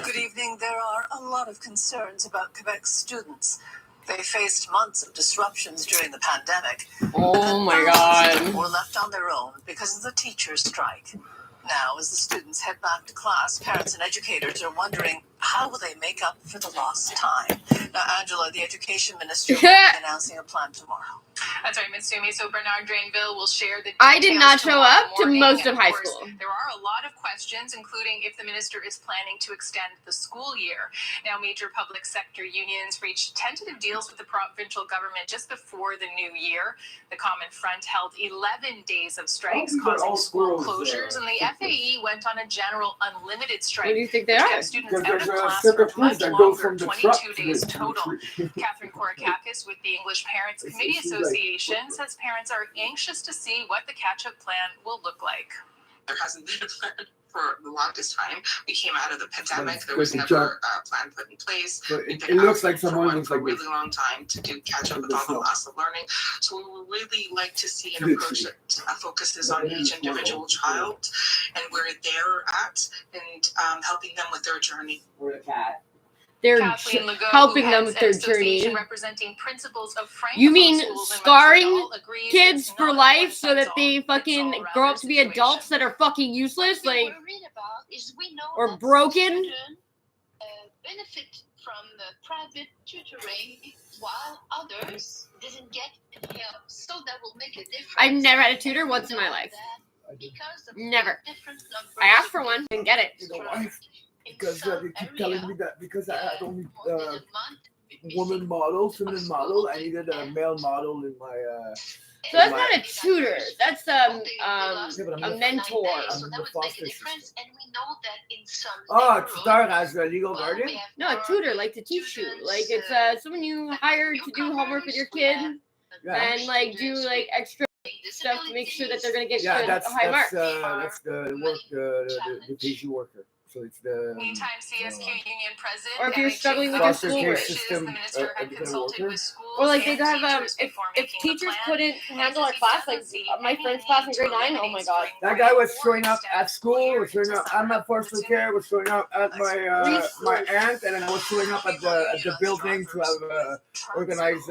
Good evening. There are a lot of concerns about Quebec's students. They faced months of disruptions during the pandemic. Oh my God. Were left on their own because of the teachers' strike. Now, as the students head back to class, parents and educators are wondering how will they make up for the lost time. Now, Angela, the education minister, will be announcing a plan tomorrow. That's right, Mitsumi. So Bernard Drainville will share the details. I did not show up to morning. most of And high course, school. There are a lot of questions, including if the minister is planning to extend the school year. Now, major public sector unions reached tentative deals with the provincial government just before the new year. The Common Front held 11 days of strikes, causing school closures, and the FAE went on a general unlimited strike. What do you think they which are? kept students out of There's a class circuit for much that goes longer, from the truck 22 to days the total. tree. Catherine Korakakis with the English Parents Committee She's like- Association says parents are anxious to see what the catch-up plan will look like. There hasn't been a plan for the longest time. We came out of the pandemic. There With was the never a plan put in place. So We've it been looks like asking for someone one looks for a like really this. long time to do catch up with all the loss of learning. So we would really like to see an approach that focuses on each individual child and where they're at and helping them with their journey. Or a cat. They're Kathleen Legault, helping who them heads with their an association journey. representing principals of Francophone You mean schools in scarring Montreal, agrees kids it's for not a life so that one-size-all. they fucking grow up to be adults that are fucking useless, like, or broken? Benefit from the private tutoring while others didn't get any help. So that will make a difference. I've never had a tutor once in my life. Never. I asked for one, didn't get it. You know why? Because they keep telling me that because I had only woman model, feminine model, I needed a male model in my. So that's not a tutor. That's a mentor. I'm in the foster system. And we know that in some Oh, tutor as a legal guardian? No, a tutor, like to teach you. Like it's someone you hire to do homework with your kid and like do like extra stuff to make sure that they're gonna get Yeah, good that's high marks. that's the work the PG worker. So it's the Meantime, CSQ union president Or if you're Eric struggling with Jacob your foster schoolwork. care system minister had educator consulted worker. with schools Or like they and have teachers if before if making the teachers plan. couldn't handle our class, like my friend's class in grade 9, oh my god. That guy was showing up at school, was showing up at my foster care, was showing up at my my aunt, and then I was showing up at the building to have organize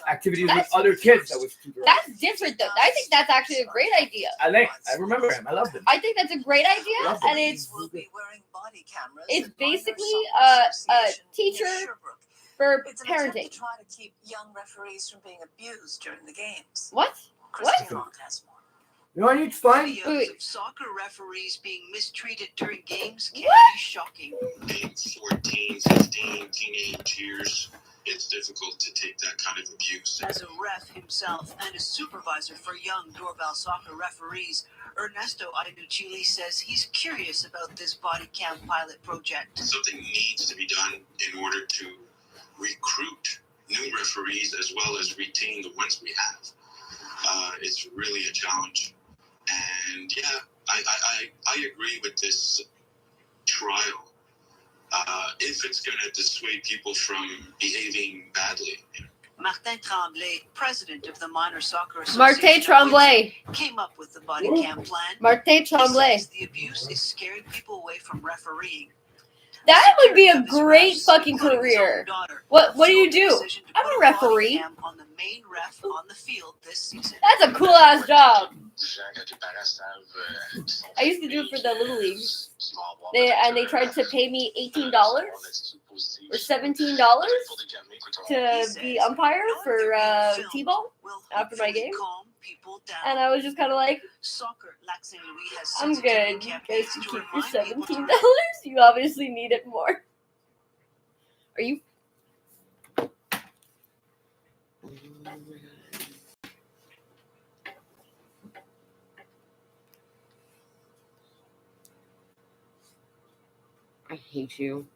activities with other kids that was tutoring. That's different though. I think that's actually a great idea. I remember him. I loved him. I think that's a great idea, Loved him. and it's basically a teacher for It's an attempt parenting. to try to keep young referees from being abused during the games. What? Christine Long has more. You know what it's fun? Videos of soccer referees being mistreated during games can be shocking. Being 14, 15, teenage years, it's difficult to take that kind of abuse. As a ref himself and a supervisor for young doorbell soccer referees, Ernesto Ainuchili says he's curious about this body cam pilot project. Something needs to be done in order to recruit new referees as well as retain the ones we have. It's really a challenge. And yeah, I agree with this trial. If it's going to dissuade people from behaving badly. Martin Tremblay, president of the Minor Soccer Association, Martin Tremblay. came up with the body cam plan. Martin Tremblay. He says the abuse is scaring people away from refereeing. That would be a great fucking career. What do you do? I'm a referee. On the main ref on the field this season. That's a cool ass job. I used to do it for the Little League. They tried to pay me $18 or $17 to be umpire for T-ball after my game. And I was just kind of like, I'm good. You guys can keep your $17. You obviously need it more. Are you? I hate you.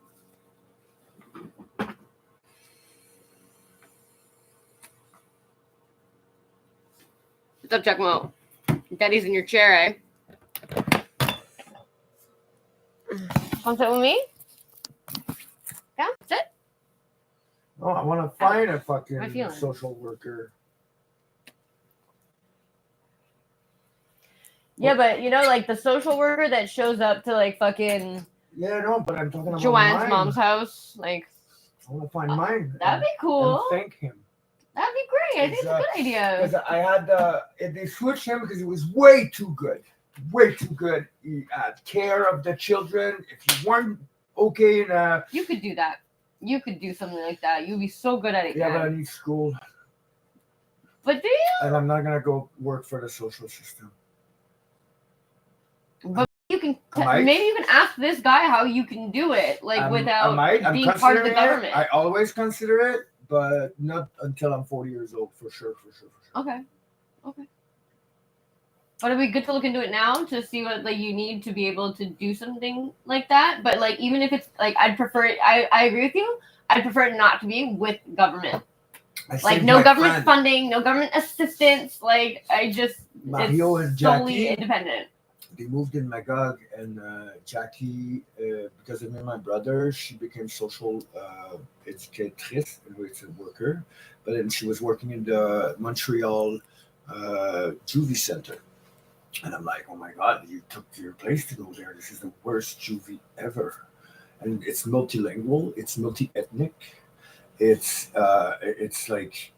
What's up, Chuckmo? Daddy's in your chair, eh? Want to sit with me? Yeah, sit. No, I want to find a My fucking feeling. social worker. Yeah, but you know, like the social worker that shows up to like fucking Yeah, no, but I'm talking about Joanne's mine. mom's house, like I want to find mine. that'd be cool. And thank him. That'd be great. I think it's a good idea. Because I had they switched him because he was way too good. Way too good. He had care of the children. If you weren't okay in You could do that. You could do something like that. You'd be so good at it. yeah, Dad. but I need school. But do you? And I'm not gonna go work for the social system. But you can I might. maybe you can ask this guy how you can do it, like without I'm being part of the considering it. government. I always consider it, but not until I'm 40 years old, for sure. Okay. But it'd be good to look into it now to see what like you need to be able to do something like that. But like even if it's like I'd prefer it. I agree with you. I'd prefer it not to be with government. I Like saved no my government friend. funding, no government assistance. Like I just Mario it's and solely Jackie. independent. They moved in Magog, and Jackie, because of me and my brother, she became social educatrice, it's a worker, but then she was working in the Montreal juvie center. And I'm like, oh my God, you took your place to go there. This is the worst juvie ever. And it's multilingual, it's multi-ethnic, it's like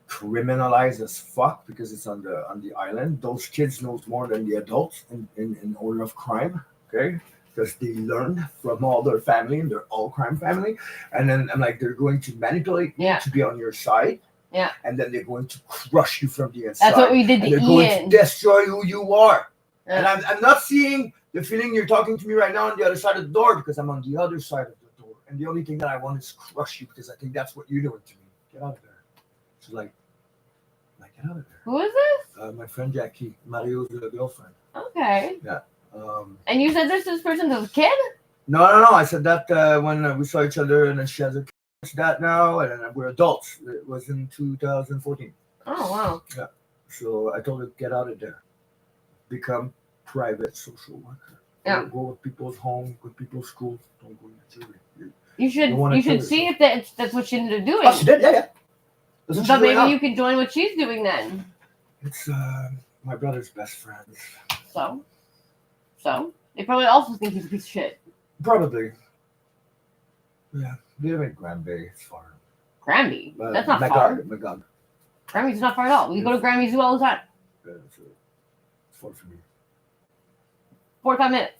criminalized as fuck because it's on the island. Those kids knows more than the adults in order of crime, okay? Because they learn from all their family and they're all crime family. And then I'm like, they're going to manipulate you to be on your side. Yeah. And then they're going to crush you from the inside. That's what we did to and they're going Ian. to destroy who you are. Yeah. And I'm not seeing the feeling you're talking to me right now on the other side of the door because I'm on the other side of the door. And the only thing that I want is crush you because I think that's what you're doing to me. Get out of there. She's like, get out of there. Who is this? My friend Jackie, Mario's girlfriend. Okay. Yeah. And you said this person was a kid? No. I said that when we saw each other, and then she has a kid. It's that now, and then we're adults. It was in 2014. Oh wow. Yeah. So I told her, get out of there. Become private social worker. Yeah. Go with people's home, with people's schools. Don't go in the children. You should see if that's what she ended up doing. Oh, she did, yeah. That's what But she's doing maybe now. you can join what she's doing then. It's my brother's best friend. So they probably also think he's a piece of shit. Probably. Yeah. We live in Granby. It's far. Granby? That's not far. Magog. Grammy's not far at all. We go to Grammy Zoo all the time. Yeah, it's far for me. 45 minutes.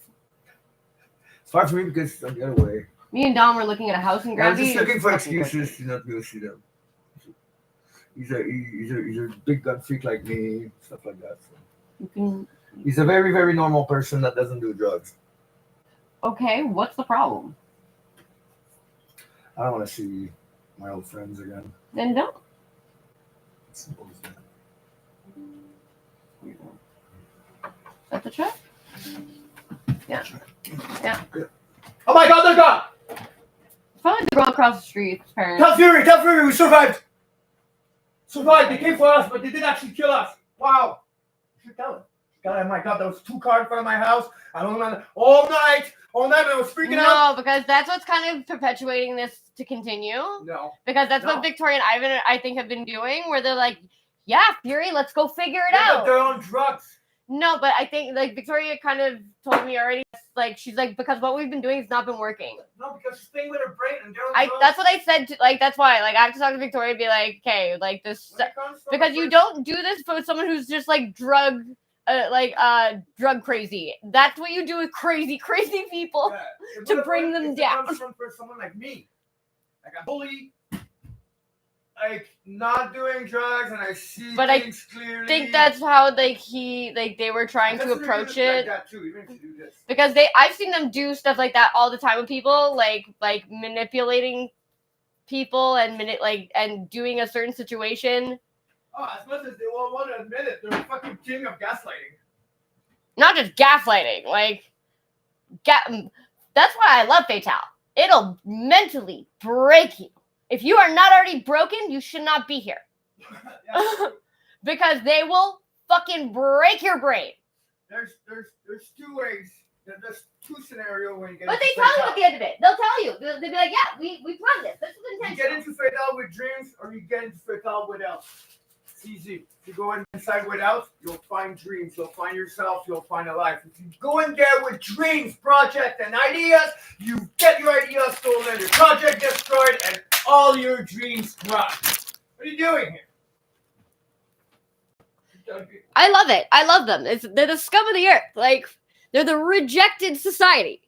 It's far for me because I'm the other way. Me and Dom were looking at a house in I'm Granby. just looking for It's fucking excuses to not go see them. He's a big gun freak like me, stuff like that. So. You can. He's a very, very normal person that doesn't do drugs. Okay, what's the problem? I don't want to see my old friends again. Then don't. It's simple as that. That's the truck? Yeah. Oh my God, they're gone! Probably the girl across the street's parents. Tell Fury, we survived! They came for us, but they did actually kill us. Wow. You should tell him. God, my God, there was 2 cars in front of my house. I don't know. All night, I was freaking out. No, because that's what's kind of perpetuating this to continue. No. Because that's what Victoria and Ivan, I think, have been doing, where they're like, yeah, Fury, let's go figure it out. But they're on drugs. No, but I think, like, Victoria kind of told me already, like, she's like, because what we've been doing has not been working. No, because she's playing with her brain and they're on drugs. That's what I said, like, that's why, like, I have to talk to Victoria and be like, okay, like, this, because you don't do this for someone who's just, like, drug crazy. That's what you do with crazy people to bring them down. It comes from for someone like me. Like a bully, like not doing drugs, and I see things clearly. I think that's how they were trying to approach it. Like that too, even if you do this. Because I've seen them do stuff like that all the time with people, like manipulating people and doing a certain situation. Oh, as much as they won't want to admit it, they're a fucking king of gaslighting. Not just gaslighting, like That's why I love Fatal. It'll mentally break you. If you are not already broken, you should not be here. Because they will fucking break your brain. There's two ways. There's two scenarios when you get. But they tell you at the end of it. They'll tell you. They'll be like, yeah, we planned this. This is You intentional. get into Fatal with dreams, or you get into Fatal without. It's easy. If you go inside without, you'll find dreams. You'll find yourself. You'll find a life. If you go in there with dreams, project, and ideas, you get your ideas stolen, your project destroyed, and all your dreams crushed. What are you doing here? I love it. I love them. They're the scum of the earth. Like, they're the rejected society.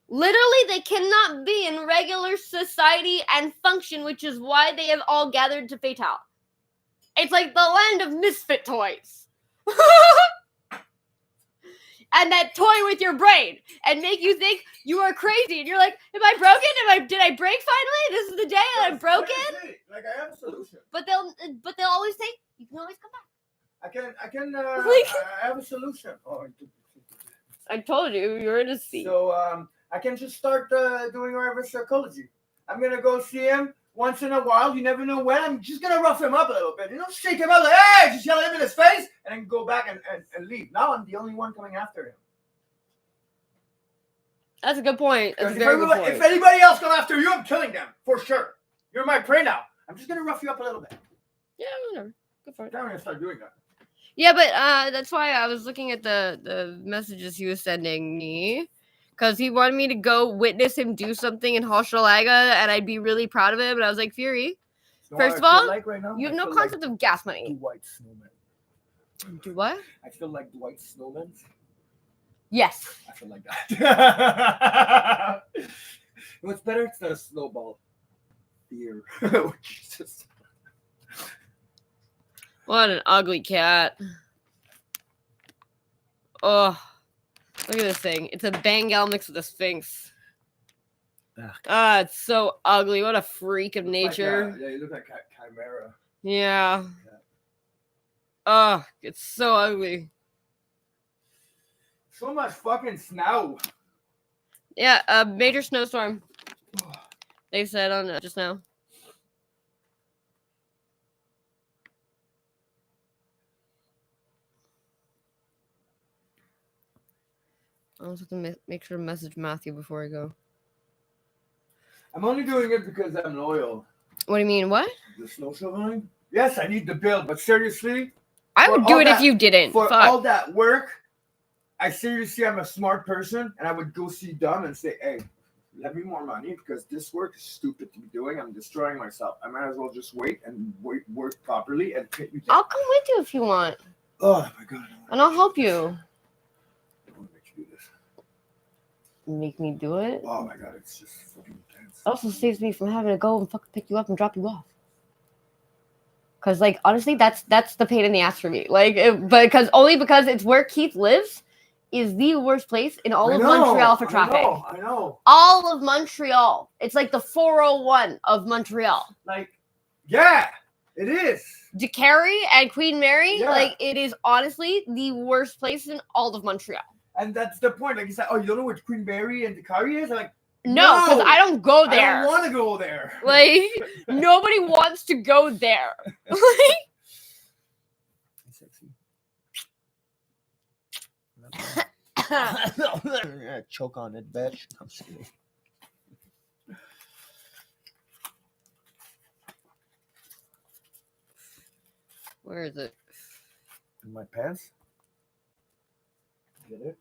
Literally, they cannot be in regular society and function, which is why they have all gathered to Fatal. It's like the land of misfit toys. And that toy with your brain and make you think you are crazy. And you're like, am I broken? Did I break finally? This is the day that I'm broken? Like, I have a solution. But they'll always say, you can always come back. I have a solution. Oh, I told you, you're in a seat. So, I can just start doing reverse psychology. I'm gonna go see him once in a while. You never know when. I'm just gonna rough him up a little bit. Shake him up like, hey, just yell at him in his face, and then go back and leave. Now I'm the only one coming after him. That's a good point. That's a very good point. If anybody else come after you, I'm killing them for sure. You're my prey now. I'm just gonna rough you up a little bit. Yeah, whatever. Good for it. I'm gonna start doing that. Yeah, but that's why I was looking at the messages he was sending me. Because he wanted me to go witness him do something in Hochelaga, and I'd be really proud of him. And I was like, Fury, first of all, like right now? you have no concept of gas money. Dwight Snowman. Do what? I feel like Dwight Snowman. Yes. I feel like that. What's better? It's not a snowball. Beer. Jesus. What an ugly cat. Oh, look at this thing. It's a Bengal mixed with a Sphinx. It's so ugly. What a freak of nature. Yeah, you look like Chimera. Yeah. Oh, it's so ugly. So much fucking snow. Yeah, a major snowstorm. They said on just now. I also have to make sure to message Matthew before I go. I'm only doing it because I'm loyal. What do you mean? What? The snow shoveling? Yes, I need the bill, but seriously, I would do it if you didn't. For Fuck. all that work, I seriously am a smart person, and I would go see Dom and say, hey, let me more money because this work is stupid to be doing. I'm destroying myself. I might as well just wait and work properly and pay me. I'll come with you if you want. Oh my god. And I'll help you. Make me do it? Oh my god, it's just fucking intense. It also saves me from having to go and fucking pick you up and drop you off. Cause like honestly, that's the pain in the ass for me. Like, because it's where Keith lives is the worst place in all of Montreal for traffic. I know. All of Montreal. It's like the 401 of Montreal. Like, yeah, it is. DeCarry and Queen Mary, Yeah. like it is honestly the worst place in all of Montreal. And that's the point. Like you said, oh, you don't know what Queen Mary and DeCarry is? I'm like, No, because I don't go there. I don't want to go there. Like, nobody wants to go there. Choke on it, bitch. I'm just kidding. Where is it? In my pants. Get it?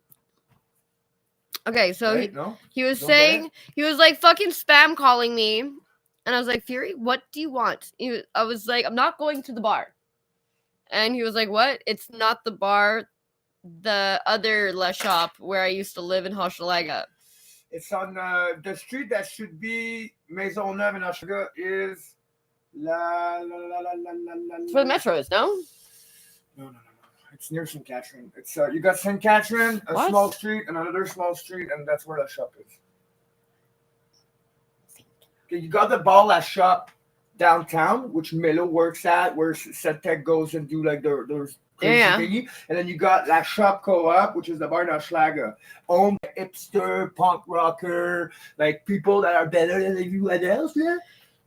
Okay, so Wait, no? he was Don't saying, get he was like fucking spam calling me. And I was like, Fury, what do you want? I was like, I'm not going to the bar. And he was like, what? It's not the bar, the other Le Shop where I used to live in Hochelaga. It's on the street that should be Maisonneuve in Hochelaga is It's where the metro is, no? No. It's near St. Catherine. It's you got St. Catherine, a What? small street, and another small street, and that's where the shop is. Okay, you got the Ball La Shop downtown, which Melo works at, where Setec goes and do like those crazy Yeah. thingy. And then you got La Shop Co-op, which is the bar in Hochelaga, owned by like hipster, punk rocker, like people that are better than everyone else. Yeah.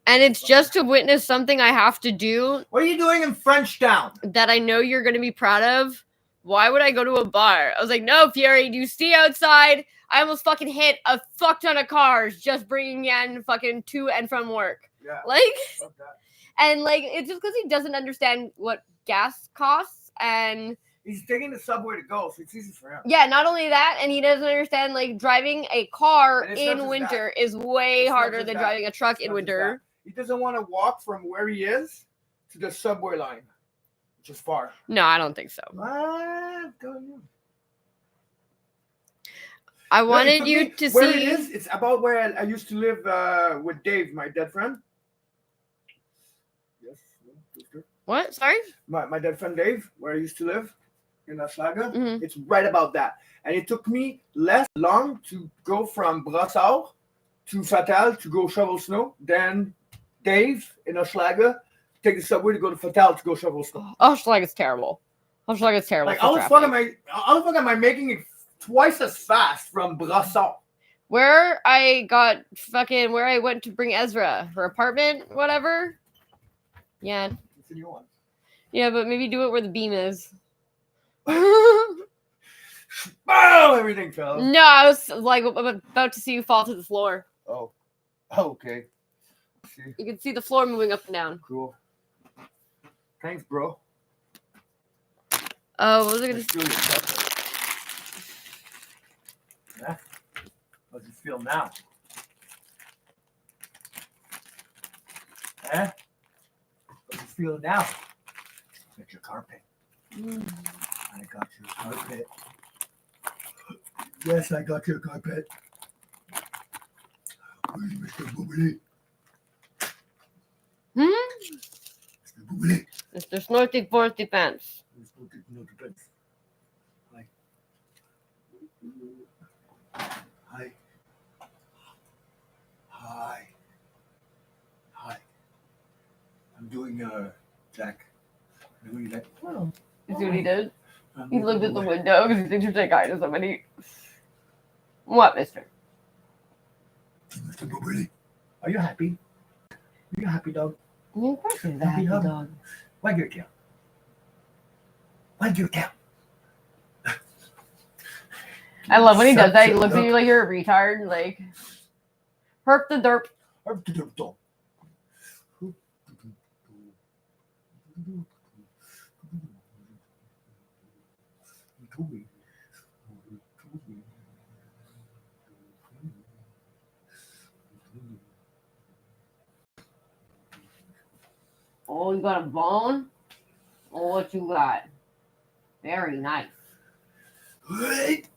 And it's just to witness something I have to do. What are you doing in Frenchtown? That I know you're going to be proud of. Why would I go to a bar? I was like, no, Fury, do you see outside? I almost fucking hit a fuck ton of cars just bringing in fucking to and from work. Yeah. Like, and like, it's just because he doesn't understand what gas costs, and he's taking the subway to go, so it's easy for him. Yeah, not only that, and he doesn't understand like driving a car in winter is way harder than driving a truck in winter. He doesn't want to walk from where he is to the subway line, which is far. No, I don't think so. I wanted you to where see. It is, it's about where I used to live with Dave, my dead friend. Yes. What? Sorry? My dead friend Dave, where I used to live in Hochelaga. Mm-hmm. It's right about that. And it took me less long to go from Brossard to Fatal to go shovel snow than Dave in Hochelaga take the subway to go to Fatal to go shovel snow. Hochelaga is terrible. Hochelaga is terrible. Like, how the fuck am I making it twice as fast from Brossard? Where I went to bring Ezra, her apartment, whatever. Yeah. It's a new one. Yeah, but maybe do it where the beam is. Oh, everything fell. No, I was like about to see you fall to the floor. Oh, okay. See? You can see the floor moving up and down. Cool. Thanks, bro. Oh, what was I gonna do? Yeah. How does it feel now? How does it feel now? Get your carpet. I got your carpet. Yes, I got your carpet. Where's Mr. Boobily? Mr. Boobily. Mr. Snorty Forty Pants. Hi. Hi. Hi. Hi. I'm doing Jack. I'm doing that. Oh. You see what he did? He looked at the window because he thinks you're saying hi to somebody. What, mister? Mr. Boobily, are you happy? Are you happy, dog? Yeah, of course he's a happy dog. Wag your tail. Wag your tail. I love when he does that. He looks at you like you're a retard. Like, herp the derp. Herp the derp dog. Oh, you got a bone? Oh, what you got? Very nice. Wait.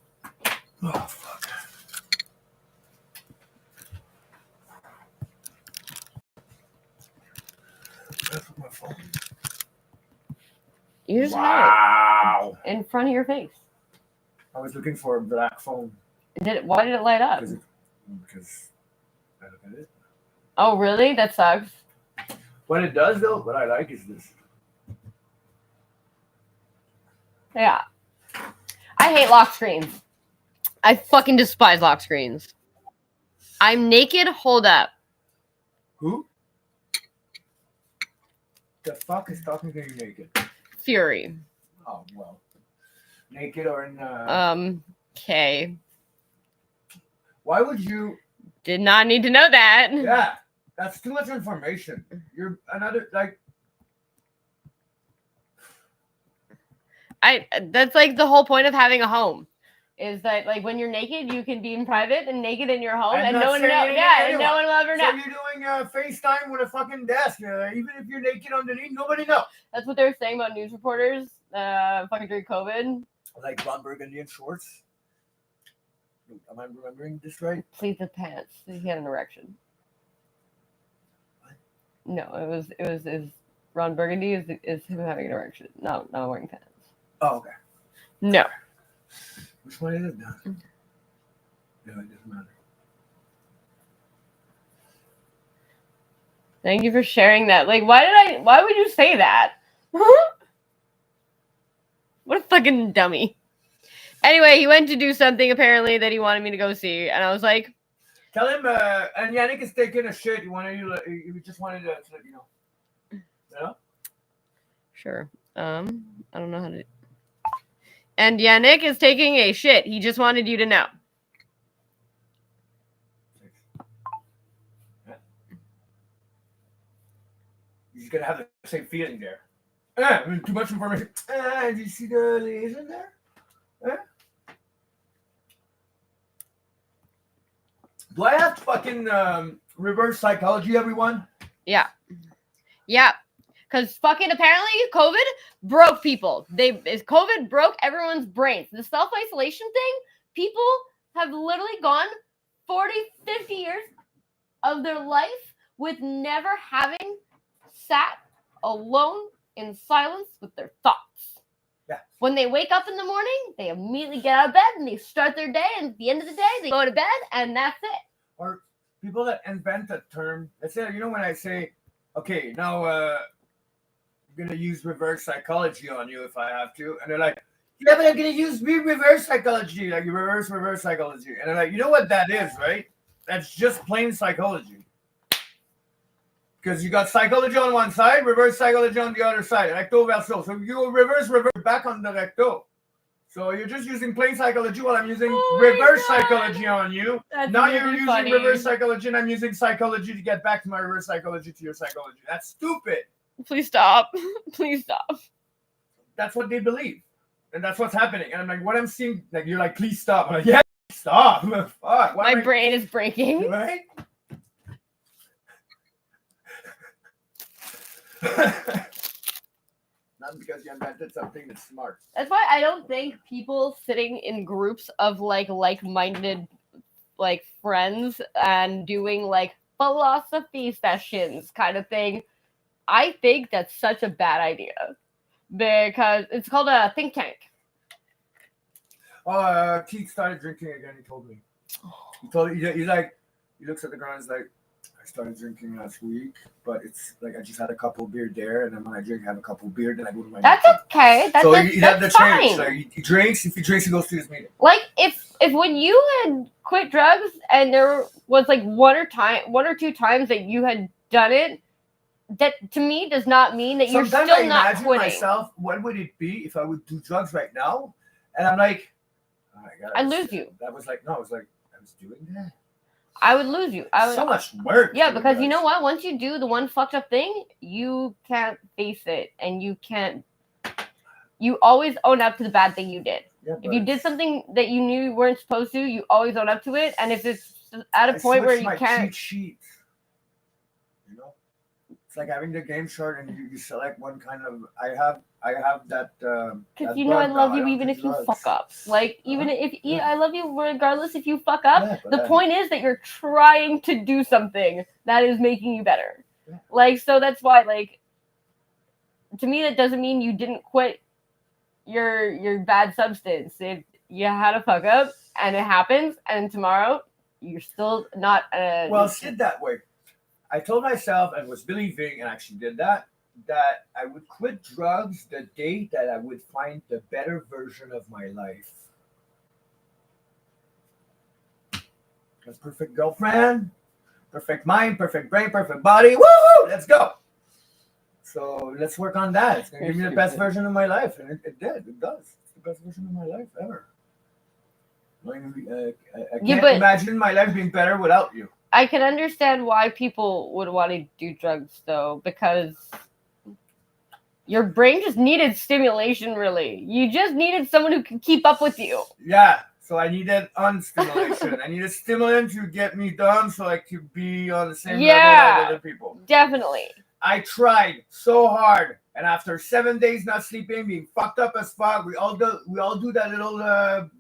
Oh, fuck. That's my phone. You just Wow. had it in front of your face. I was looking for a black phone. Why did it light up? Because I look at it. Oh, really? That sucks. What it does, though, what I like is this. Yeah. I hate lock screens. I fucking despise lock screens. I'm naked. Hold up. Who? The fuck is talking to you naked? Fury. Oh, well. Naked or in... Okay. Why would you... Did not need to know that. Yeah. That's too much information. You're another, like... That's like the whole point of having a home. Is that like when you're naked, you can be in private and naked in your home, and no one know. Yeah, and no one will ever know. So you're doing FaceTime with a fucking desk, even if you're naked underneath, nobody knows. That's what they were saying about news reporters, fucking during COVID. Like Ron Burgundy in shorts. Am I remembering this right? Please the pants. He had an erection. What? No, it was Ron Burgundy is him having an erection. No, not wearing pants. Oh, okay. No. Which one is it now? No, it doesn't matter. Thank you for sharing that. Like, why would you say that? What a fucking dummy. Anyway, he went to do something apparently that he wanted me to go see, and I was like, tell him. And Yannick is taking a shit. He just wanted to let you know. Yeah. Sure. I don't know how to. And Yannick is taking a shit. He just wanted you to know. He's gonna have the same feeling there. Too much information. Do you see the liaison there? Do I have to fucking reverse psychology, everyone? Yeah. Because fucking apparently COVID broke people. COVID broke everyone's brains. The self-isolation thing, people have literally gone 40, 50 years of their life with never having sat alone in silence with their thoughts. Yeah. When they wake up in the morning, they immediately get out of bed and they start their day, and at the end of the day, they go to bed, and that's it. Or people that invent a term. Let's say, when I say, okay, now I'm going to use reverse psychology on you if I have to. And they're like, yeah, but I'm going to use reverse psychology, like reverse psychology. And they're like, you know what that is, right? That's just plain psychology. Because you got psychology on one side, reverse psychology on the other side, recto verso. So you go reverse back on the recto. So you're just using plain psychology while I'm using reverse psychology on you. That's now really you're using funny. reverse psychology and I'm using psychology to get back to my reverse psychology to your psychology. That's stupid. Please stop. Please stop. That's what they believe. And that's what's happening. And I'm like, what I'm seeing, like, you're like, please stop. I'm like, yeah, stop. Fuck. My brain is breaking. Right? Not because you invented something that's smart. That's why I don't think people sitting in groups of like-minded like friends and doing like philosophy sessions kind of thing. I think that's such a bad idea because it's called a think tank. Keith started drinking again. He told me. He looks at the ground. He's like, I started drinking last week, but it's like I just had a couple beer there, and then when I drink, I have a couple beer, then I go to my. That's meeting. okay. That's fine. Change. Like, he drinks. If he drinks, he goes to his meeting. Like if when you had quit drugs and there was like one or two times that you had done it, that to me does not mean that Sometimes you're still I not imagine quitting. myself, what would it be if I would do drugs right now? And I'm like, oh my God, I'd lose you. That was like, no, I was doing that. I would lose you. So much work. Yeah, because you know what? Once you do the one fucked up thing, you can't face it, and you can't. You always own up to the bad thing you did. Yeah, if you did something that you knew you weren't supposed to, you always own up to it. And if it's at a point where you can't. Cheat sheet. You know, it's like having the game short and you select one kind of. I have that. Because you know I love you even if you fuck up. Like even if I love you regardless if you fuck up. Yeah, the point is that you're trying to do something that is making you better. Yeah. Like so that's why like. To me, that doesn't mean you didn't quit your bad substance. You had a fuck up and it happens, and tomorrow you're still not. Well, it's that way. I told myself and was believing, and actually did that I would quit drugs the day that I would find the better version of my life. A perfect girlfriend, perfect mind, perfect brain, perfect body. Woo! Let's go. So let's work on that. It's going to give me the best version of my life. And it did. It does. It's the best version of my life ever. I can't imagine my life being better without you. I can understand why people would want to do drugs, though, because your brain just needed stimulation, really. You just needed someone who could keep up with you. Yeah. So I needed unstimulation. I needed stimulant to get me done so I could be on the same level as other people. Definitely. I tried so hard, and after 7 days not sleeping, being fucked up as fuck, we all do that little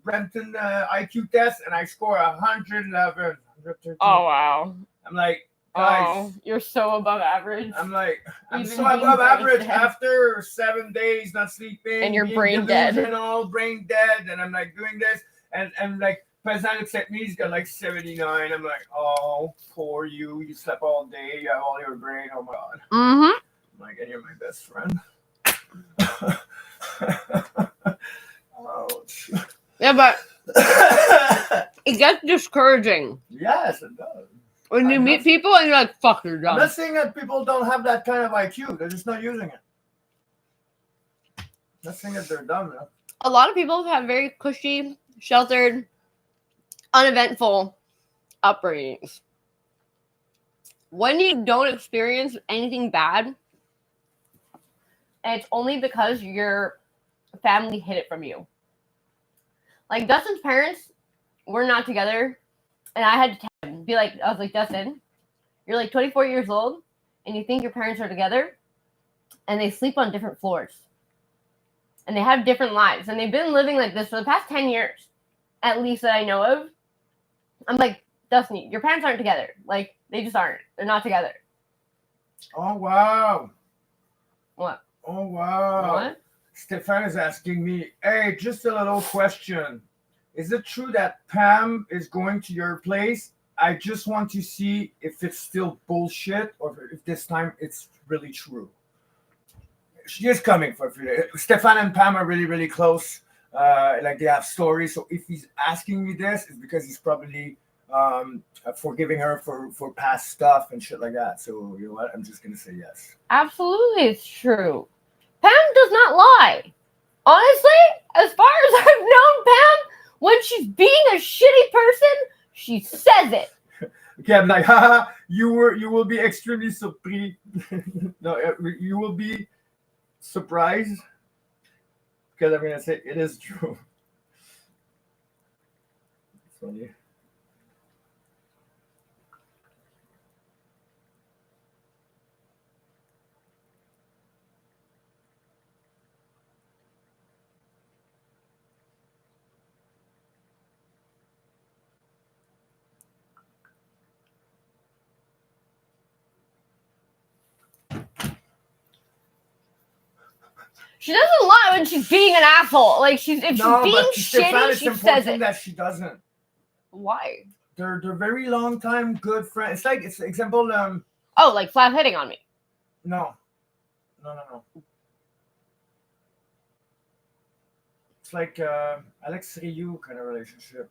Brampton IQ test, and I score 111, 113. Oh wow! I'm like, guys, oh, you're so above average. I'm like, I'm Even so above average dead. After 7 days not sleeping, and you're being brain dead, brain dead, and I'm like doing this, and like. President looks at me, he's got like 79. I'm like, oh, poor you. You slept all day. You have all your brain. Oh, my God. Mm-hmm. I'm like, and you're my best friend. Ouch. Yeah, but it gets discouraging. Yes, it does. When you meet people and you're like, fuck, you're I'm dumb. not saying that people don't have that kind of IQ. They're just not using it. I'm not saying that they're dumb, though. A lot of people have very cushy, sheltered, uneventful upbringings. When you don't experience anything bad, and it's only because your family hid it from you. Like, Dustin's parents were not together, and I had to tell him, I was like, Dustin, you're like 24 years old, and you think your parents are together, and they sleep on different floors. And they have different lives, and they've been living like this for the past 10 years, at least that I know of. I'm like, Dustin, your parents aren't together. Like, they just aren't. They're not together. Oh, wow. What? Oh, wow. What? Stefan is asking me, hey, just a little question. Is it true that Pam is going to your place? I just want to see if it's still bullshit or if this time it's really true. She is coming for a few days. Stefan and Pam are really, really close. Like, they have stories. So if he's asking me this, it's because he's probably forgiving her for past stuff and shit like that. So, you know what? I'm just going to say yes. Absolutely, it's true. Pam does not lie. Honestly, as far as I've known Pam, when she's being a shitty person, she says it. Okay, I'm like, haha, you will be extremely surprised. No, you will be surprised because I'm gonna say it is true. It's funny. She doesn't lie when she's being an asshole. Like, if she's being shitty, she says it. That she doesn't. Why? They're very long time good friends. It's example. Oh, like flat hitting on me. No. It's like Alex Ryu kind of relationship.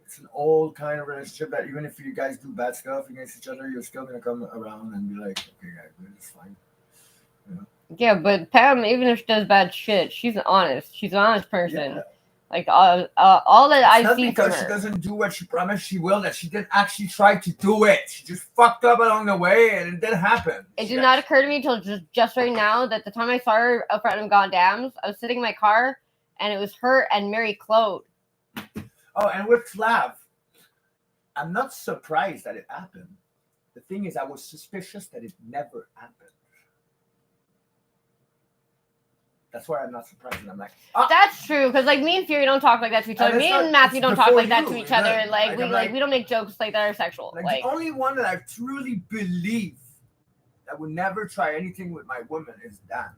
It's an old kind of relationship that even if you guys do bad stuff against each other, you're still gonna come around and be like, okay, guys, it's fine. You know? Yeah, but Pam, even if she does bad shit, she's honest. She's an honest person. Yeah. Like, all that I've seen from her. Because she doesn't do what she promised she will, that she didn't actually try to do it. She just fucked up along the way, and it didn't happen. It did not occur to me until just right now that the time I saw her up front of Goddams, I was sitting in my car, and it was her and Mary Claude. Oh, and with Flav, I'm not surprised that it happened. The thing is, I was suspicious that it never happened. That's why I'm not surprised. And I'm like, that's true, because like me and Fury don't talk like that to each other. Me and Matthew don't talk like that to each other, and we don't make jokes like that are sexual. Like the only one that I truly believe that would never try anything with my woman is Dan.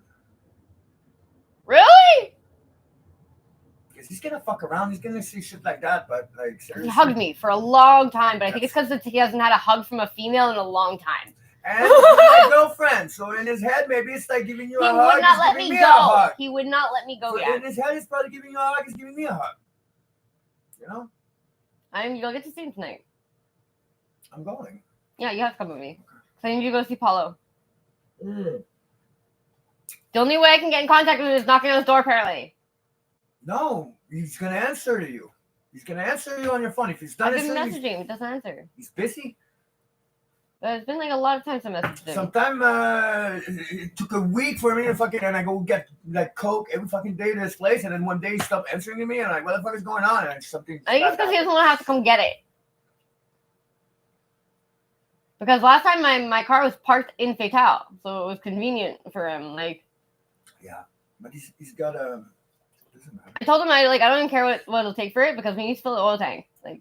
Really? Because he's gonna fuck around. He's gonna see shit like that, but like seriously. He hugged me for a long time, but I think it's because he hasn't had a hug from a female in a long time. And my girlfriend. So in his head, maybe it's like giving you a hug. He would not let me go. He would not let me go yet. In his head, he's probably giving you a hug. He's giving me a hug. You know? You'll get to see him tonight. I'm going. Yeah, you have to come with me. So I need you to go see Paulo. The only way I can get in contact with him is knocking on his door, apparently. No, he's gonna answer to you. He's gonna answer you on your phone. If he's done I've been messaging him. He doesn't answer. He's busy. It's been like a lot of times I messaged him. Sometimes it took a week for me to fucking, and I go get like Coke every fucking day to this place, and then one day he stopped answering me, and I'm like, what the fuck is going on? And something. I think it's because he doesn't want to have to come get it. Because last time my car was parked in Fatale, so it was convenient for him. Like. Yeah, but he's got a. I told him I don't even care what it'll take for it because we need to fill the oil tank. Like.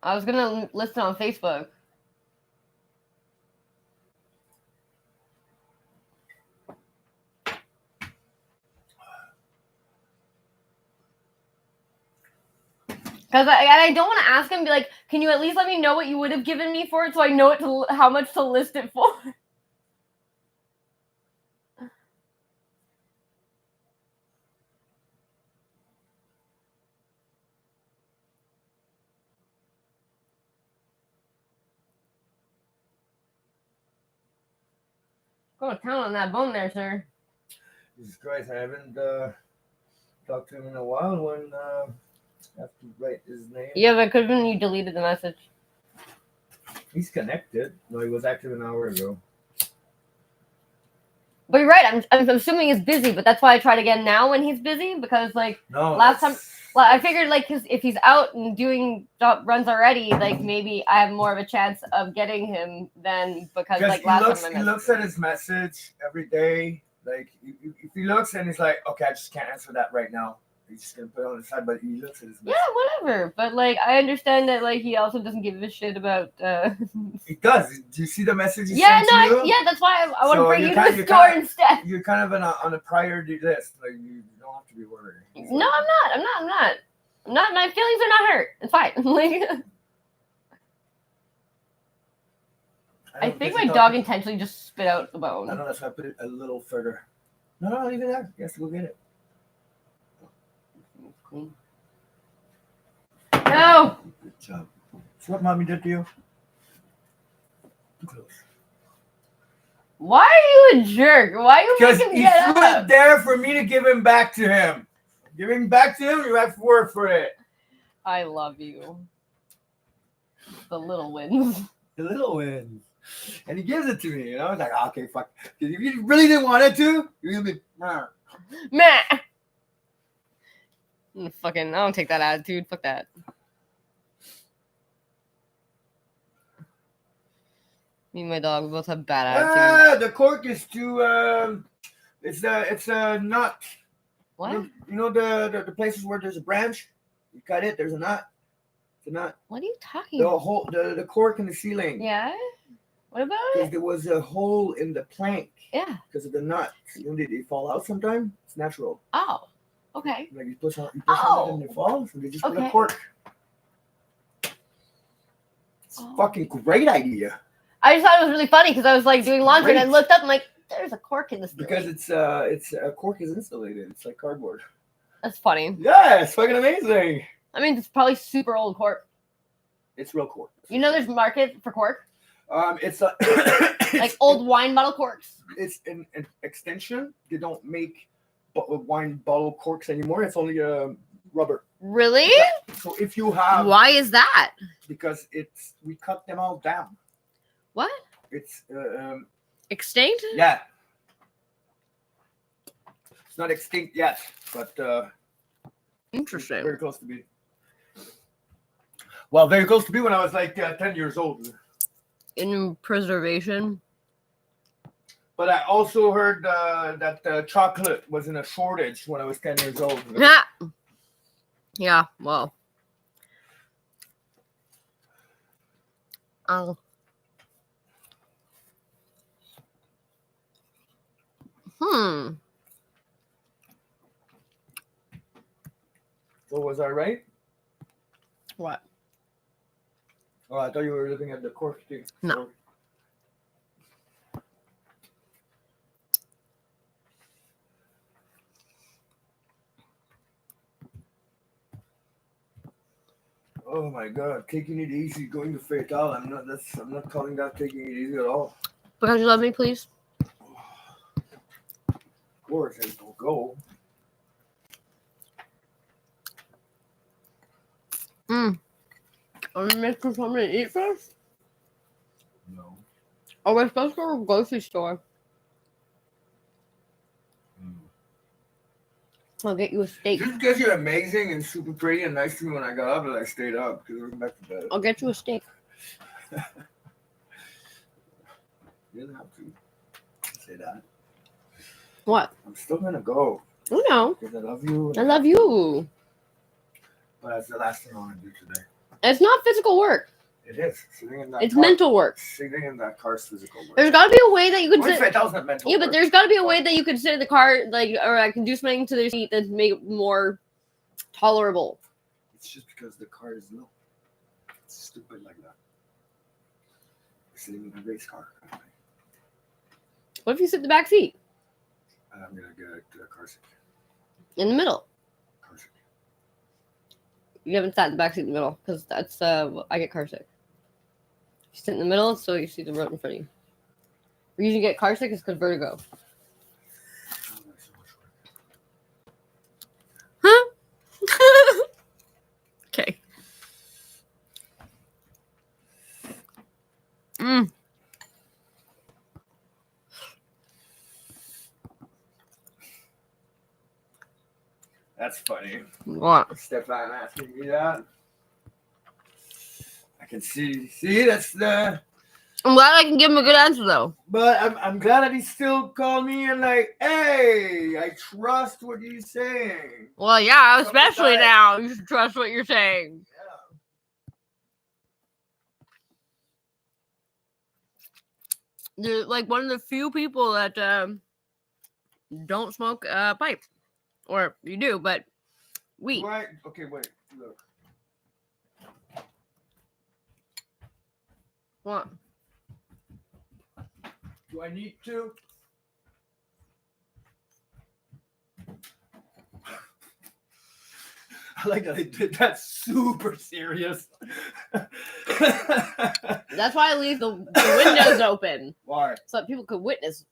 I was gonna list it on Facebook. Because I don't want to ask him, be like, can you at least let me know what you would have given me for it so I know how much to list it for? Go to town on that bone there, sir. Jesus Christ, I haven't talked to him in a while. When I have to write his name. Yeah, but could have been you deleted the message. He's connected. No, he was active an hour ago. But you're right. I'm assuming he's busy, but that's why I tried again now when he's busy because like last time, well, I figured like if he's out and doing runs already, like maybe I have more of a chance of getting him than because like last time he looks at his message every day. Like if he looks and he's like, okay, I just can't answer that right now. He's just gonna put it on the side, but he looks at his message. Yeah, whatever. But like I understand that like he also doesn't give a shit about He does. Do you see the message he Yeah, sent to you? yeah, that's why I want to bring you to the store instead. You're kind of on a priority list. Like you don't have to be worried. No, I'm not. My feelings are not hurt. It's fine. Like I think my dog intentionally just spit out the bone. I know, that's why I put it a little further. No, leave it there. You have to go get it. Clean. No! Good job. So what mommy did to you? Too close. Why are you a jerk? Why are you Because making me he get threw up? it there for me to give him back to him. Give him back to him, you have to work for it. I love you. The little wins. The little wins. And he gives it to me, you know? It's like, okay, fuck. If you really didn't want it to, you're gonna be Meh. Fucking, I don't take that attitude. Fuck that. Me and my dog both have bad attitudes. The cork is too it's a nut. What? You know the places where there's a branch? You cut it, there's a nut. It's a nut. What are you talking about? The cork in the ceiling. Yeah? What about Because it? there was a hole in the plank. Yeah. Because of the nut. You know, they fall out sometime. It's natural. Oh. Okay. Like you push on it and it falls, and they just put a cork. It's a fucking great idea. I just thought it was really funny because I was like doing laundry and I looked up and like, there's a cork in this. Because it's a cork is insulated. It's like cardboard. That's funny. Yeah, it's fucking amazing. I mean, it's probably super old cork. It's real cork. You know, there's market for cork. It's a like old wine bottle corks. It's an extension. They don't make wine bottle corks anymore. It's only rubber. Really? Yeah. So if you have, why is that? Because we cut them all down. What? It's extinct? Yeah. It's not extinct yet, but interesting. Very close to be. Well, very close to be when I was like 10 years old. In preservation. But I also heard that chocolate was in a shortage when I was 10 years old. Yeah, well. Oh. So was I right? What? Oh, I thought you were looking at the cork thing. No. Oh my God, taking it easy, going to Fatal. I'm not calling that taking it easy at all. Because you love me, please. Of course, I will go. Are we making something to eat first? No. Oh, we're supposed to go to the grocery store. I'll get you a steak. Just because you're amazing and super pretty and nice to me when I got up, and I stayed up because I went back to bed. I'll get you a steak. You didn't have to say that. What? I'm still gonna go. Oh no. Because I love you. I love you. But that's the last thing I want to do today. It's not physical work. It is. Sitting in that It's car, mental work. Sitting in that car is physical work. There's got to be a way that you could Why is sit. that wasn't mental Yeah, work? but there's got to be a way that you could sit in the car, like, or I can do something to the seat that make it more tolerable. It's just because the car is low. It's stupid like that. Sitting in a race car. What if you sit in the back seat I'm gonna get a car seat. in the middle? Car seat. You haven't sat in the back seat in the middle because that's I get car sick. You sit in the middle so you see the road in front of you. reason you get car sick is because vertigo. Huh? Okay. That's funny. What? Stefan asking me that. I can see. See, that's the. I'm glad I can give him a good answer though. But I'm glad that he still called me and like, hey, I trust what you're saying. Well, yeah, especially now. You should trust what you're saying. You're like one of the few people that don't smoke pipe. Or you do, but weed. Right. Okay, wait. Look. What? Do I need to? I like that they did that super serious. That's why I leave the windows open. Why? So that people could witness.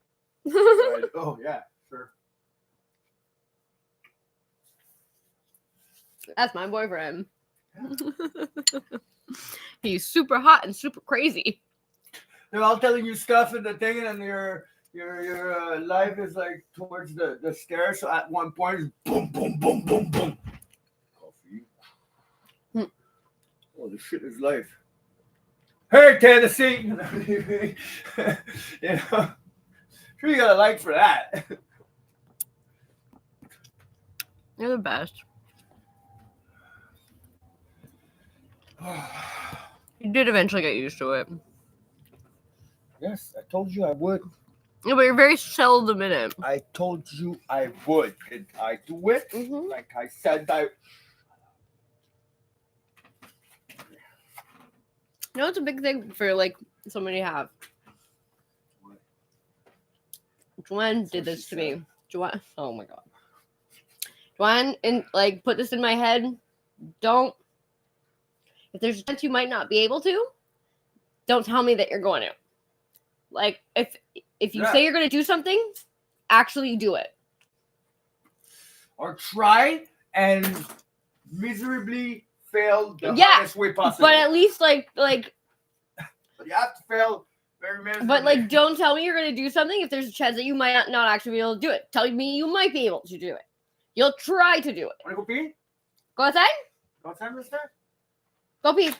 Right. Oh, yeah, sure. That's my boyfriend. He's super hot and super crazy. They're all telling you stuff in the thing, and your life is like towards the stairs. So at one point, it's boom, boom, boom, boom, boom. Coffee. Oh, this shit is life. Hey, Tennessee. You know, sure you got a like for that. You're the best. You did eventually get used to it. Yes, I told you I would. Yeah, but you're very seldom in it. I told you I would. Did I do it? Mm-hmm. Like I said, I. You know, it's a big thing for like somebody to have. Joanne did this to me. Joanne, oh my god. Joanne, put this in my head. Don't. If there's a chance you might not be able to, don't tell me that you're going to. Like, if you say you're going to do something, actually do it. Or try and miserably fail the hardest way possible. But at least, like. But you have to fail very miserably. But, like, don't tell me you're going to do something if there's a chance that you might not actually be able to do it. Tell me you might be able to do it. You'll try to do it. Want to go pee? Go outside? Go outside, mister? Go pee.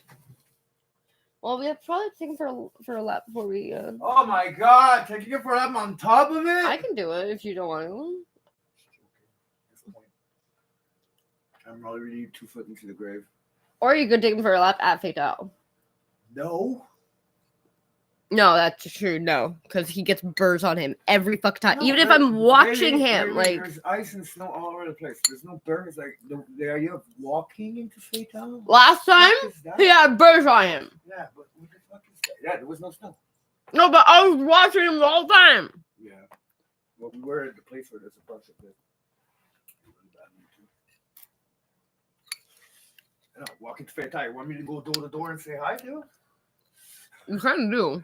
Well, we have to probably take him for a lap before we. Oh my god! Taking it for a lap on top of it? I can do it if you don't want to. I'm already 2 foot into the grave. Or you could take him for a lap at Fatal. No. No, that's true. No, because he gets burrs on him every fuck time. Even if I'm watching him, like there's ice and snow all over the place. There's no burrs. Like the idea of walking into Fatal. Last time, he had burrs on him. Yeah, but what the fuck is that? Yeah, there was no snow. No, but I was watching him the whole time. Yeah. Well, we were at the place where there's a bunch of it. Walking to Fatal. You want me to go door to door and say hi to you? You kind of do.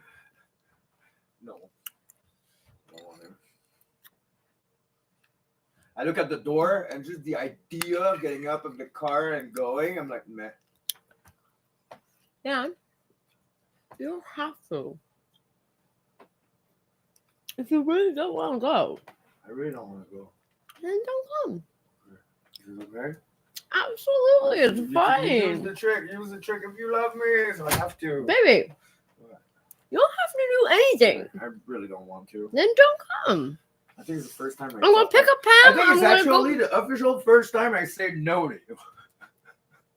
No. I look at the door and just the idea of getting up of the car and going, I'm like, meh. Yeah. You don't have to. If you really don't want to go. I really don't want to go. Then don't come. Is it okay? Absolutely, it's fine. Use the trick. Use the trick if you love me. So I have to. Baby. You don't have to do anything. I really don't want to. Then don't come. I think it's the first time I'm going to pick up Pam. I think it's actually the official first time I say no to you.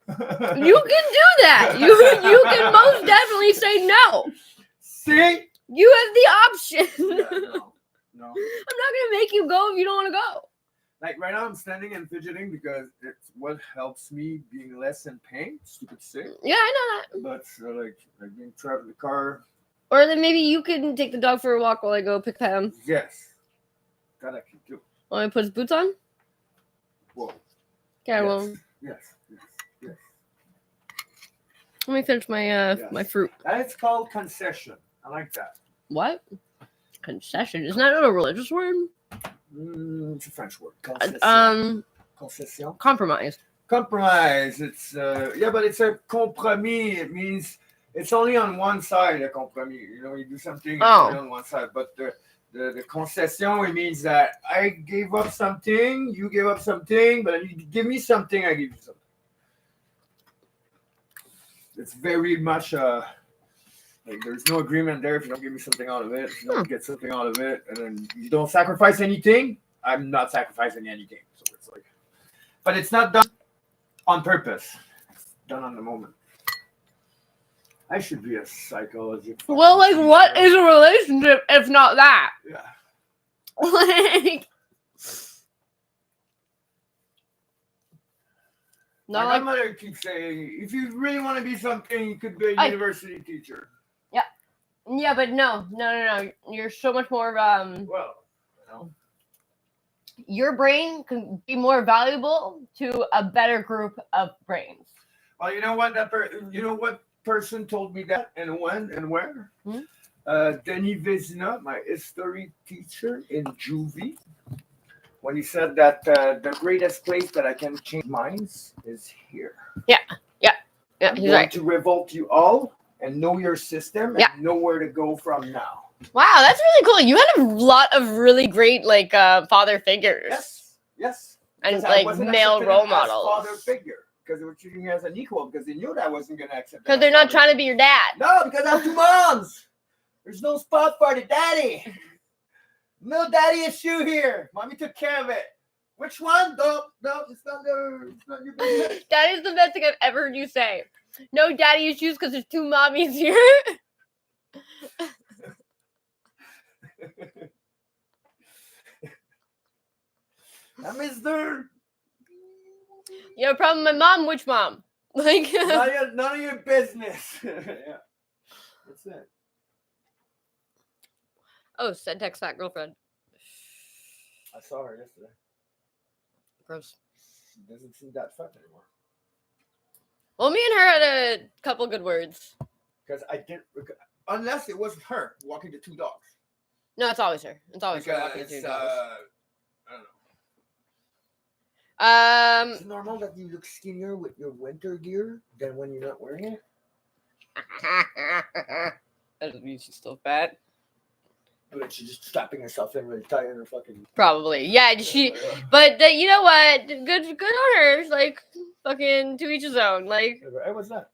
You can do that. You can most definitely say no. See? You have the option. Yeah, no. I'm not going to make you go if you don't want to go. Like right now I'm standing and fidgeting because it's what helps me being less in pain. Stupid sick. Yeah, I know that. But like being trapped in the car. Or then maybe you can take the dog for a walk while I go pick Pam. Yes. That I can do. Want me to put his boots on? Whoa. Okay, yes. well. Yes. Let me finish my my fruit. That is called concession. I like that. What? Concession. Isn't that a religious word? It's a French word. Concession. Compromise. Compromise. It's but it's a compromis. It means it's only on one side. A compromis. You know, you do something it's only on one side. But the concession, it means that I gave up something, you gave up something, but you give me something, I give you something. It's very much like there's no agreement there if you don't give me something out of it. If you don't get something out of it, and then you don't sacrifice anything, I'm not sacrificing anything. So it's like, but it's not done on purpose. It's done on the moment. I should be a psychologist. Well, like, what is a relationship if not that? Yeah. Like, my grandmother keeps saying, if you really want to be something, you could be a university teacher. Yeah, but no. You're so much more. Your brain can be more valuable to a better group of brains. Well, you know what? You know what person told me that, and when and where? Denis Vézina, my history teacher in Juvie, when he said that the greatest place that I can change minds is here. Yeah. I'm He's going right. to revolt you all and know your system and know where to go from now. Wow, that's really cool. You had a lot of really great father figures. Yes. And Because I like wasn't male accepted role as models. father figure because they were treating me as an equal because they knew that I wasn't going to accept it. Because they're not trying to be your dad. No, because I have 2 moms. There's no spot for the daddy. No daddy issue here. Mommy took care of it. Which one? No, it's not your business. That is the best thing I've ever heard you say. No daddy issues because there's 2 mommies here. Mr. You have a problem with my mom? Which mom? Like none of your business. Yeah. That's it. Oh, send text fat girlfriend. I saw her yesterday. Gross. She doesn't seem that fat anymore. Well, me and her had a couple good words. Because unless it wasn't her walking the 2 dogs. No, it's always her. It's always her walking the 2 dogs. I don't know. Is it normal that you look skinnier with your winter gear than when you're not wearing it? That doesn't mean she's still fat. But she's just strapping herself in really tight in her fucking. Probably, yeah. But you know what? Good on her. Like, fucking to each his own. Like, hey, what's that?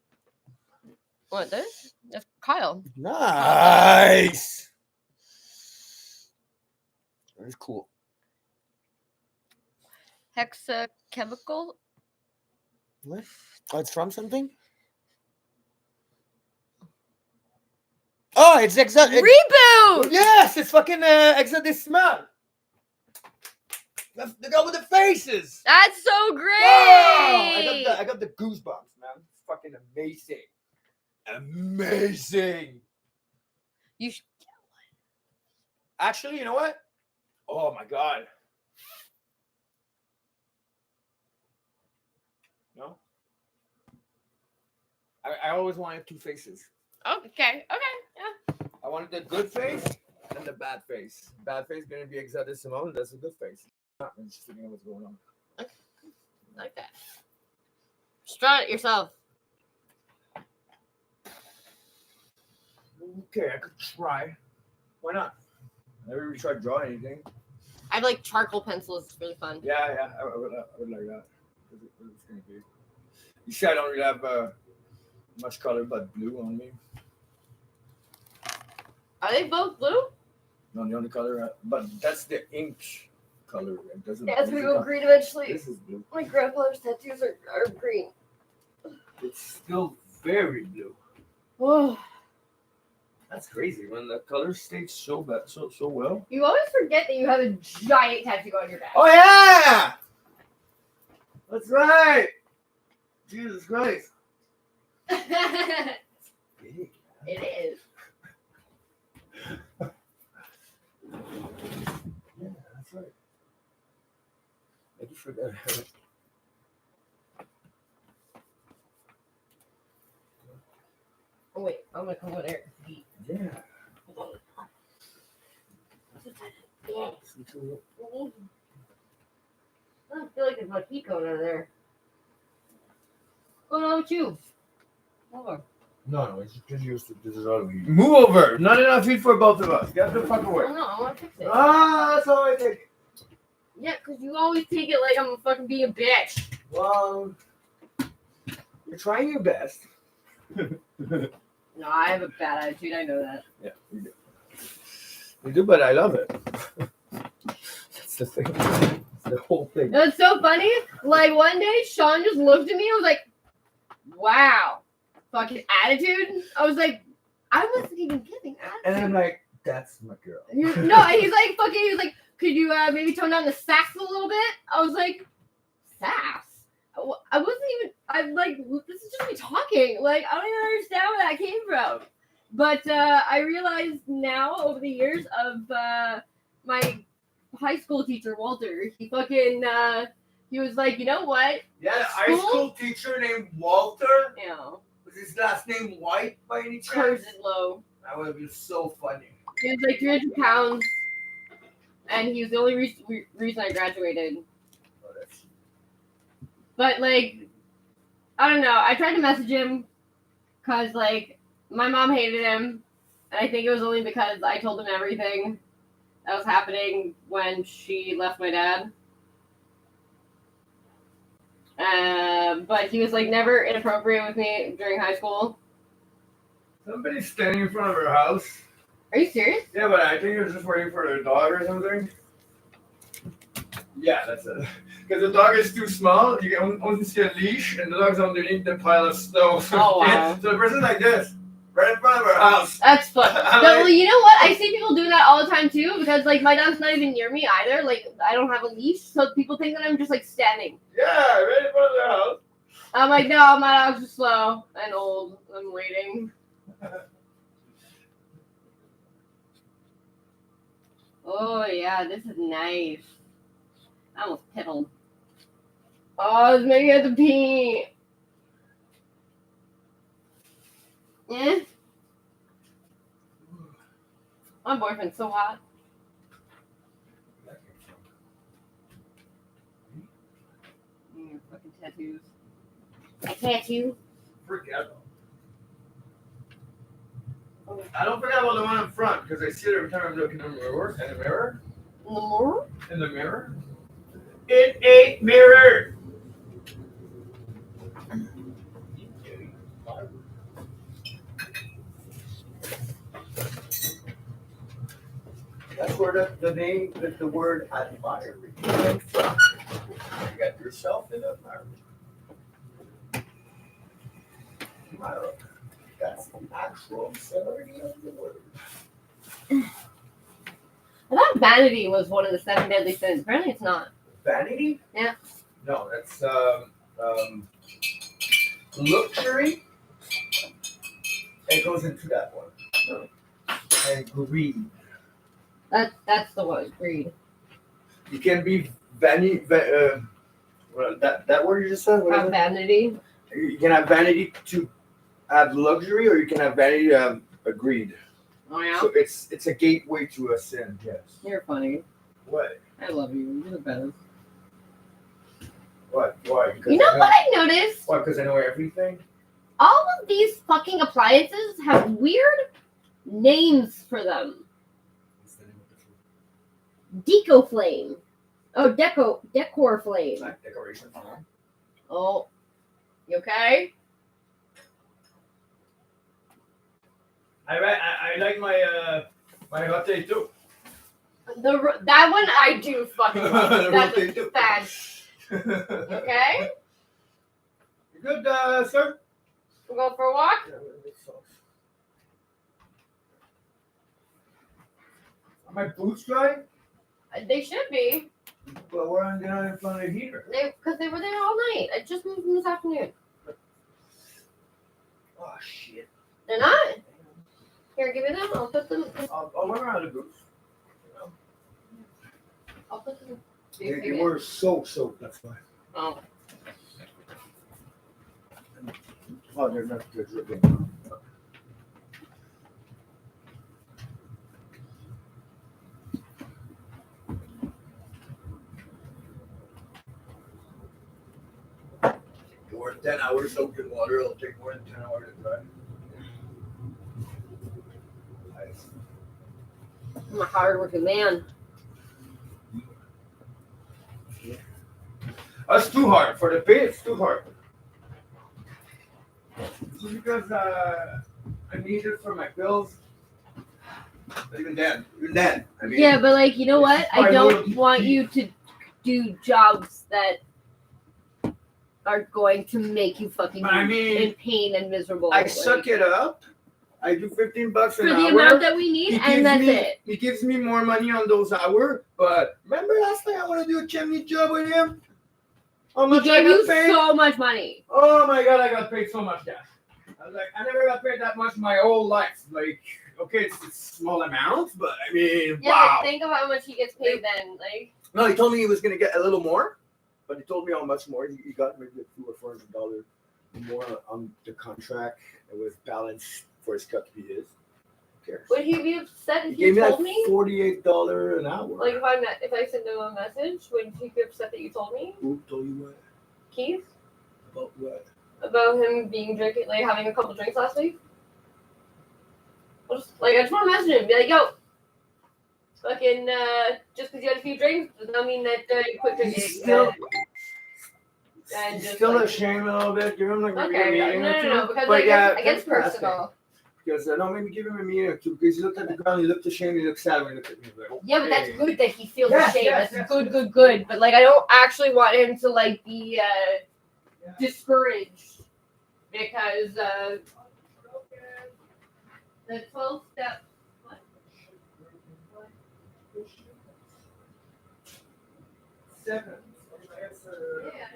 What? That's Kyle. Nice. That's cool. Hexachemical. What? Oh, it's from something. Oh, it's Reboot! Yes, it's fucking Hexadecimal. The guy with the faces. That's so great. Oh, I got the goosebumps, man. It's fucking amazing. Amazing. You should get one. Actually, you know what? Oh my god. No. I always wanted 2 faces. Okay. Yeah. I wanted the good face and the bad face. Bad face gonna be Hexadecimal. That's a good face. I'm just thinking of what's going on. Okay. Like that. Strut it yourself. Okay, I could try. Why not? I never really tried drawing anything. I have like charcoal pencils. It's really fun. Yeah, I would like that. It's gonna be. You see, I don't really have much color but blue on me. Are they both blue? No, the only color, but that's the ink color. It doesn't. Yeah, it's gonna go green eventually. This is blue. My grandfather's tattoos are green. It's still very blue. Oh. That's crazy when the colors stay so well. You always forget that you have a giant tattoo on your back. Oh yeah, that's right. Jesus Christ. It is. Yeah, that's right. I just forgot. Oh wait, I'm gonna come over there. Yeah. I don't feel like there's much heat going out of there. What's going on with you? Over. No, it's just used to this is all we move over. Not enough heat for both of us. Get the fuck away. Oh, no, I want to fix it. That's how I take it. Yeah, because you always take it like I'm fucking being a bitch. Well, you're trying your best. No, I have a bad attitude. I know that. Yeah, you do. You do, but I love it. That's the thing. That's the whole thing. It's so funny. Like one day, Sean just looked at me and was like, "Wow, fucking attitude." I was like, "I wasn't even giving attitude." And I'm like, "That's my girl." No, and he's like, "Fucking." He was like, "Could you maybe tone down the sass a little bit?" I was like, "Sass." I wasn't even. I'm like, this is just me talking. Like, I don't even understand where that came from. But I realized now over the years of my high school teacher Walter, he fucking he was like, you know what? Yeah, high school teacher named Walter. Yeah. Was his last name White by any chance? Kurzlow. That would have been so funny. He was like 300 pounds, and he was the only reason I graduated. But, like, I don't know. I tried to message him because, like, my mom hated him. And I think it was only because I told him everything that was happening when she left my dad. But he was, like, never inappropriate with me during high school. Somebody's standing in front of her house. Are you serious? Yeah, but I think it was just waiting for their dog or something. Yeah, that's it. Because the dog is too small, you can only see a leash, and the dog's underneath the pile of snow. Oh, wow. So the person's like this, right in front of our house. That's fun. Well, you know what? I see people doing that all the time, too, because, like, my dog's not even near me either. Like, I don't have a leash, so people think that I'm just, like, standing. Yeah, right in front of their house. I'm like, no, my dog's just slow and old. I'm waiting. Oh, yeah, this is nice. I almost piddled. Oh, it's making it to pee. Yeah. My boyfriend's so hot. Fucking tattoos. A tattoo? Forget them. I don't forget about the one in front, because I see it every time I'm looking in the mirror. In the mirror? In the mirror? In the mirror? In a mirror! That's where the name, the word admire came from. You got yourself in a mirror. Admire. That's the actual auxiliary of the word. I thought vanity was one of the 7 deadly sins. Apparently it's not. Vanity? Yeah. No, that's luxury. It goes into that one. And greed. That's the one. Greed. You can be vanity. That word you just said. What is it? Vanity. You can have vanity to have luxury, or you can have vanity to have greed. Oh yeah. So it's a gateway to a sin. Yes. You're funny. What? I love you. You're the best. What? Why? Because You know what I noticed? Why? Because I know everything. All of these fucking appliances have weird names for them. Deco flame. Oh, decor flame. Like decoration. Oh, you okay? I like my my update too. That one I do fucking love. The That's rotate a too. fad. Okay? You good, sir? We'll go for a walk? Are my boots dry? They should be. Well, we're on down in front of the heater. Because they were there all night. I just moved them this afternoon. Oh shit. They're not? Here, give me them. I'll put them. I'll wear out of boots. You know? I'll put them. They were so soaked, that's why. Oh. Oh, they're not good dripping. 10 hours soaked in water. It'll take more than 10 hours to dry. I'm a hard-working man. That's too hard. For the pay, it's too hard. Because I need it for my bills. Even then. I mean, Yeah, but like, you know what? I my don't loyalty. want you to do jobs that are going to make you fucking I mean, in pain and miserable. I Like, suck it up. I do $15 an for hour. the amount that we need, and that's it. He gives me more money on those hours. But remember last time I want to do a chimney job with him? How He much I gave got you paid? so much money. Oh my god, I got paid so much cash. I was like, I never got paid that much my whole life. Like, okay, it's small amounts, but I mean, Yeah, wow. but think of how much he gets paid then. Like, No, he told me he was gonna get a little more, but he told me how much more. He got maybe $200 or $400 more on the contract. It was balanced for his cut to be his. Who cares? would he be upset He if gave you me told like me? $48 an hour. Like if I send him a message, would he be upset that you told me? Who told you what? Keith? About what? About him being drinking, like having a couple drinks last week? I just want to message him, be like, yo, fucking, just because you had a few drinks does not mean that you quit drinking. Still, and just, still like, ashamed a little bit. Give him like okay, a meeting or two. no, because But yeah, I guess that's personal. Because no, maybe give him a meeting or two. Because he looked at the ground, he looked ashamed, he looked sad when he looked at me. Like, okay. Yeah, but that's good that he feels Yes, ashamed. yes, That's yes. good. But like, I don't actually want him to like be discouraged because the 12 step. What? Seven. Yeah.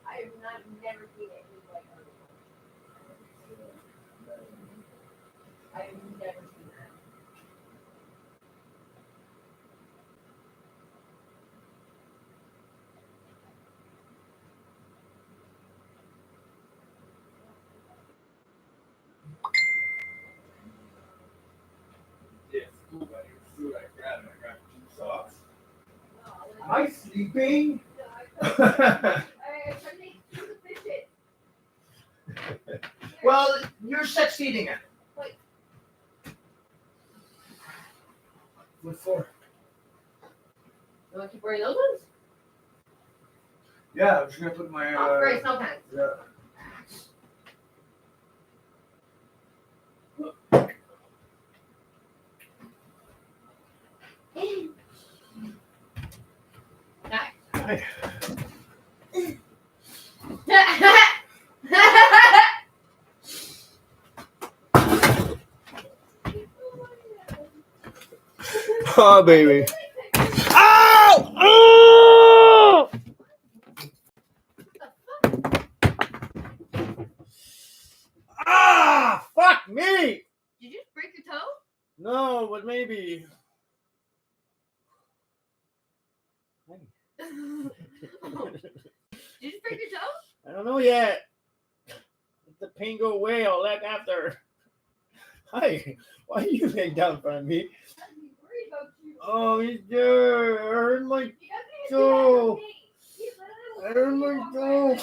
I have never seen it like I have never seen that. Yes, cool, buddy. Food I grabbed. I grabbed 2 socks. Am I sleeping? Well, you're succeeding at it. What for? You want to keep wearing those ones? Yeah, I'm just gonna put my. Oh, great, snow pants. Yeah. Hi. Oh, baby. Ow! Oh! Ah! Fuck me! Did you just break your toe? No, but maybe. Did you just break your toe? I don't know yet. Let the pain go away. I'll let after. Hi. Why are you laying down in front of me? Oh, he's there. I hurt my toe. I hurt my toe.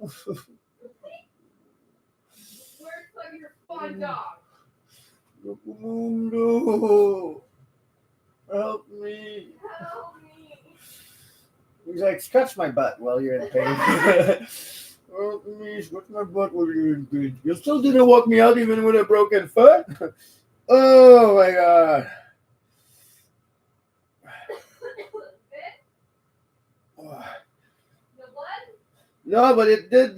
Where's like your fun dog? Mundo. Help me. Help me. He's like, scratch my butt while you're in pain. Help me, scratch my butt while you're in pain. You still didn't walk me out even with a broken foot? Oh my god. The what? No, but it did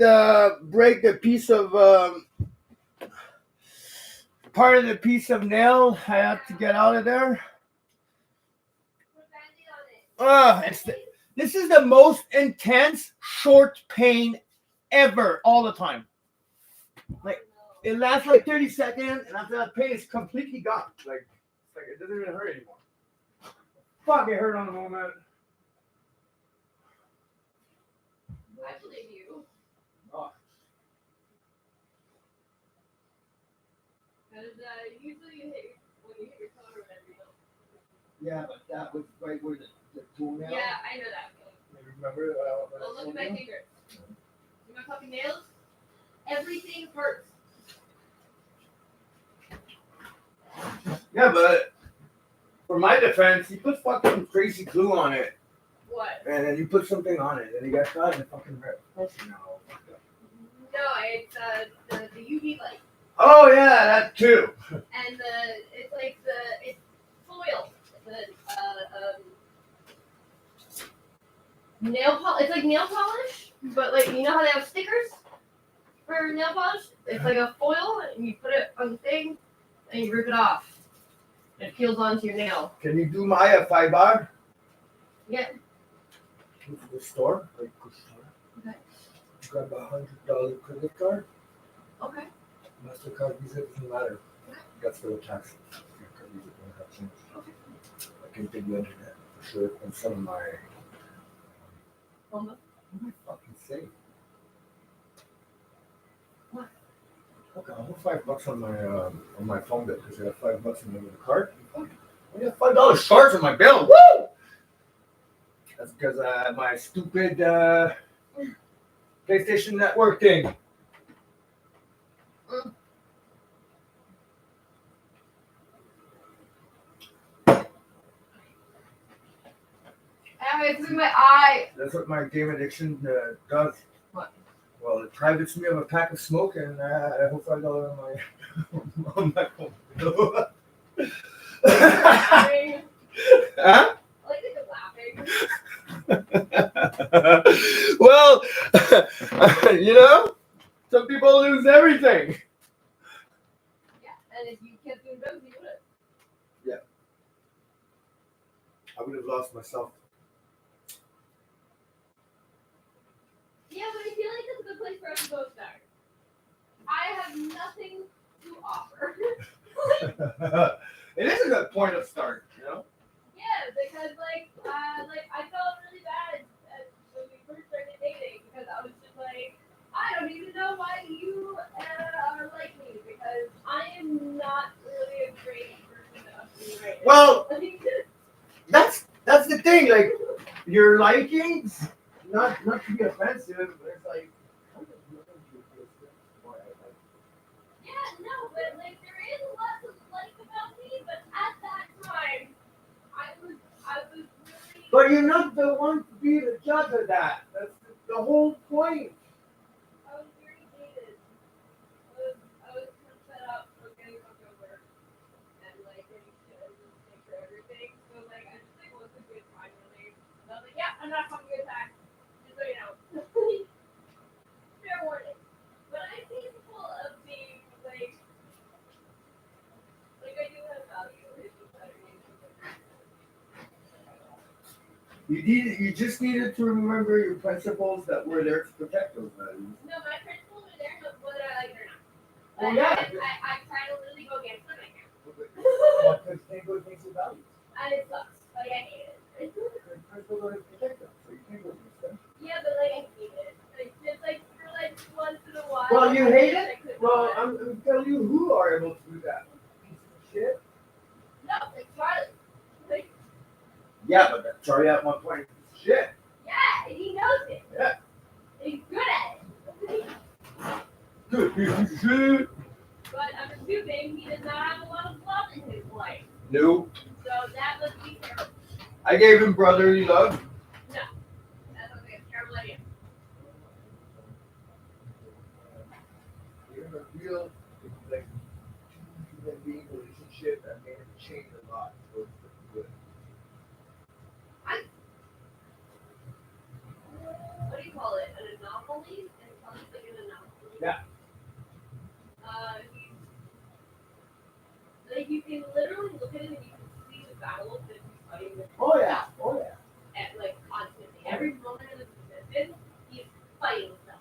break a piece of part of the piece of nail. I had to get out of there. This is the most intense short pain ever, all the time. Like it lasts like 30 seconds, and after that pain is completely gone. Like it doesn't even hurt anymore. Fuck, it hurt on the moment. I believe you. Oh. Because usually you hit when you hit your toe or whatever, you know. Yeah, but that was right where the toenail. Yeah, I know that feeling. Remember? Oh, look at my fingers. See my puppy nails? Everything hurts. Yeah, but for my defense, he put fucking crazy glue on it. What? And then you put something on it, and he got caught in the fucking rip. No. No, it's the UV light. Oh yeah, that too. And it's like it's foil. Nail polish. It's like nail polish, but like you know how they have stickers for nail polish? It's like a foil, and you put it on the thing, and you rip it off. It peels onto your nail. Can you do Maya 5 Yeah. Go to the store. Like, go to the store. Okay. Grab a $100 credit card. Okay. MasterCard, Visa, doesn't matter. That's for the tax. Visa don't have change. Okay. I can pay the internet for sure. And some of my. What am I fucking saying? What? Okay, I'll put $5 on my phone bill because I have $5 in the card. I got $5 charged on my bill. Woo! That's because my stupid PlayStation Network thing. It's in my eye. That's what my game addiction does. What? Well, it privates me of a pack of smoke, and I hope $5 on my phone. Huh? I like that you're laughing. Well, you know, some people lose everything. Yeah, and if you kept doing drugs, you would have. Yeah. I would have lost myself. Yeah, but I feel like it's a good place for us to go start. I have nothing to offer. It is a good point of start, you know? Yeah, because like I felt really bad when we first started dating because I was just like, I don't even know why you are like me because I am not really a great person to be right now. Well, that's the thing. Like your likings, not to be offensive, but it's like. Yeah, no, but like there is a lot to like about me, but at that time, I was really. But you're not the one to be the judge of that. That's the whole point. I was very jaded. I was kind of set up for getting hungover and like getting shit and just pay for everything. So like I just like wasn't good time really. And I was like, yeah, I'm not fucking good back. Just so you know. Fair warning. But I'm capable of being like I do have value. It's just better You just needed to remember your principles that were there to protect those values. No, my principles are there, but whether I like it or not. Oh yeah. I try to literally go against them. I can't. Well, because they go against your values. And it sucks. Like I hate it. Your principles are to protect them, so you can't go against them. Yeah, but like I hate it. Like just like for like once in a while. Well, you hate it? Well, I'm telling you who are able to do that. Piece of shit. No, like Charlie. Like Yeah, but Charlie at one point is shit. yeah, and he knows it. Yeah. He's good at it. Good piece of shit. But I'm assuming he does not have a lot of love in his life. Nope. So that must be terrible. I gave him brotherly love. No. That sounds like a terrible idea. You're in a real, like, human being relationship that made him change a lot towards the good. What do you call it? An anomaly? Monopoly and Kelly's like in an hour. Yeah. Like you can literally look at it and you can see the battles that he's fighting with. Oh yeah. Oh yeah. And like constantly, every moment of the position, he's fighting stuff.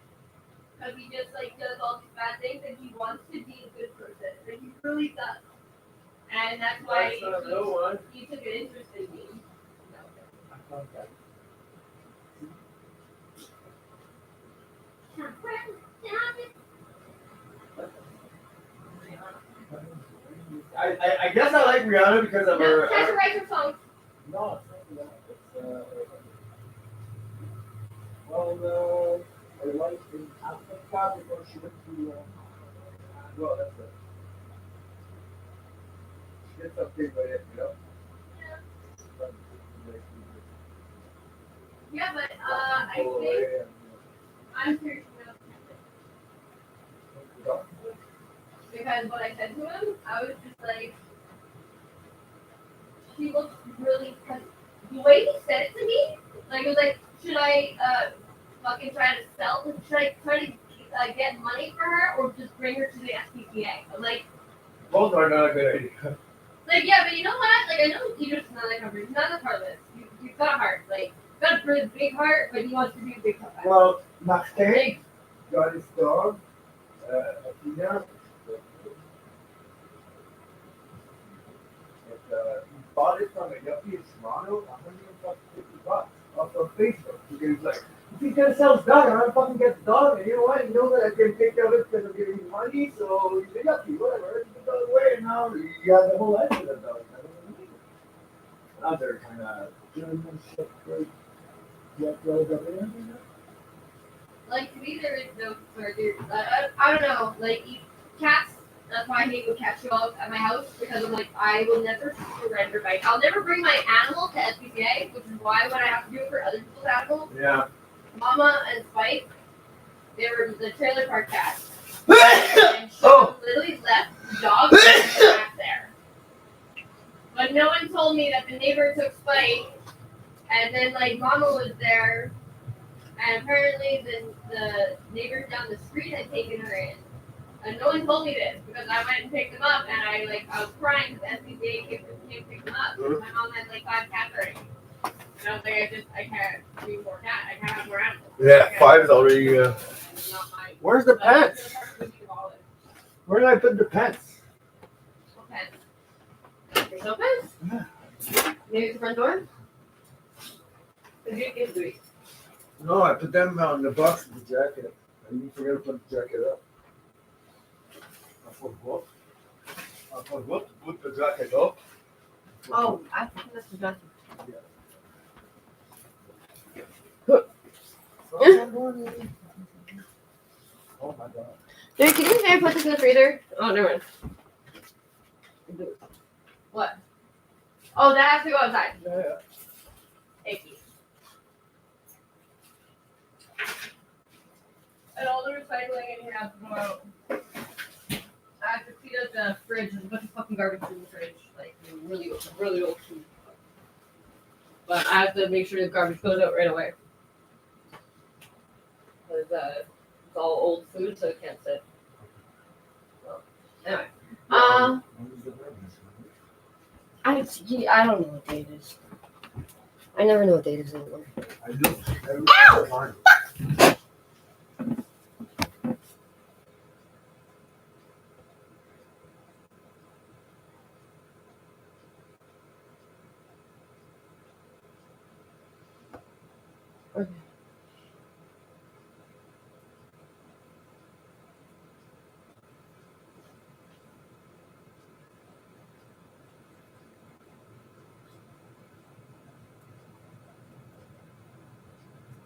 Because he just like does all these bad things and he wants to be a good person. And he really does. And that's why he took an interest in me. I guess I like Rihanna because of her. Try to write your song. No, it's not that. Well, I like in Africa because she went to. Well, that's it. She did something with it, you know. Yeah, but I think I'm curious about because what I said to him, I was just like, she looks really. The way he said it to me, like it was like, should I fucking try to sell? Should I try to get money for her, or just bring her to the SPCA? I'm like, both are not a good idea. Like yeah, but you know what? Like I know Idris is not that country. He's not that part of this. He's got a heart. Like he's got a really big heart, but he wants to be a big comeback. Well, Maxine got his dog, Athena. He bought it from a yuppie in Toronto, $150 off of Facebook. Because like, if he's gonna sell his dog, I'm gonna fucking get the dog, and you know what? You know that I can take care of it because I'm giving him money, so he's a yuppie, whatever. He put it away, and now you have the whole life of the dog. I don't know. Now they're kind of German Shepherd, Like to me, there is no further. I don't know. Like cats. That's why I hate when cats show up at my house because I'm like I will never surrender my. I'll never bring my animal to SPCA, which is why when I have to do it for other people's animals. Yeah. Mama and Spike, they were the trailer park cats. And she literally left the dog back there. But no one told me that the neighbor took Spike, and then like Mama was there, and apparently the neighbor down the street had taken her in. And no one told me this because I went and picked them up, and I was crying because SPCA came to pick them up. My mom had like 5 cats already. And I was like, I can't do more cats. I can't have more animals. Yeah, 5 is already. Where's the pets? Where did I put the pets? What pets? There's no pets? Yeah. Maybe it's the front door? No, I put them on the box of the jacket. I didn't forget to put the jacket up. I forgot to put the jacket up. Oh, I think that's the jacket. Oh my god. Dude, can you maybe put this in the freezer? Oh, never mind. What? Oh, that has to go outside. Yeah. Icky. And all the recycling in here has to go out. I have to see that the fridge. There's a bunch of fucking garbage in the fridge. Like, really old food. But I have to make sure the garbage goes out right away. Because it's all old food, so it can't sit. Well, anyway. I don't know what date it is. I never know what date it is anymore. I do. Ow! Okay.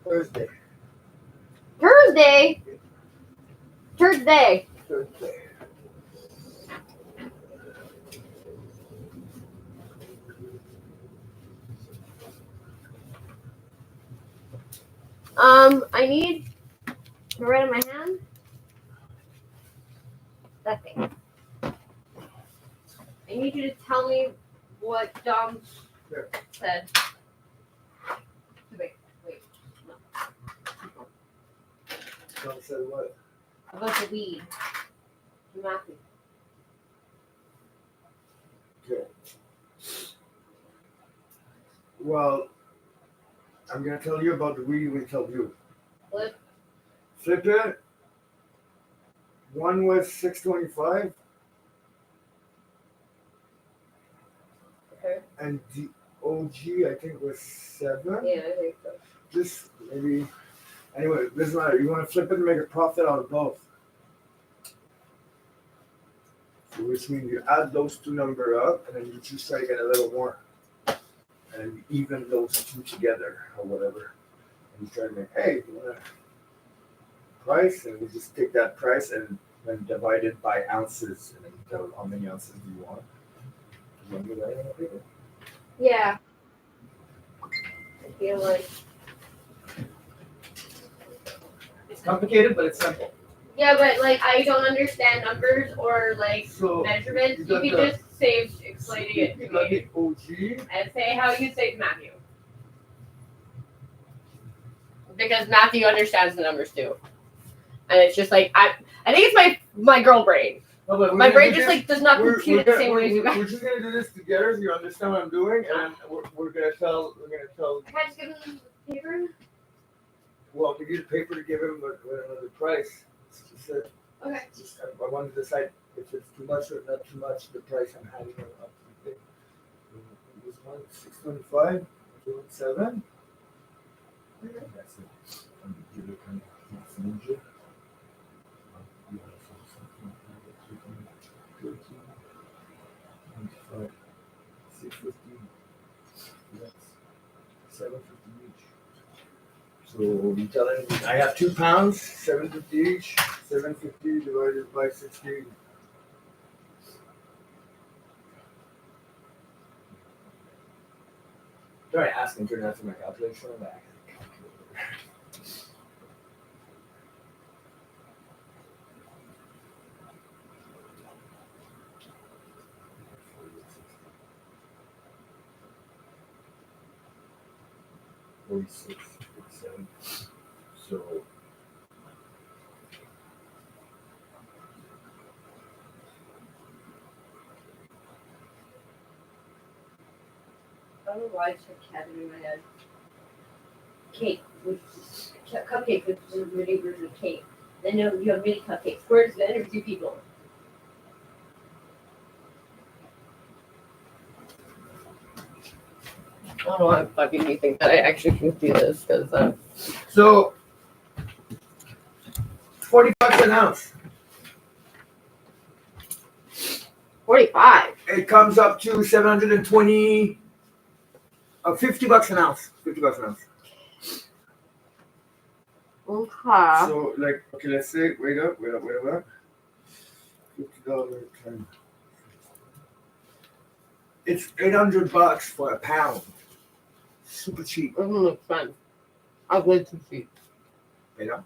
Thursday. Thursday. Thursday. Thursday. I need to write in my hand. That thing. I need you to tell me what Dom said. Wait. No. Tom said what? About the weed. Matthew. Okay. Well, I'm gonna tell you about the weed we tell you. Flip. Flip it. One was $6.25. Okay. And the OG I think was $7. Yeah, I think so. Just maybe. Anyway, it doesn't matter. You want to flip it and make a profit out of both. So which means you add those two numbers up and then you just try to get a little more. And you even those two together or whatever. And you try to make, hey, you want a price? And you just take that price and then divide it by ounces. And then you tell how many ounces do you want. You want to do that on paper? Yeah. I feel like. It's complicated, but it's simple. Yeah, but like I don't understand numbers or like So, measurements. you You got can the- just say explaining it to You got me the OG. and say how you say to Matthew. Because Matthew understands the numbers too. And it's just like I think it's my girl brain. No, but we're My gonna brain do just this- like does not we're- compute we're it the gonna- same way as you we're- guys. We're just gonna do this together so you understand what I'm doing, and then we're gonna tell. I can't just give him the paper. Well, we need a paper to give him another price. It's just that Okay. I want to decide if it's too much or not too much. The price I'm having up to the thing. This one $6.25. Doing $7. That's it. I'm gonna give it kind of change it. 25, 650. That's $7.50 each. So we telling I have 2 pounds, $7.50 each. $7.50 divided by 60. Sorry, asking to answer my calculation on that. $46, $47. So I don't know why I just have cabbage in my head. Cake, which is cupcake, which is a mini version of cake. Then you have mini cupcakes. Where's then there's 2 people. I don't know why fucking you think that I actually can do this because So, $40 an ounce. 45. It comes up to 720, $50 an ounce. $50 an ounce. Okay. So, like, okay, let's say, wait up. $50 times. It's $800 for a pound. Super cheap. It's fun. I'll go to cheap. You know?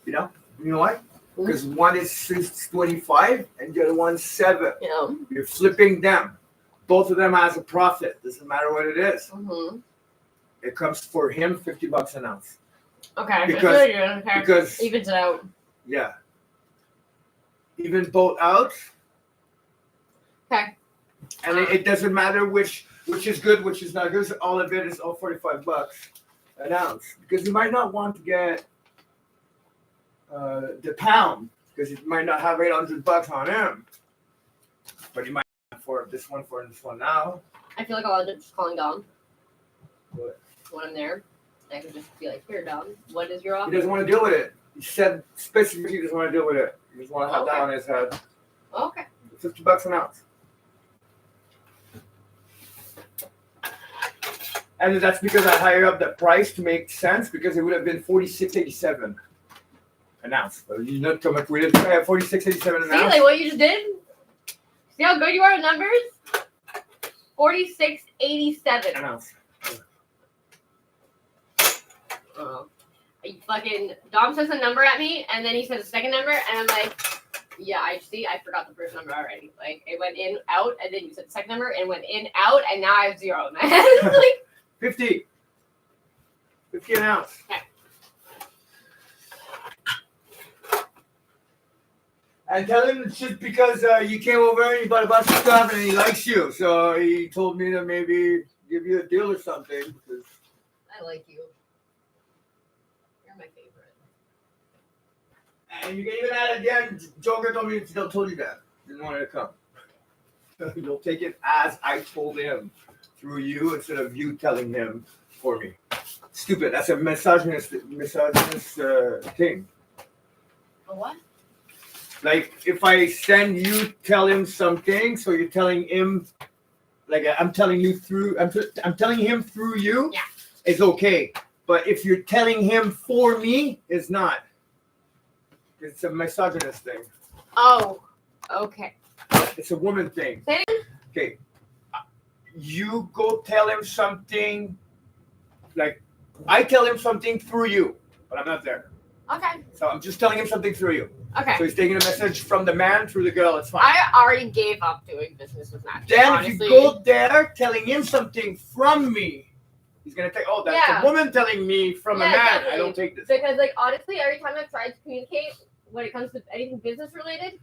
You know why? Because one is 6.25 and the other one's 7. Yeah. You're flipping them. Both of them has a profit. Doesn't matter what it is. Mm-hmm. It comes for him $50 an ounce. Okay. Because evens it out. Yeah. Even both out. Okay. And it doesn't matter which is good, which is not good. So all of it is all $45 an ounce. Because you might not want to get the pound because it might not have $800 on him. But you might have for this one now. I feel like I'll end up just calling Dom What? when I'm there. I can just be like, here, Dom, what is your offer? He doesn't want to deal with it. He said specifically he doesn't want to deal with it. He just want to have that on his head. Okay. $50 an ounce. And that's because I higher up the price to make sense because it would have been $46.87 an ounce. But you not come up with it. $46.87 an See, ounce. like what you just did? See how good you are at numbers? $46.87. An ounce. Fucking Dom says a number at me, and then he says a second number, and I'm like, yeah, I forgot the first number already. Like it went in, out, and then you said the second number, and went in, out, and now I have 0 in my head. Like 50 an ounce. Okay. And tell him it's just because you came over and you bought a bunch of stuff and he likes you. So he told me to maybe give you a deal or something. Because I like you. You're my favorite. And you can even add it again. Joker told me to told you that. Didn't want to come. You'll take it as I told him through you instead of you telling him for me. Stupid. That's a misogynist thing. A what? Like if I send you tell him something, so you're telling him, like I'm telling you through, I'm telling him through you. Yeah. It's okay. But if you're telling him for me, it's not. It's a misogynist thing. Oh, okay. It's a woman thing. Say it again? Okay. You go tell him something, like I tell him something through you, but I'm not there. Okay. So I'm just telling him something through you. Okay. So he's taking a message from the man through the girl. It's fine. I already gave up doing business with Matt. Then honestly. if you go there telling him something from me, he's gonna take. Oh, that's a woman telling me from a man. Definitely. I don't take this. Because like honestly, every time I've tried to communicate when it comes to anything business related,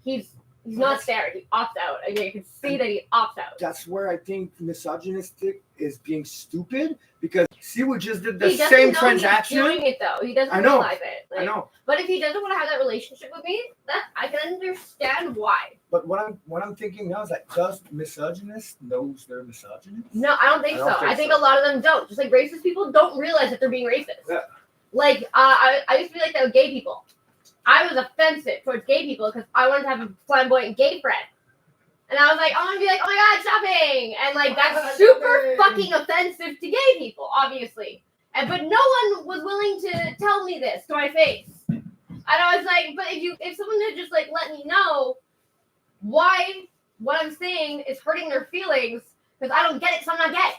he's not there. He opts out. I mean, you can see that he opts out. That's where I think misogynistic is being stupid because see, we just did the He doesn't same know transaction. He's doing it though. He doesn't I know. realize it. Like, I know. But if he doesn't want to have that relationship with me, that I can understand why. But what I'm thinking now is like, does misogynist knows they're misogynist? No, I don't think so. I think a lot of them don't. Just like racist people don't realize that they're being racist. Yeah. Like I used to be like that with gay people. I was offensive towards gay people because I wanted to have a flamboyant gay friend. And I was like, I want to be like, oh my god, shopping! And like that's super fucking offensive to gay people, obviously. And but no one was willing to tell me this to my face. And I was like, but if someone had just like let me know why what I'm saying is hurting their feelings, because I don't get it, so I'm not gay.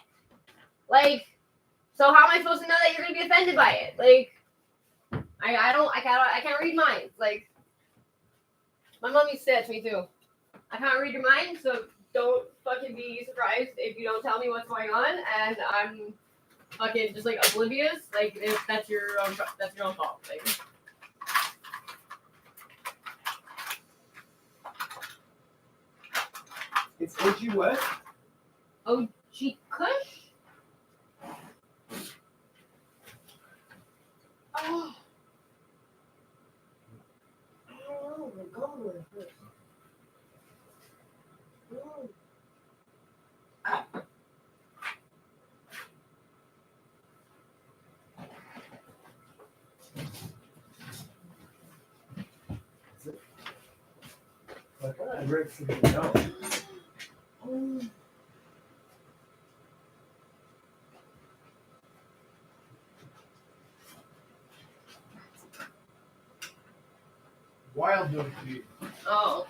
Like, so how am I supposed to know that you're gonna be offended by it? Like, I can't read minds. Like, my mom used to say that to me too. I can't read your mind, so don't fucking be surprised if you don't tell me what's going on, and I'm fucking just like oblivious. Like, if that's your own fault. Like, It's OG what? OG Kush? Oh. I don't know. We're going with this. I read something else. Wild milk tea. Oh.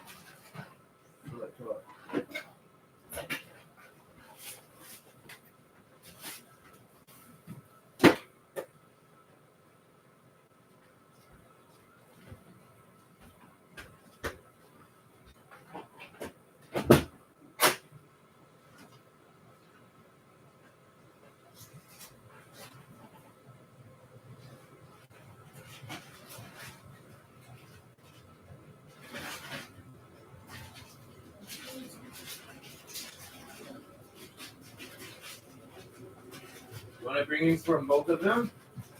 You want to bring these for both of them?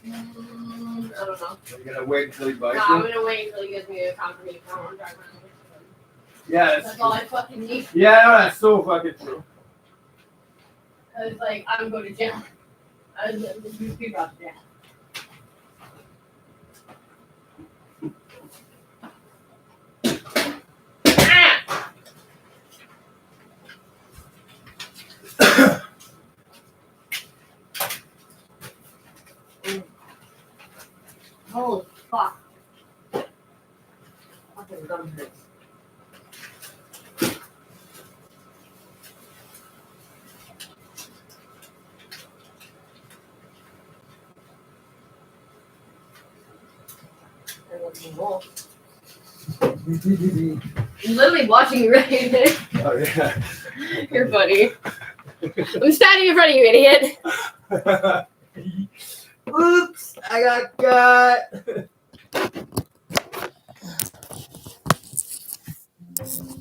I don't know. You're gonna wait until he buys No, them? I'm gonna wait until he gives me a confirmation. I don't want to drive around with him. Yeah, That's all I fucking need. Yeah, no, that's so fucking true. Cause like I'm going to jail. I was be brought to jail. Holy fuck. Fucking gum hurts. I'm literally watching you right here. Oh, yeah. You're funny. I'm standing in front of you, idiot. Oops, I got got. Yes.